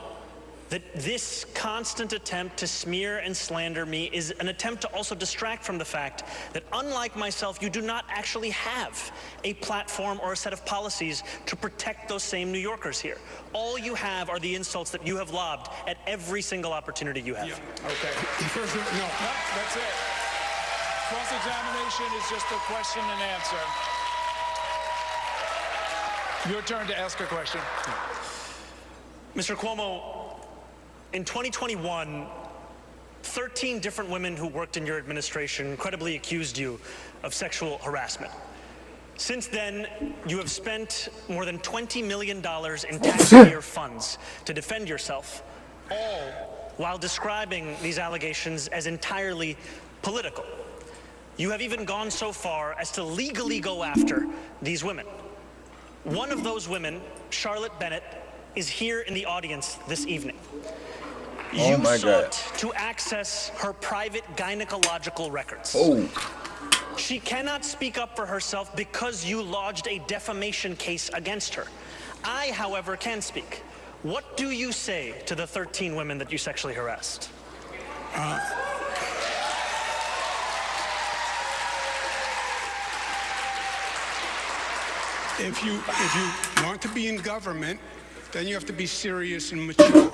that this constant attempt to smear and slander me is an attempt to also distract from the fact that, unlike myself, you do not actually have a platform or a set of policies to protect those same New Yorkers here. All you have are the insults that you have lobbed at every single opportunity you have. Yeah. Okay. No, that's it. Cross-examination is just a question and answer. Your turn to ask a question. Mr. Cuomo, in 2021, 13 different women who worked in your administration credibly accused you of sexual harassment. Since then, you have spent more than $20 million in taxpayer funds to defend yourself, all while describing these allegations as entirely political. You have even gone so far as to legally go after these women. One of those women, Charlotte Bennett, is here in the audience this evening. You sought to access her private gynecological records. She cannot speak up for herself because you lodged a defamation case against her. I, however, can speak. What do you say to the 13 women that you sexually harassed? If you want to be in government, then you have to be serious and mature.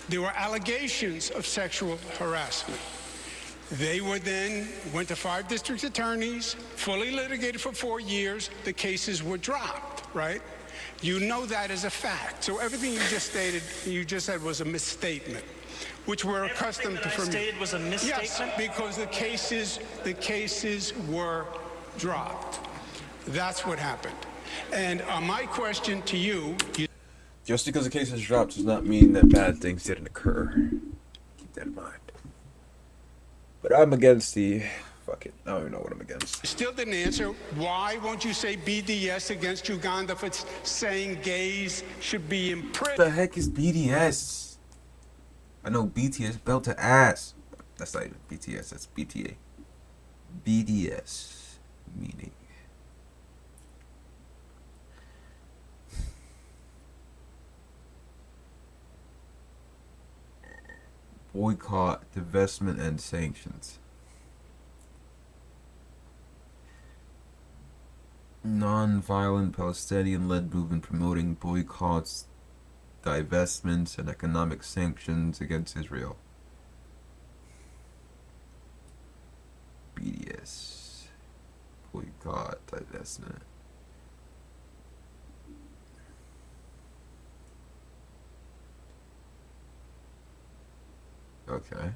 There were allegations of sexual harassment. They were then went to 5 district attorneys, fully litigated for 4 years. The cases were dropped, right? You know that as a fact. So everything you just stated, you just said was a misstatement, which we're accustomed to from you. Everything that I stated was a misstatement? Yes, because the cases were dropped. That's what happened. And my question to you... Just because the case is dropped does not mean that bad things didn't occur. Keep that in mind. But I'm against the... Fuck it. I don't even know what I'm against. Still didn't answer. Why won't you say BDS against Uganda for saying gays should be in prison? What the heck is BDS? I know BTS, belt to ass. That's not even BTS, that's BTA. BDS, meaning... boycott, divestment, and sanctions. Non-violent Palestinian-led movement promoting boycotts, divestments, and economic sanctions against Israel. BDS. Boycott, divestment. Okay.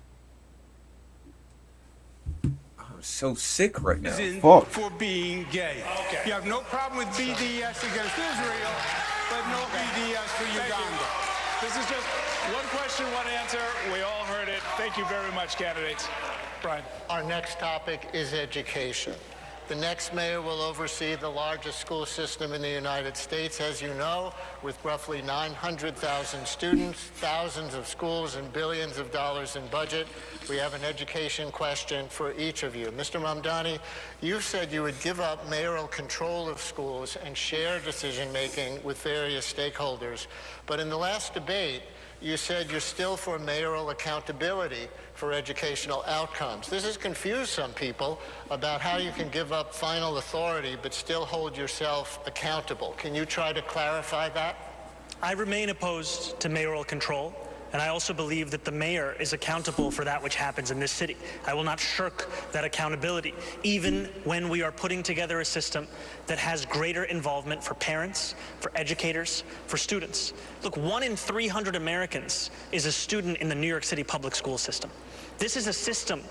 I'm so sick right now. Fuck. For being gay. Okay. You have no problem with BDS against Israel, but no BDS for Uganda. This is just one question, one answer. We all heard it. Thank you very much, candidates. Brian. Our next topic is education. The next mayor will oversee the largest school system in the United States, as you know, with roughly 900,000 students, thousands of schools, and billions of dollars in budget. We have an education question for each of you. Mr. Mamdani, you said you would give up mayoral control of schools and share decision-making with various stakeholders. But in the last debate, you said you're still for mayoral accountability for educational outcomes. This has confused some people about how you can give up final authority but still hold yourself accountable. Can you try to clarify that? I remain opposed to mayoral control, and I also believe that the mayor is accountable for that which happens in this city. I will not shirk that accountability, even when we are putting together a system that has greater involvement for parents, for educators, for students. Look, 1 in 300 Americans is a student in the New York City public school system. This is a system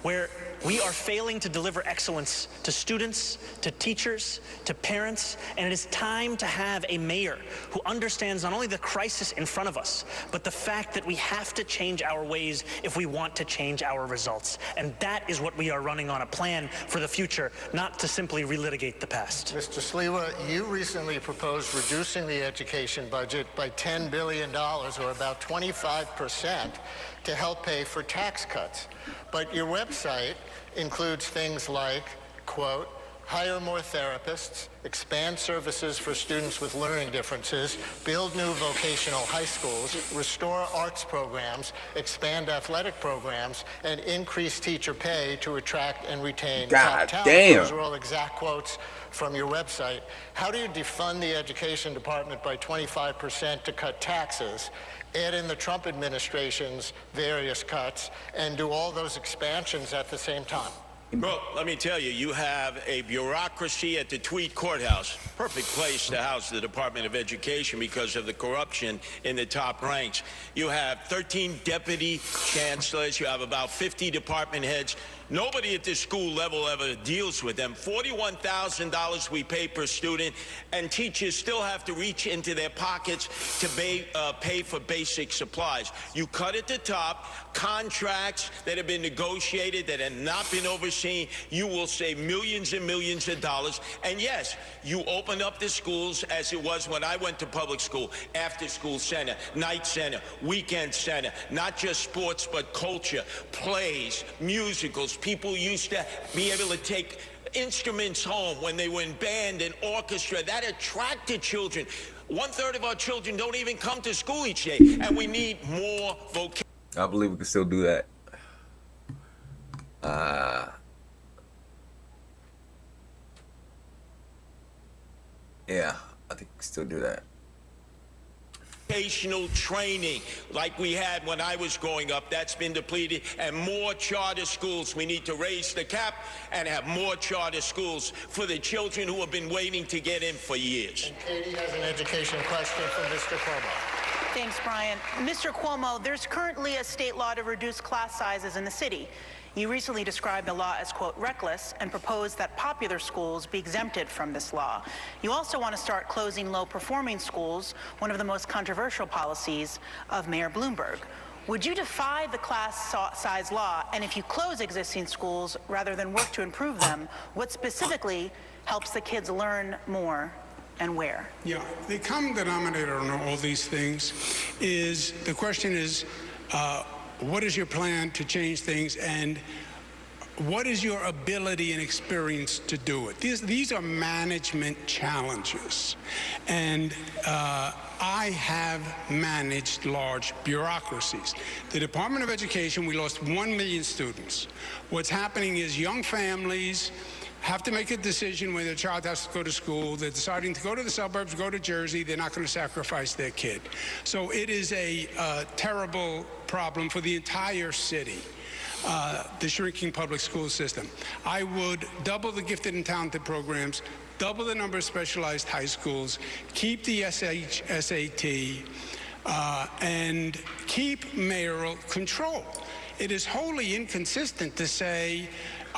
where we are failing to deliver excellence to students, to teachers, to parents, and it is time to have a mayor who understands not only the crisis in front of us, but the fact that we have to change our ways if we want to change our results. And that is what we are running on, a plan for the future, not to simply relitigate the past. Mr. Sliwa, you recently proposed reducing the education budget by $10 billion, or about 25%, to help pay for tax cuts. But your website includes things like, quote, hire more therapists, expand services for students with learning differences, build new vocational high schools, restore arts programs, expand athletic programs, and increase teacher pay to attract and retain top God talent. damn. Those are all exact quotes from your website. How do you defund the education department by 25% to cut taxes, add in the Trump administration's various cuts, and do all those expansions at the same time? Well, let me tell you, you have a bureaucracy at the Tweed Courthouse. Perfect place to house the Department of Education because of the corruption in the top ranks. You have 13 deputy chancellors. You have about 50 department heads. Nobody at the school level ever deals with them. $41,000 we pay per student, and teachers still have to reach into their pockets to pay for basic supplies. You cut at the top, contracts that have been negotiated that have not been overseen. You will save millions and millions of dollars. And yes, you open up the schools as it was when I went to public school, after school center, night center, weekend center, not just sports, but culture, plays, musicals. People used to be able to take instruments home when they were in band and orchestra. That attracted children. 1/3 of our children don't even come to school each day, and we need more vocation. I believe we can still do that. Yeah, I think we can still do that. Vocational training like we had when I was growing up, that's been depleted, and more charter schools. We need to raise the cap and have more charter schools for the children who have been waiting to get in for years. And Katie has an education question for Mr. Cuomo. Thanks, Brian. Mr. Cuomo, there's currently a state law to reduce class sizes in the city. You recently described the law as, quote, reckless, and proposed that popular schools be exempted from this law. You also want to start closing low-performing schools, one of the most controversial policies of Mayor Bloomberg. Would you defy the class size law, and if you close existing schools rather than work to improve them, what specifically helps the kids learn more and where? Yeah, the common denominator on all these things is, the question is, what is your plan to change things, and what is your ability and experience to do it? These are management challenges, and I have managed large bureaucracies. The Department of Education, we lost 1 million students. What's happening is young families have to make a decision when their child has to go to school. They're deciding to go to the suburbs, go to Jersey. They're not going to sacrifice their kid. So it is a terrible problem for the entire city, the shrinking public school system. I would double the gifted and talented programs, double the number of specialized high schools, keep the SAT, and keep mayoral control. It is wholly inconsistent to say,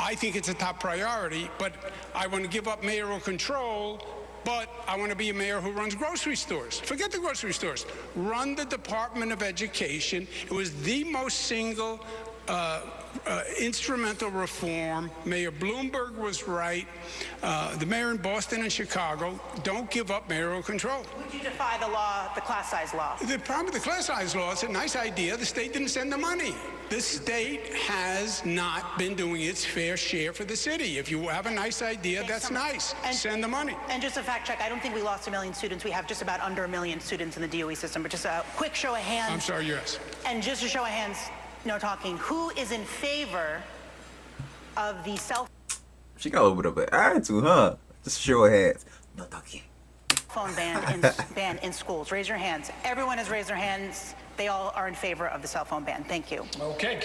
I think it's a top priority, but I want to give up mayoral control, but I want to be a mayor who runs grocery stores. Forget the grocery stores. Run the Department of Education. It was the most single instrumental reform. Mayor Bloomberg was right. The mayor in Boston and Chicago, don't give up mayoral control. Would you defy the law, the class size law? The problem with the class size law, it's a nice idea. The state didn't send the money. The state has not been doing its fair share for the city. If you have a nice idea, that's nice. Send the money. And just a fact check, I don't think we lost 1 million students. We have just about under 1 million students in the DOE system, but just a quick show of hands. I'm sorry, yes. And just a show of hands, no talking, who is in favor of the cell She got a little bit of an attitude, huh? Just show her hands. No talking. phone ban in schools? Raise your hands. Everyone has raised their hands. They all are in favor of the cell phone ban. Thank you. Okay.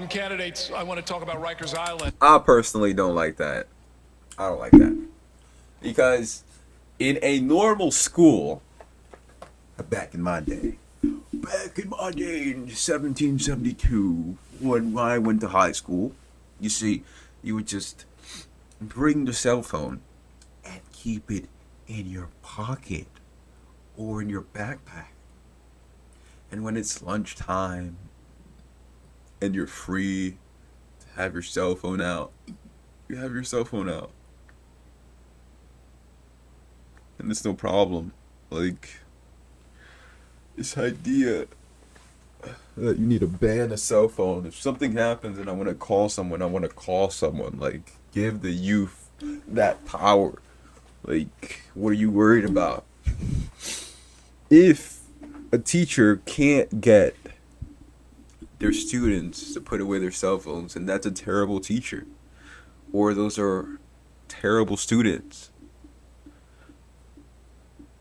Candidates, I want to talk about Rikers Island. I personally don't like that. I don't like that. Because in a normal school, back in my day, in 1772, when I went to high school, you see, you would just bring the cell phone and keep it in your pocket or in your backpack. And when it's lunchtime and you're free to have your cell phone out, you have your cell phone out. And it's no problem. Like, this idea that you need to ban a cell phone. If something happens and I want to call someone, I want to call someone. Like, give the youth that power. Like, what are you worried about? If a teacher can't get their students to put away their cell phones, and that's a terrible teacher, or those are terrible students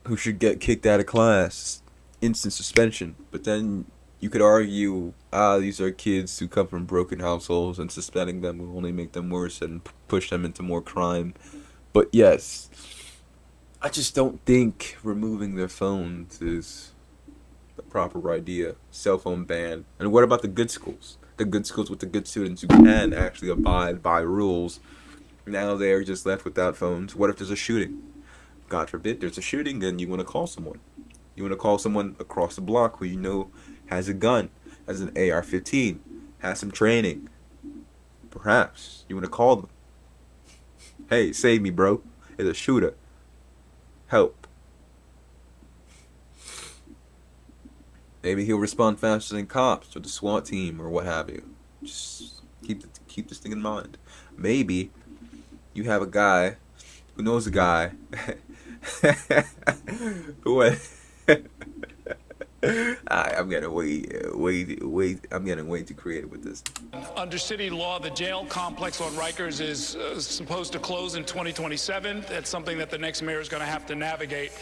who should get kicked out of class, instant suspension. But then you could argue, these are kids who come from broken households, and suspending them will only make them worse and push them into more crime. But yes, I just don't think removing their phones is the proper idea. Cell phone ban. And what about the good schools? The good schools with the good students who can actually abide by rules. Now they're just left without phones. What if there's a shooting? God forbid there's a shooting, then you want to call someone. You want to call someone across the block who you know has a gun, has an AR-15, has some training. Perhaps you want to call them. Hey, save me, bro. There's a shooter. Help. Maybe he'll respond faster than cops or the SWAT team or what have you. Just keep this thing in mind. Maybe you have a guy who knows a guy who I'm getting way too creative with this. Under city law, the jail complex on Rikers is supposed to close in 2027. That's something that the next mayor is going to have to navigate.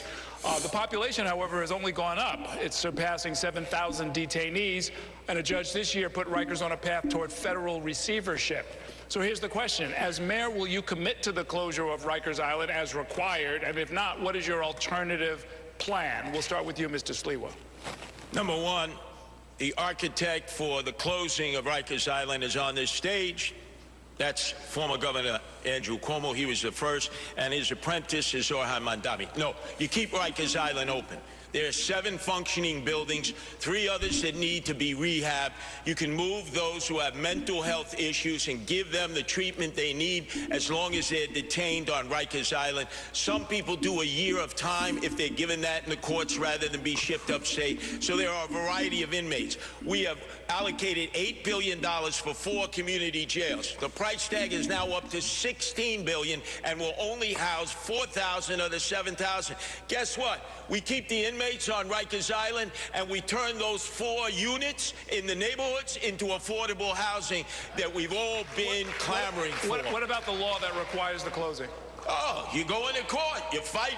The population, however, has only gone up. It's surpassing 7,000 detainees, and a judge this year put Rikers on a path toward federal receivership. So here's the question. As mayor, will you commit to the closure of Rikers Island as required? And if not, what is your alternative plan? We'll start with you, Mr. Sliwa. Number one, the architect for the closing of Rikers Island is on this stage. That's former Governor Andrew Cuomo. He was the first, and his apprentice is Orhan Mandami. No, you keep Rikers Island open. There are 7 functioning buildings, 3 others that need to be rehabbed. You can move those who have mental health issues and give them the treatment they need as long as they're detained on Rikers Island. Some people do a year of time if they're given that in the courts rather than be shipped upstate. So there are a variety of inmates. We have allocated $8 billion for 4 community jails. The price tag is now up to $16 billion and will only house 4,000 of the 7,000. Guess what? We keep the inmates on Rikers Island and we turn those 4 units in the neighborhoods into affordable housing that we've all been clamoring for. What about the law that requires the closing? Oh, you go into court, you fight.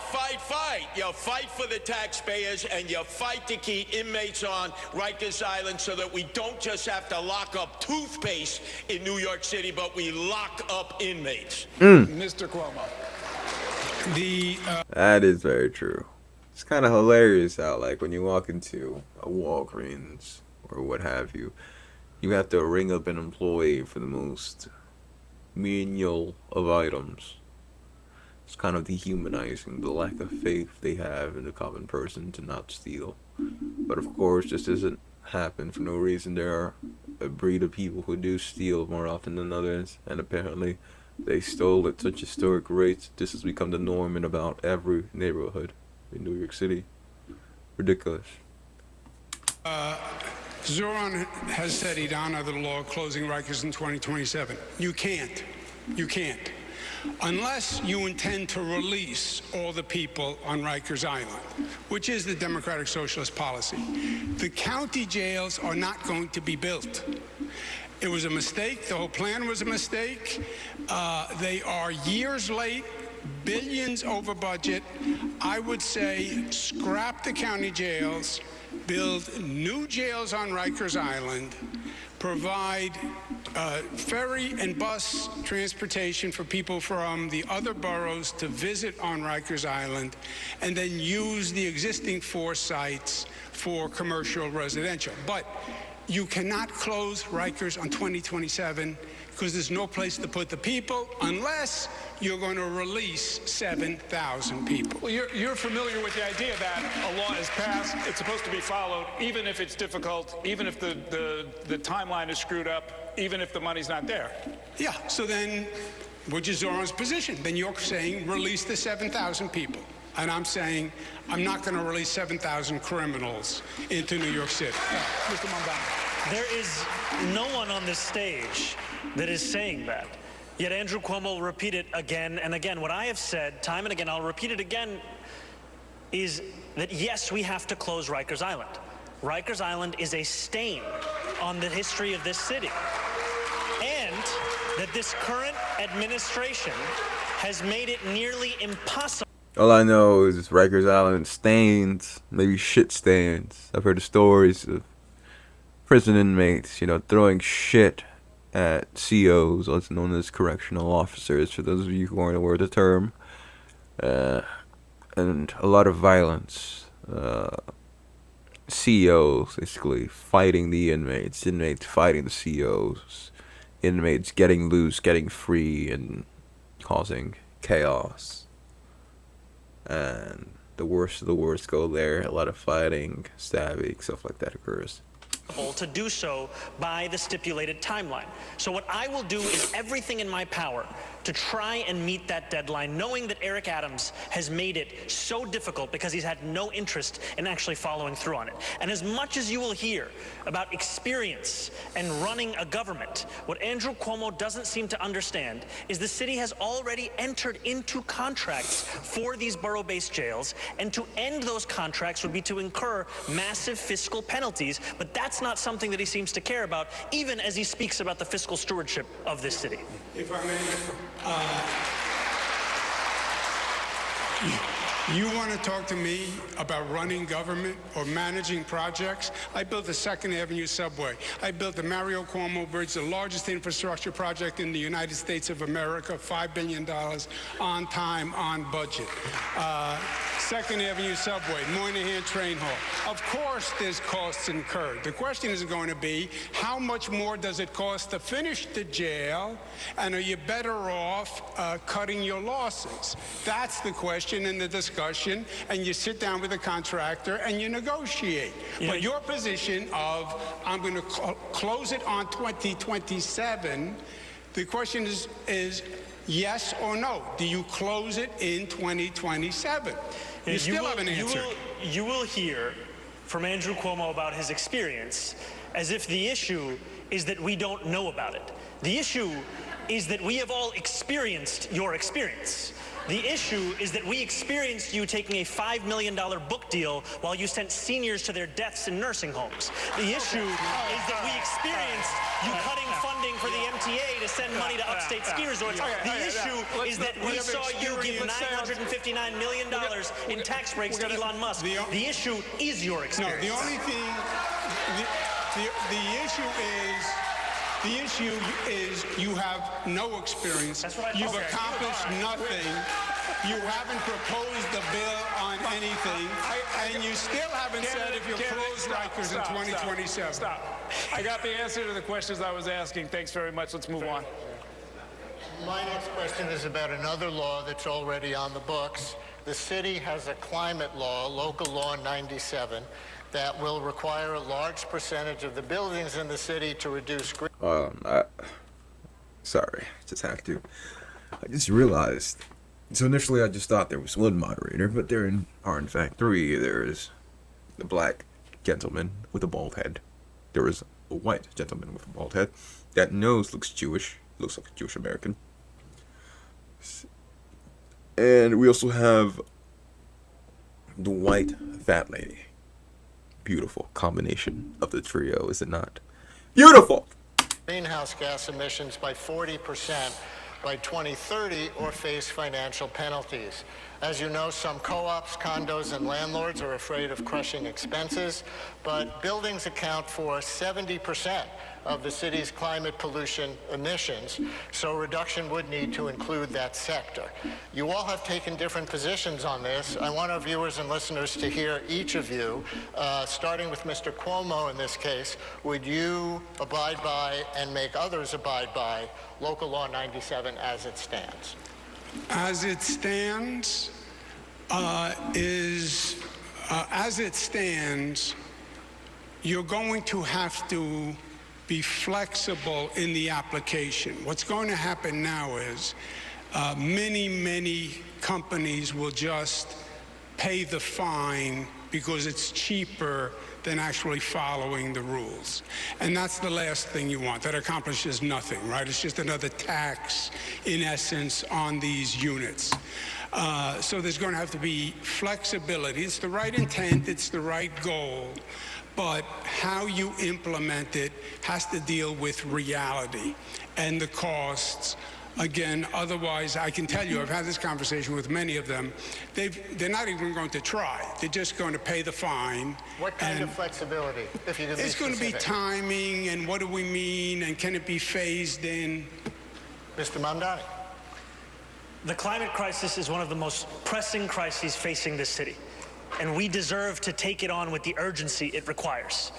You fight for the taxpayers and you fight to keep inmates on Rikers Island so that we don't just have to lock up toothpaste in New York City, but we lock up inmates. Mr. Cuomo. That is very true. It's kind of hilarious how, like, when you walk into a Walgreens or what have you, you have to ring up an employee for the most menial of items. It's kind of dehumanizing the lack of faith they have in the common person to not steal. But of course, this doesn't happen for no reason. There are a breed of people who do steal more often than others, and apparently they stole at such historic rates. This has become the norm in about every neighborhood in New York City. Ridiculous. Zoran has said he'd honor the law closing Rikers in 2027. You can't. Unless you intend to release all the people on Rikers Island, which is the Democratic Socialist policy. The county jails are not going to be built. It was a mistake. The whole plan was a mistake. They are years late, billions over budget. I would say scrap the county jails, build new jails on Rikers Island, provide ferry and bus transportation for people from the other boroughs to visit on Rikers Island, and then use the existing 4 sites for commercial residential. But you cannot close Rikers on 2027 because there's no place to put the people unless you're going to release 7,000 people. Well, you're familiar with the idea that a law is passed, it's supposed to be followed, even if it's difficult, even if the timeline is screwed up, even if the money's not there. Yeah, so then, which is Zoran's position, then you're saying release the 7,000 people. And I'm saying I'm not going to release 7,000 criminals into New York City. Mr. Mondani. There is no one on this stage that is saying that. Yet Andrew Cuomo will repeat it again and again. What I have said time and again, I'll repeat it again, is that yes, we have to close Rikers Island. Rikers Island is a stain on the history of this city. And that this current administration has made it nearly impossible. All I know is Rikers Island stains, maybe shit stains. I've heard of stories of prison inmates, throwing shit at COs, also known as correctional officers, for those of you who aren't aware of the term. And a lot of violence. COs basically fighting the inmates fighting the COs, inmates getting loose, getting free, and causing chaos. And the worst of the worst go there. A lot of fighting, stabbing, stuff like that occurs. To do so by the stipulated timeline. So what I will do is everything in my power to try and meet that deadline, knowing that Eric Adams has made it so difficult because he's had no interest in actually following through on it. And as much as you will hear about experience and running a government, what Andrew Cuomo doesn't seem to understand is the city has already entered into contracts for these borough-based jails, and to end those contracts would be to incur massive fiscal penalties, but that's not something that he seems to care about, even as he speaks about the fiscal stewardship of this city. If I may, you want to talk to me about running government or managing projects? I built the 2nd Avenue subway. I built the Mayoral Cuomo Bridge, the largest infrastructure project in the United States of America, $5 billion, on time, on budget. 2nd Avenue subway, Moynihan train hall. Of course there's costs incurred. The question is going to be, how much more does it cost to finish the jail, and are you better off cutting your losses? That's the question in the discussion, and you sit down with the contractor and you negotiate. But your position of, I'm going to close it on 2027, the question is yes or no? Do you close it in 2027? You still haven't answered. You will hear from Andrew Cuomo about his experience as if the issue is that we don't know about it. The issue is that we have all experienced your experience. The issue is that we experienced you taking a $5 million book deal while you sent seniors to their deaths in nursing homes. The issue is that we experienced you cutting funding for the MTA to send money to upstate ski resorts. The issue is that we saw you give $959 million in tax breaks to Elon Musk. The issue is your experience. No, the only thing, the issue is you have no experience. You've accomplished nothing. You haven't proposed a bill on anything, and you still haven't said if you'll close Rikers in 2027. Stop. I got the answer to the questions I was asking. Thanks very much. Let's move on. My next question is about another law that's already on the books. The city has a climate law, Local Law 97, that will require a large percentage of the buildings in the city to reduce green. Sorry, just have to. I just realized. So initially I just thought there was one moderator, but there are in fact three. There is the black gentleman with a bald head. There is a white gentleman with a bald head. That nose looks Jewish. Looks like a Jewish American. And we also have the white fat lady. Beautiful combination of the trio, is it not? Beautiful! Greenhouse gas emissions by 40% by 2030 or face financial penalties. As you know, some co-ops, condos, and landlords are afraid of crushing expenses, but buildings account for 70% of the city's climate pollution emissions, so reduction would need to include that sector. You all have taken different positions on this. I want our viewers and listeners to hear each of you, starting with Mr. Cuomo in this case. Would you abide by and make others abide by Local Law 97 as it stands? As it stands, you're going to have to be flexible in the application. What's going to happen now is many companies will just pay the fine because it's cheaper than actually following the rules. And that's the last thing you want. That accomplishes nothing, right? It's just another tax, in essence, on these units. So there's going to have to be flexibility. It's the right intent, it's the right goal, but how you implement it has to deal with reality and the costs. Again, otherwise, I can tell you, I've had this conversation with many of them. They're not even going to try. They're just going to pay the fine. What kind of flexibility, if you could be It's going to be specific? timing, and what do we mean, and can it be phased in? Mr. Mamdani. The climate crisis is one of the most pressing crises facing this city, and we deserve to take it on with the urgency it requires.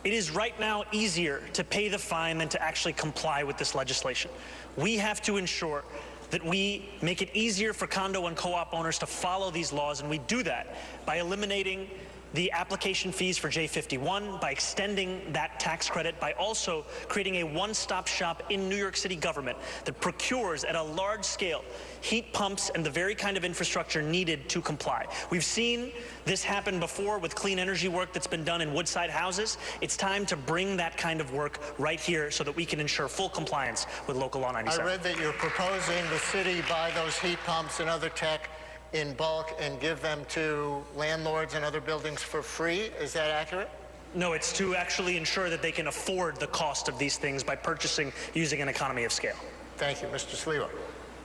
It is right now easier to pay the fine than to actually comply with this legislation. We have to ensure that we make it easier for condo and co-op owners to follow these laws, and we do that by eliminating the application fees for J51, by extending that tax credit, by also creating a one-stop shop in New York City government that procures at a large scale heat pumps and the very kind of infrastructure needed to comply. We've seen this happen before with clean energy work that's been done in Woodside houses. It's time to bring that kind of work right here so that we can ensure full compliance with Local Law 97. I read that you're proposing the city buy those heat pumps and other tech in bulk and give them to landlords and other buildings for free. Is that accurate? No, it's to actually ensure that they can afford the cost of these things by purchasing using an economy of scale. Thank you. Mr. Sliwa.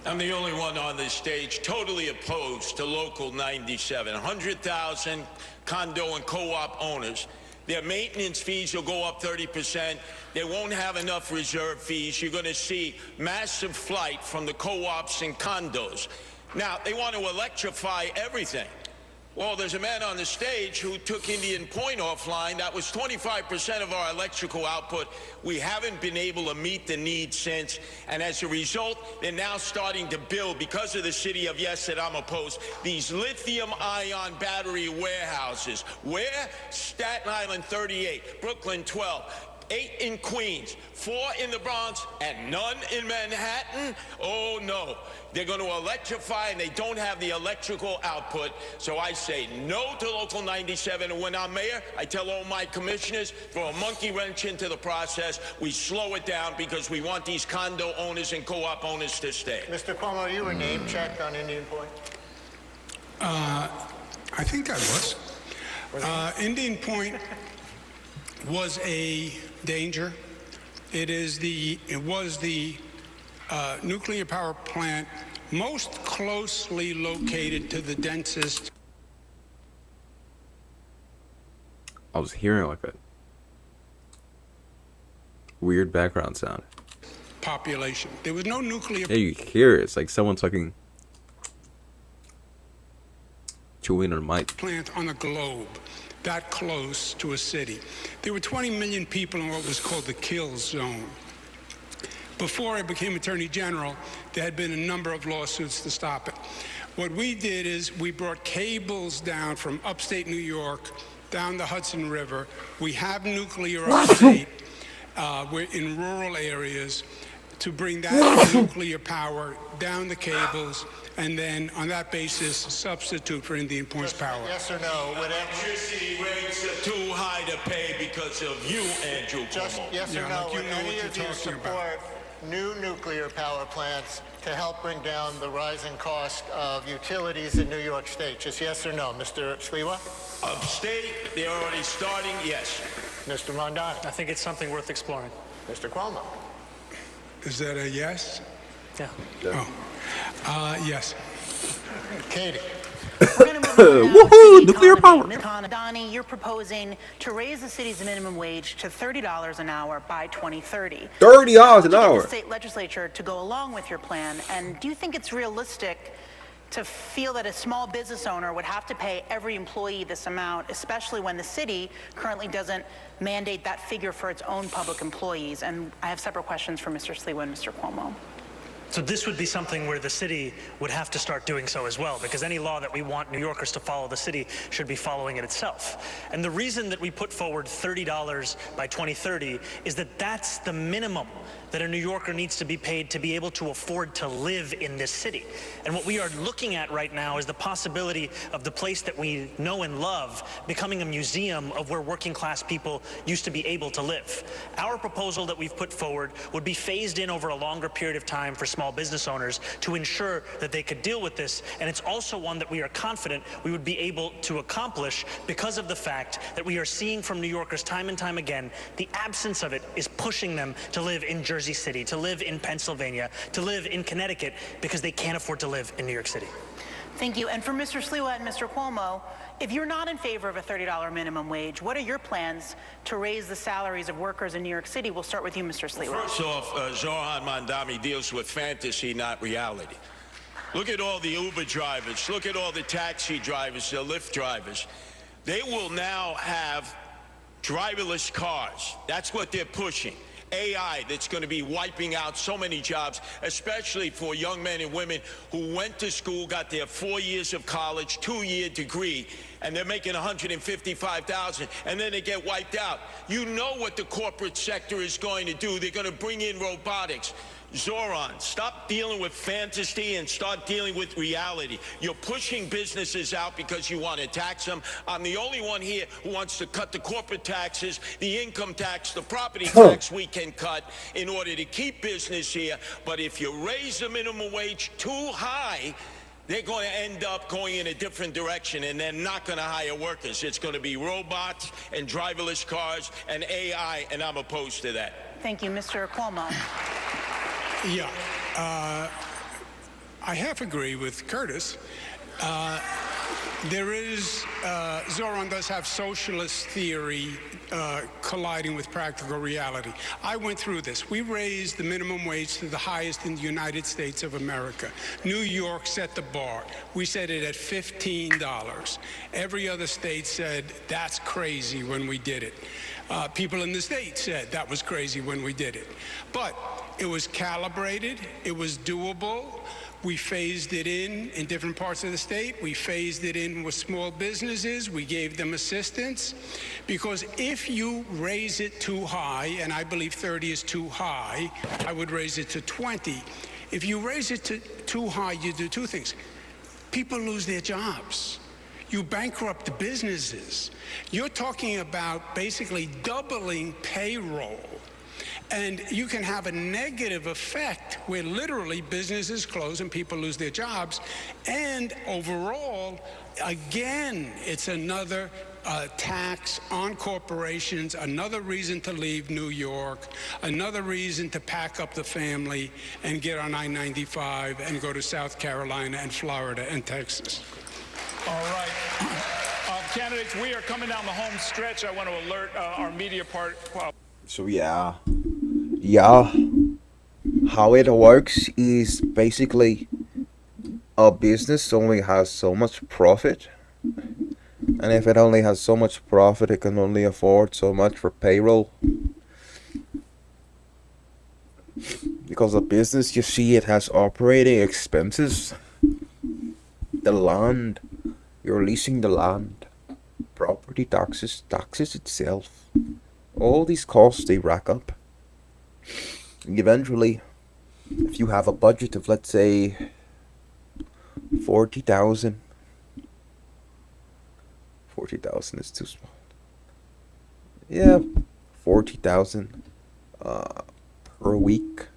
I'm the only one on this stage totally opposed to Local 97. 100,000 condo and co-op owners. Their maintenance fees will go up 30%. They won't have enough reserve fees. You're going to see massive flight from the co-ops and condos. Now, they want to electrify everything. Well, there's a man on the stage who took Indian Point offline. That was 25% of our electrical output. We haven't been able to meet the need since. And as a result, they're now starting to build, because of the city of yes that I'm opposed, these lithium-ion battery warehouses. Where? Staten Island 38, Brooklyn 12. 8 in Queens, 4 in the Bronx, and none in Manhattan? Oh, no. They're going to electrify, and they don't have the electrical output. So I say no to Local 97. And when I'm mayor, I tell all my commissioners, throw a monkey wrench into the process. We slow it down because we want these condo owners and co-op owners to stay. Mr. Cuomo, you were name checked on Indian Point? I think I was. Indian Point was a danger. It was the nuclear power plant most closely located to the densest. I was hearing like a weird background sound. Population. There was no nuclear. Yeah, you hear it. It's like someone talking, chewing on a mic. Plant on the globe that close to a city. There were 20 million people in what was called the kill zone. Before I became Attorney General, there had been a number of lawsuits to stop it. What we did is we brought cables down from upstate New York down the Hudson River. We have nuclear upstate. We're in rural areas to bring that nuclear power down the cables, and then on that basis substitute for Indian Point's power. Yes or no? Electricity rates are too high to pay because of you, Andrew Just Cuomo. yes or Yeah, no? like you Would know any what you're of you talking about. support new nuclear power plants to help bring down the rising cost of utilities in New York State? Just yes or no, Mr. Sliwa? Upstate, they're already starting, yes. Mr. Mondani? I think it's something worth exploring. Mr. Cuomo? Is that a yes? Yeah. Yes. Katie? We're going to move on now Woohoo, to the nuclear economy. power. Donnie, you're proposing to raise the city's minimum wage to $30 an hour by 2030. $30 How an did you get hour. the state legislature to go along with your plan? And do you think it's realistic to feel that a small business owner would have to pay every employee this amount, especially when the city currently doesn't mandate that figure for its own public employees? And I have separate questions for Mr. Sliwa and Mr. Cuomo. So this would be something where the city would have to start doing so as well, because any law that we want New Yorkers to follow, the city should be following it itself. And the reason that we put forward $30 by 2030 is that that's the minimum that a New Yorker needs to be paid to be able to afford to live in this city. And what we are looking at right now is the possibility of the place that we know and love becoming a museum of where working class people used to be able to live. Our proposal that we've put forward would be phased in over a longer period of time for small business owners to ensure that they could deal with this. And it's also one that we are confident we would be able to accomplish because of the fact that we are seeing from New Yorkers time and time again, the absence of it is pushing them to live in Jersey City, to live in Pennsylvania, to live in Connecticut, because they can't afford to live in New York City. Thank you. And for Mr. Sliwa and Mr. Cuomo, if you're not in favor of a $30 minimum wage, what are your plans to raise the salaries of workers in New York City? We'll start with you, Mr. Sliwa. First off, Zoran Mandami deals with fantasy, not reality. Look at all the Uber drivers. Look at all the taxi drivers, the Lyft drivers. They will now have driverless cars. That's what they're pushing. AI that's going to be wiping out so many jobs, especially for young men and women who went to school, got their 4 years of college, 2-year degree, and they're making $155,000, and then they get wiped out. You know what the corporate sector is going to do. They're going to bring in robotics. Zoran, stop dealing with fantasy and start dealing with reality. You're pushing businesses out because you want to tax them. I'm the only one here who wants to cut the corporate taxes, the income tax, the property tax we can cut in order to keep business here. But if you raise the minimum wage too high, they're going to end up going in a different direction, and they're not going to hire workers. It's going to be robots and driverless cars and AI, and I'm opposed to that. Thank you, Mr. Cuomo. Yeah, I half agree with Curtis. Zoran does have socialist theory colliding with practical reality. I went through this. We raised the minimum wage to the highest in the United States of America. New York set the bar. We set it at $15. Every other state said, that's crazy when we did it. People in the state said that was crazy when we did it. But it was calibrated, it was doable. We phased it in different parts of the state. We phased it in with small businesses. We gave them assistance. Because if you raise it too high, and I believe 30 is too high, I would raise it to 20. If you raise it to too high, you do two things. People lose their jobs. You bankrupt the businesses. You're talking about basically doubling payroll. And you can have a negative effect where literally businesses close and people lose their jobs. And overall, again, it's another tax on corporations, another reason to leave New York, another reason to pack up the family and get on I-95 and go to South Carolina and Florida and Texas. All right. Candidates, we are coming down the home stretch. I want to alert our media part. So yeah, how it works is basically a business only has so much profit, and if it only has so much profit, it can only afford so much for payroll. Because a business, you see, it has operating expenses, the land, you're leasing the land, property taxes itself, all these costs, they rack up. Eventually, if you have a budget of, let's say, 40,000 is too small. Yeah, 40,000 per week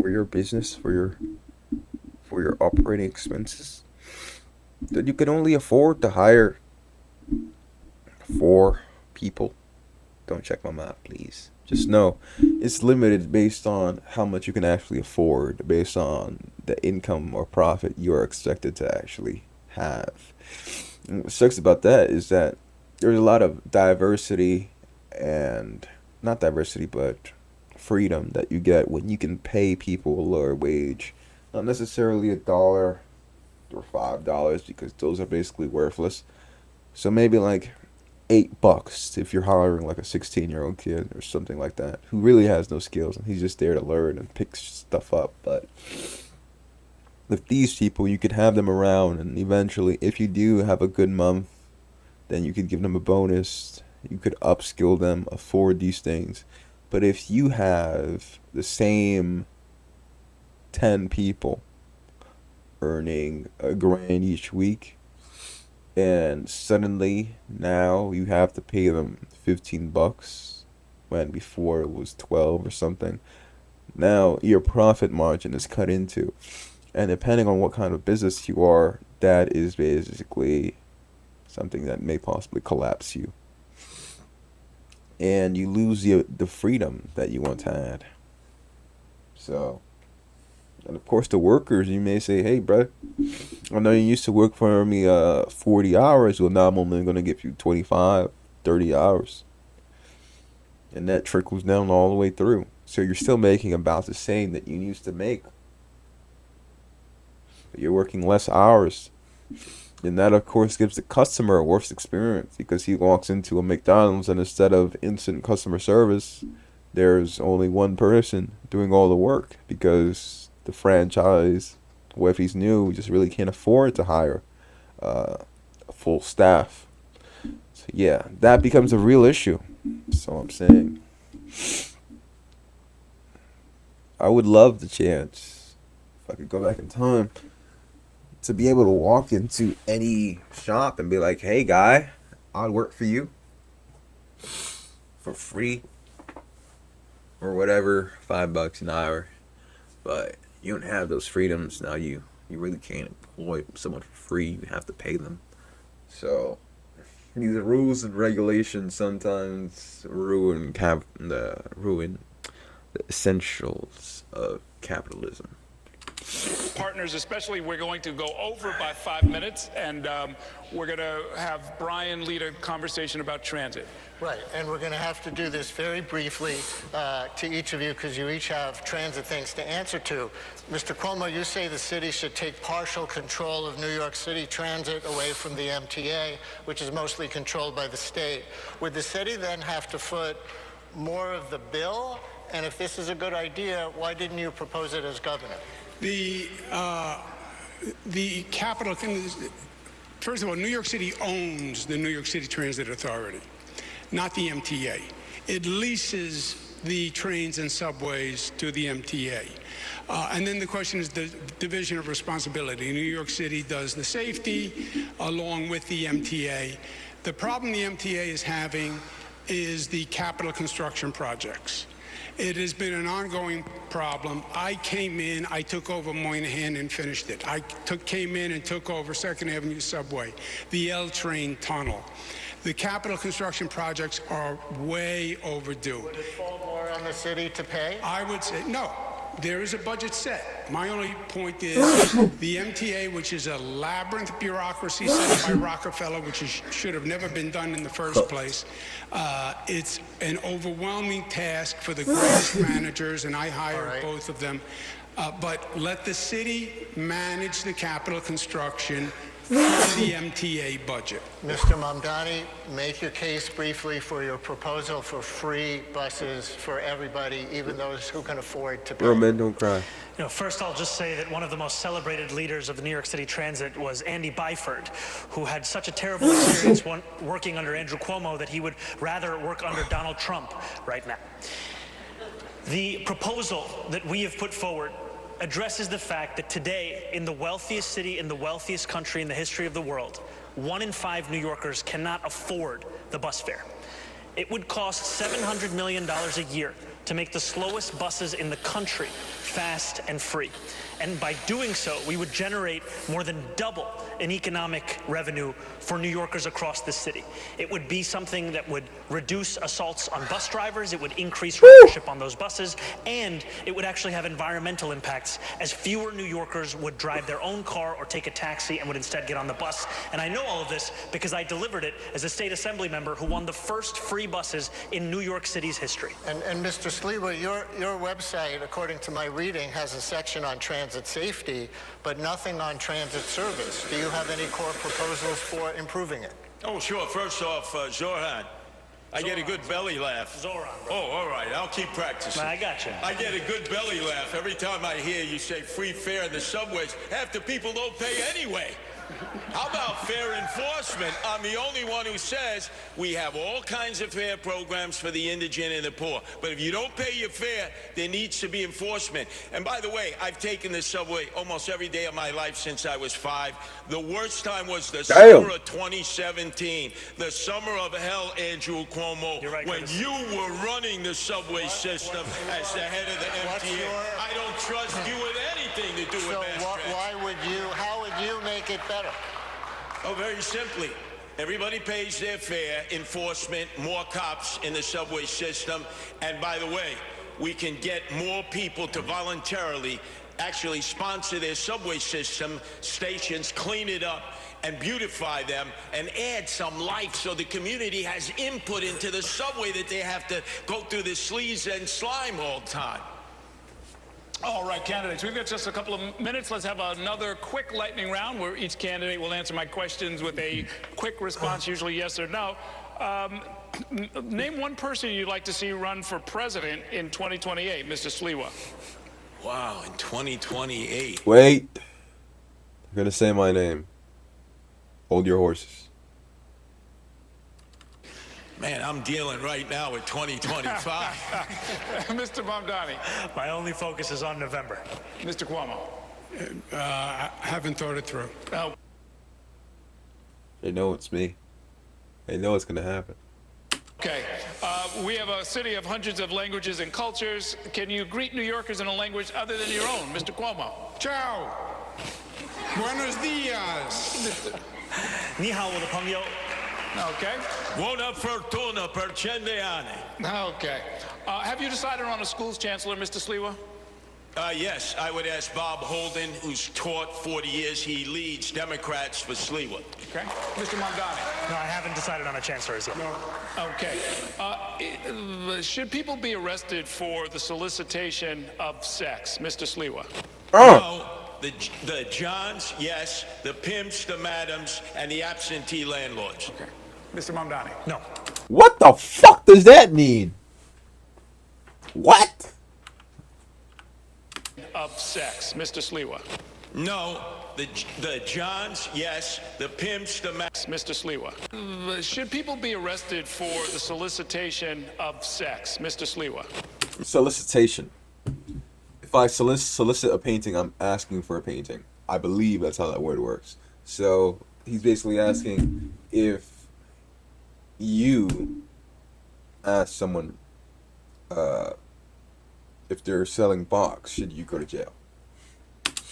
for your business, for your operating expenses. Then you can only afford to hire 4 people. Don't check my math, please. Just know it's limited based on how much you can actually afford, based on the income or profit you are expected to actually have. And what sucks about that is that there's a lot of diversity, and not diversity, but freedom that you get when you can pay people a lower wage. Not necessarily $1 or $5, because those are basically worthless. So maybe like $8 if you're hiring like a 16-year-old kid or something like that who really has no skills and he's just there to learn and pick stuff up. But with these people, you could have them around, and eventually, if you do have a good month, then you could give them a bonus. You could upskill them, afford these things. But if you have the same 10 people earning $1,000 each week, and suddenly now you have to pay them $15 when before it was 12 or something, now your profit margin is cut into. And depending on what kind of business you are, that is basically something that may possibly collapse you. And you lose the freedom that you once had. So, and of course the workers, you may say, hey, bro, I know you used to work for me 40 hours. Well, now I'm only going to give you 25, 30 hours. And that trickles down all the way through. So you're still making about the same that you used to make. But you're working less hours. And that, of course, gives the customer a worse experience because he walks into a McDonald's and instead of instant customer service, there's only one person doing all the work because the franchise, or if he's new, just really can't afford to hire a full staff. So, yeah, that becomes a real issue. That's all I'm saying. I would love the chance, if I could go back in time, to be able to walk into any shop and be like, hey, guy, I'll work for you for free or whatever, $5 an hour. But you don't have those freedoms now. You really can't employ someone for free. You have to pay them. So these rules and regulations sometimes ruin the essentials of capitalism. Partners especially, we're going to go over by 5 minutes, and we're going to have Brian lead a conversation about transit. Right, and we're going to have to do this very briefly to each of you because you each have transit things to answer to. Mr. Cuomo, you say the city should take partial control of New York City transit away from the MTA, which is mostly controlled by the state. Would the city then have to foot more of the bill? And if this is a good idea, why didn't you propose it as governor? The capital, first of all, New York City owns the New York City Transit Authority, not the MTA. It leases the trains and subways to the MTA. And then the question is the division of responsibility. New York City does the safety along with the MTA. The problem the MTA is having is the capital construction projects. It has been an ongoing problem. I came in, I took over Moynihan and finished it. I came in and took over Second Avenue Subway, the L train tunnel. The capital construction projects are way overdue. Would it fall more on the city to pay? I would say no. There is a budget set. My only point is the MTA, which is a labyrinth bureaucracy set by Rockefeller, which should have never been done in the first place. It's an overwhelming task for the greatest managers, and I hired both of them. But let the city manage the capital construction from the MTA budget. Mr. Mamdani, make your case briefly for your proposal for free buses for everybody, even those who can afford to pay. Real men don't cry. You know, first I'll just say that one of the most celebrated leaders of the New York City Transit was Andy Byford, who had such a terrible experience working under Andrew Cuomo that he would rather work under Donald Trump right now. The proposal that we have put forward addresses the fact that today, in the wealthiest city, in the wealthiest country in the history of the world, 1 in 5 New Yorkers cannot afford the bus fare. It would cost $700 million a year to make the slowest buses in the country fast and free. And by doing so, we would generate more than double in economic revenue for New Yorkers across the city. It would be something that would reduce assaults on bus drivers, it would increase ridership on those buses, and it would actually have environmental impacts as fewer New Yorkers would drive their own car or take a taxi and would instead get on the bus. And I know all of this because I delivered it as a state assembly member who won the first free buses in New York City's history. And Mr. Sliwa, your website, according to my reading, has a section on transit transit safety, but nothing on transit service. Do you have any core proposals for improving it? Oh, sure. First off, Zoran, I get a good belly laugh. Zoran, bro. Oh, all right. I'll keep practicing. I got you. I get a good belly laugh every time I hear you say free fare in the subways. Half the people don't pay anyway. How about fair enforcement? I'm the only one who says we have all kinds of fare programs for the indigent and the poor. But if you don't pay your fare, there needs to be enforcement. And by the way, I've taken the subway almost every day of my life since I was 5. The worst time was the summer of 2017. The summer of hell, Andrew Cuomo, You're right, when Curtis. you were running the subway system as the head of the MTA. I don't trust you with anything to do So with mass transit. how would you make it better? Oh, very simply. Everybody pays their fare, enforcement, more cops in the subway system. And by the way, we can get more people to voluntarily actually sponsor their subway system stations, clean it up, and beautify them, and add some life so the community has input into the subway that they have to go through the sleaze and slime all the time. All right, candidates, we've got just a couple of minutes. Let's have another quick lightning round where each candidate will answer my questions with a quick response, usually yes or no. Name one person you'd like to see run for president in 2028, Mr. Sliwa. Wow, in 2028. Wait. I'm gonna say my name. Hold your horses. Man, I'm dealing right now with 2025. Mr. Mamdani. My only focus is on November. Mr. Cuomo. I haven't thought it through. Oh, They know it's me. They know it's gonna happen. okay. We have a city of hundreds of languages and cultures. Can you greet New Yorkers in a language other than your own, Mr. Cuomo? Ciao. Buenos dias. Ni hao, the pangyo. Okay. Buona fortuna per 100 anni. Okay. Have you decided on a school's chancellor, Mr. Sliwa? Yes, I would ask Bob Holden, who's taught 40 years. He leads Democrats for Sleewood. Okay. Mr. Mamdani. No, I haven't decided on a chancellor as yet. Okay. Should people be arrested for the solicitation of sex, Mr. Sliwa? No, the Johns, yes. The pimps, the madams, and the absentee landlords. Okay. Mr. Mamdani. No. What the fuck does that mean? What? Of sex, Mr. Sliwa. No, the Johns, yes. The pimps, the madams. Mr. Sliwa. Should people be arrested for the solicitation of sex, Mr. Sliwa? Solicitation. If I solicit a painting, I'm asking for a painting. I believe that's how that word works. So he's basically asking if you ask someone if they're selling box, should you go to jail?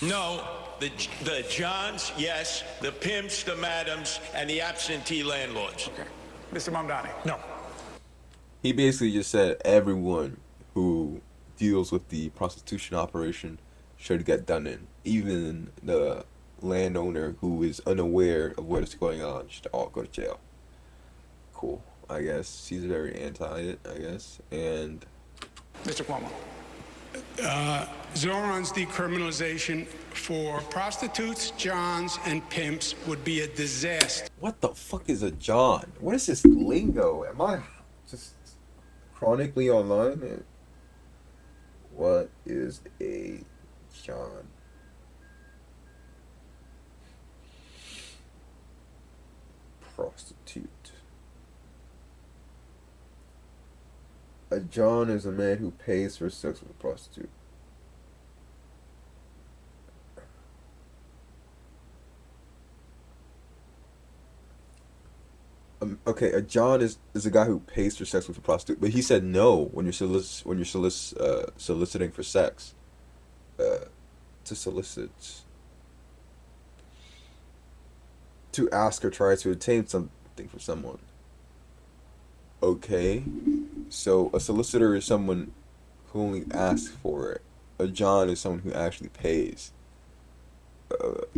No, the Johns, yes. The pimps, the madams, and the absentee landlords. Okay. Mr. Mamdani. No. He basically just said everyone who deals with the prostitution operation should get done in. Even the landowner who is unaware of what is going on should all go to jail. Cool, I guess. He's very anti it, I guess. And Mr. Cuomo. Zoran's decriminalization for prostitutes, johns, and pimps would be a disaster. what the fuck is a John? What is this lingo? Am I just chronically online? What is a John? Prostitute. A John is a man who pays for sex with a prostitute. Okay, a John is a guy who pays for sex with a prostitute, but he said no when you're soliciting for sex. To solicit, to ask or try to obtain something from someone. Okay, so a solicitor is someone who only asks for it. A John is someone who actually pays.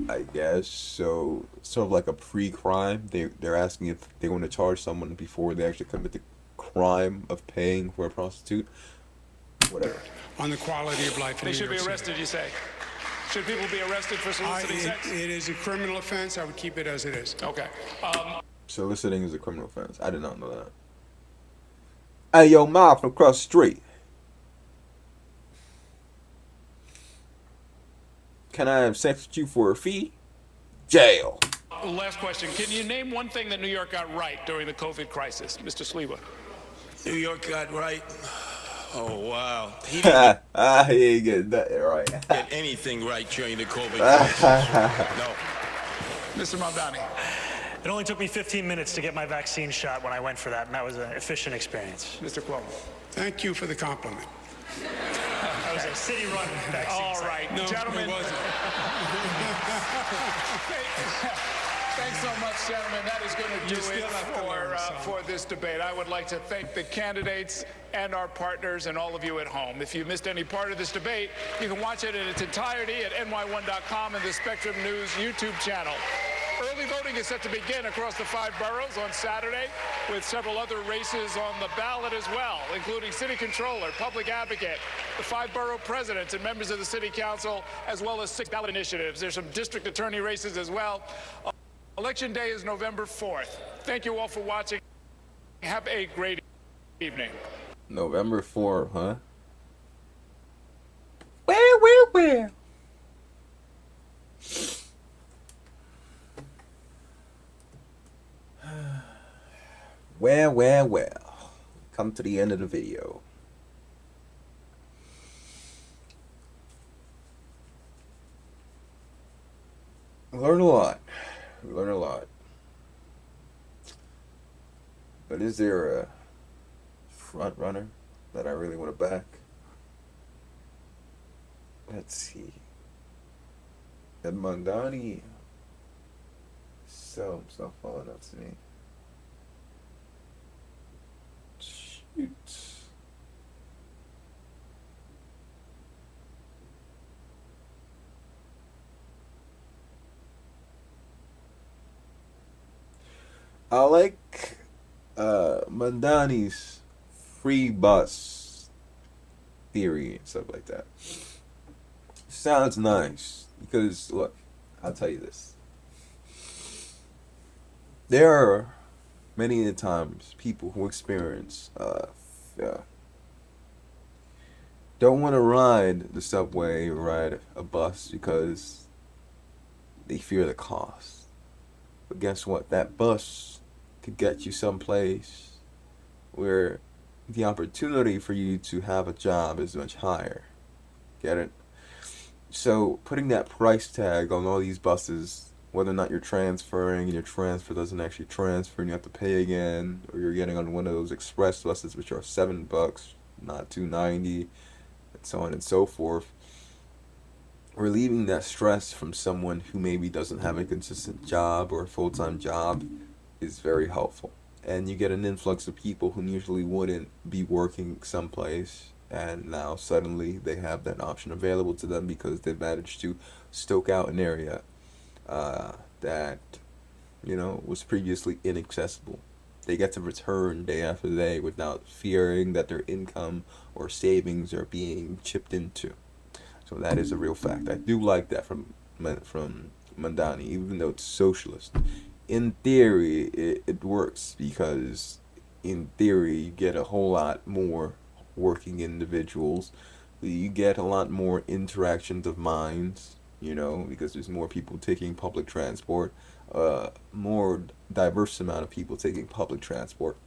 I guess so. Sort of like a pre-crime. They're asking if they want to charge someone before they actually commit the crime of paying for a prostitute. Whatever. On the quality of life in They New should be York City. arrested, you say? Should people be arrested for soliciting sex? It is a criminal offense. I would keep it as it is. Okay. Soliciting is a criminal offense. I did not know that. Hey, yo, Ma from across the street. Can I have sex with you for a fee? Jail. Last question. Can you name one thing that New York got right during the COVID crisis, Mr. Sliwa? New York got right. Oh, wow. He He didn't ain't getting that right. get anything right during the COVID crisis. No. Mr. Mamdani. It only took me 15 minutes to get my vaccine shot when I went for that, and that was an efficient experience. Mr. Cuomo. Thank you for the compliment. That was a city-run vaccine All site. right, No, gentlemen. it wasn't. Thanks so much, gentlemen. That is going to do You still it have to learn something. for this debate. I would like to thank the candidates and our partners and all of you at home. If you missed any part of this debate, you can watch it in its entirety at ny1.com and the Spectrum News YouTube channel. Early voting is set to begin across the 5 boroughs on Saturday, with several other races on the ballot as well, including city controller, public advocate, the 5 borough presidents and members of the city council, as well as 6 ballot initiatives. There's some district attorney races as well. Election day is November 4th. Thank you all for watching. Have a great evening. November 4th, huh? Where? Well. Come to the end of the video. Learn a lot. But is there a front runner that I really want to back? Let's see. Ed Mondani. So, stuff falling up to me. Shoot. I like Mandani's free bus theory and stuff like that. Sounds nice because look, I'll tell you this. There are many times people who experience don't want to ride the subway or ride a bus because they fear the cost. But guess what? That bus could get you someplace where the opportunity for you to have a job is much higher. Get it? So putting that price tag on all these buses, whether or not you're transferring and your transfer doesn't actually transfer and you have to pay again, or you're getting on one of those express buses which are $7, not $2.90, and so on and so forth. Relieving that stress from someone who maybe doesn't have a consistent job or a full-time job is very helpful. And you get an influx of people who usually wouldn't be working someplace, and now suddenly they have that option available to them because they've managed to stoke out an area that, was previously inaccessible. They get to return day after day without fearing that their income or savings are being chipped into. So that is a real fact. I do like that from Mandani, even though it's socialist. In theory, it works because in theory you get a whole lot more working individuals. You get a lot more interactions of minds, because there's more people taking public transport, more diverse amount of people taking public transport.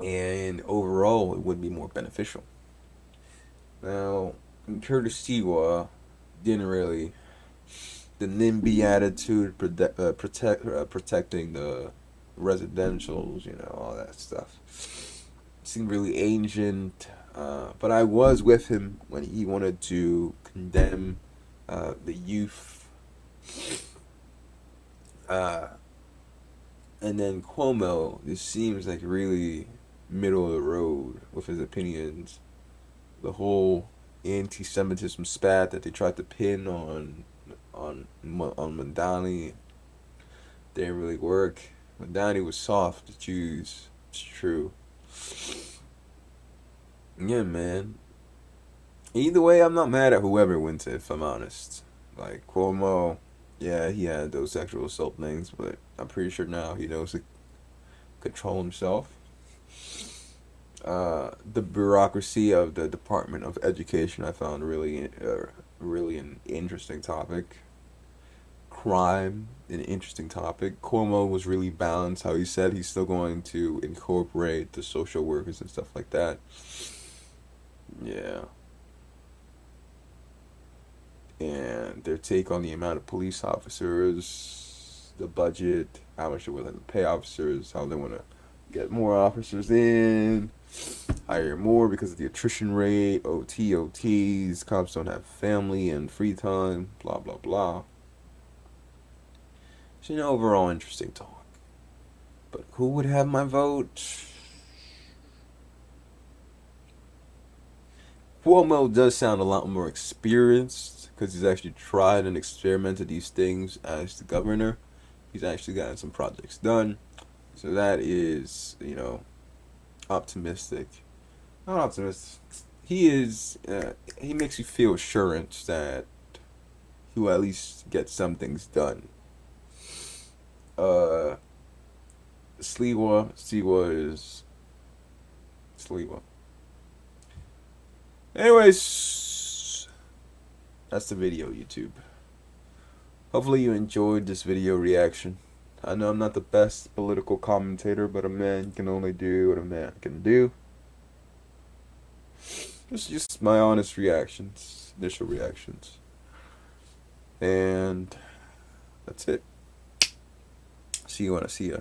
And overall, it would be more beneficial. Now, Curtis Siwa didn't really the NIMBY attitude, protecting the residentials, all that stuff. Seemed really ancient, but I was with him when he wanted to condemn the youth. And then Cuomo, this seems like really middle of the road with his opinions. The whole anti-Semitism spat that they tried to pin on Mandani didn't really work. Mandani was soft to Jews. It's true. Yeah, man. Either way, I'm not mad at whoever wins it, if I'm honest. Like, Cuomo, yeah, he had those sexual assault things, but I'm pretty sure now he knows to control himself. The bureaucracy of the Department of Education I found really an interesting topic. Crime, an interesting topic. Cuomo was really balanced how he said he's still going to incorporate the social workers and stuff like that. Yeah. And their take on the amount of police officers, the budget, how much they're willing to pay officers, how they want to get more officers in, hire more because of the attrition rate, OTs, cops don't have family and free time, blah, blah, blah. It's an overall interesting talk. But who would have my vote? Cuomo does sound a lot more experienced because he's actually tried and experimented these things as the governor. He's actually gotten some projects done. So that is, optimistic. Not optimistic. He is, he makes you feel assurance that he will at least get some things done. Sliwa is Sliwa. Anyways, that's the video, YouTube. Hopefully you enjoyed this video reaction. I know I'm not the best political commentator, but a man can only do what a man can do. Just my honest reactions, initial reactions. And that's it. See you when I see ya.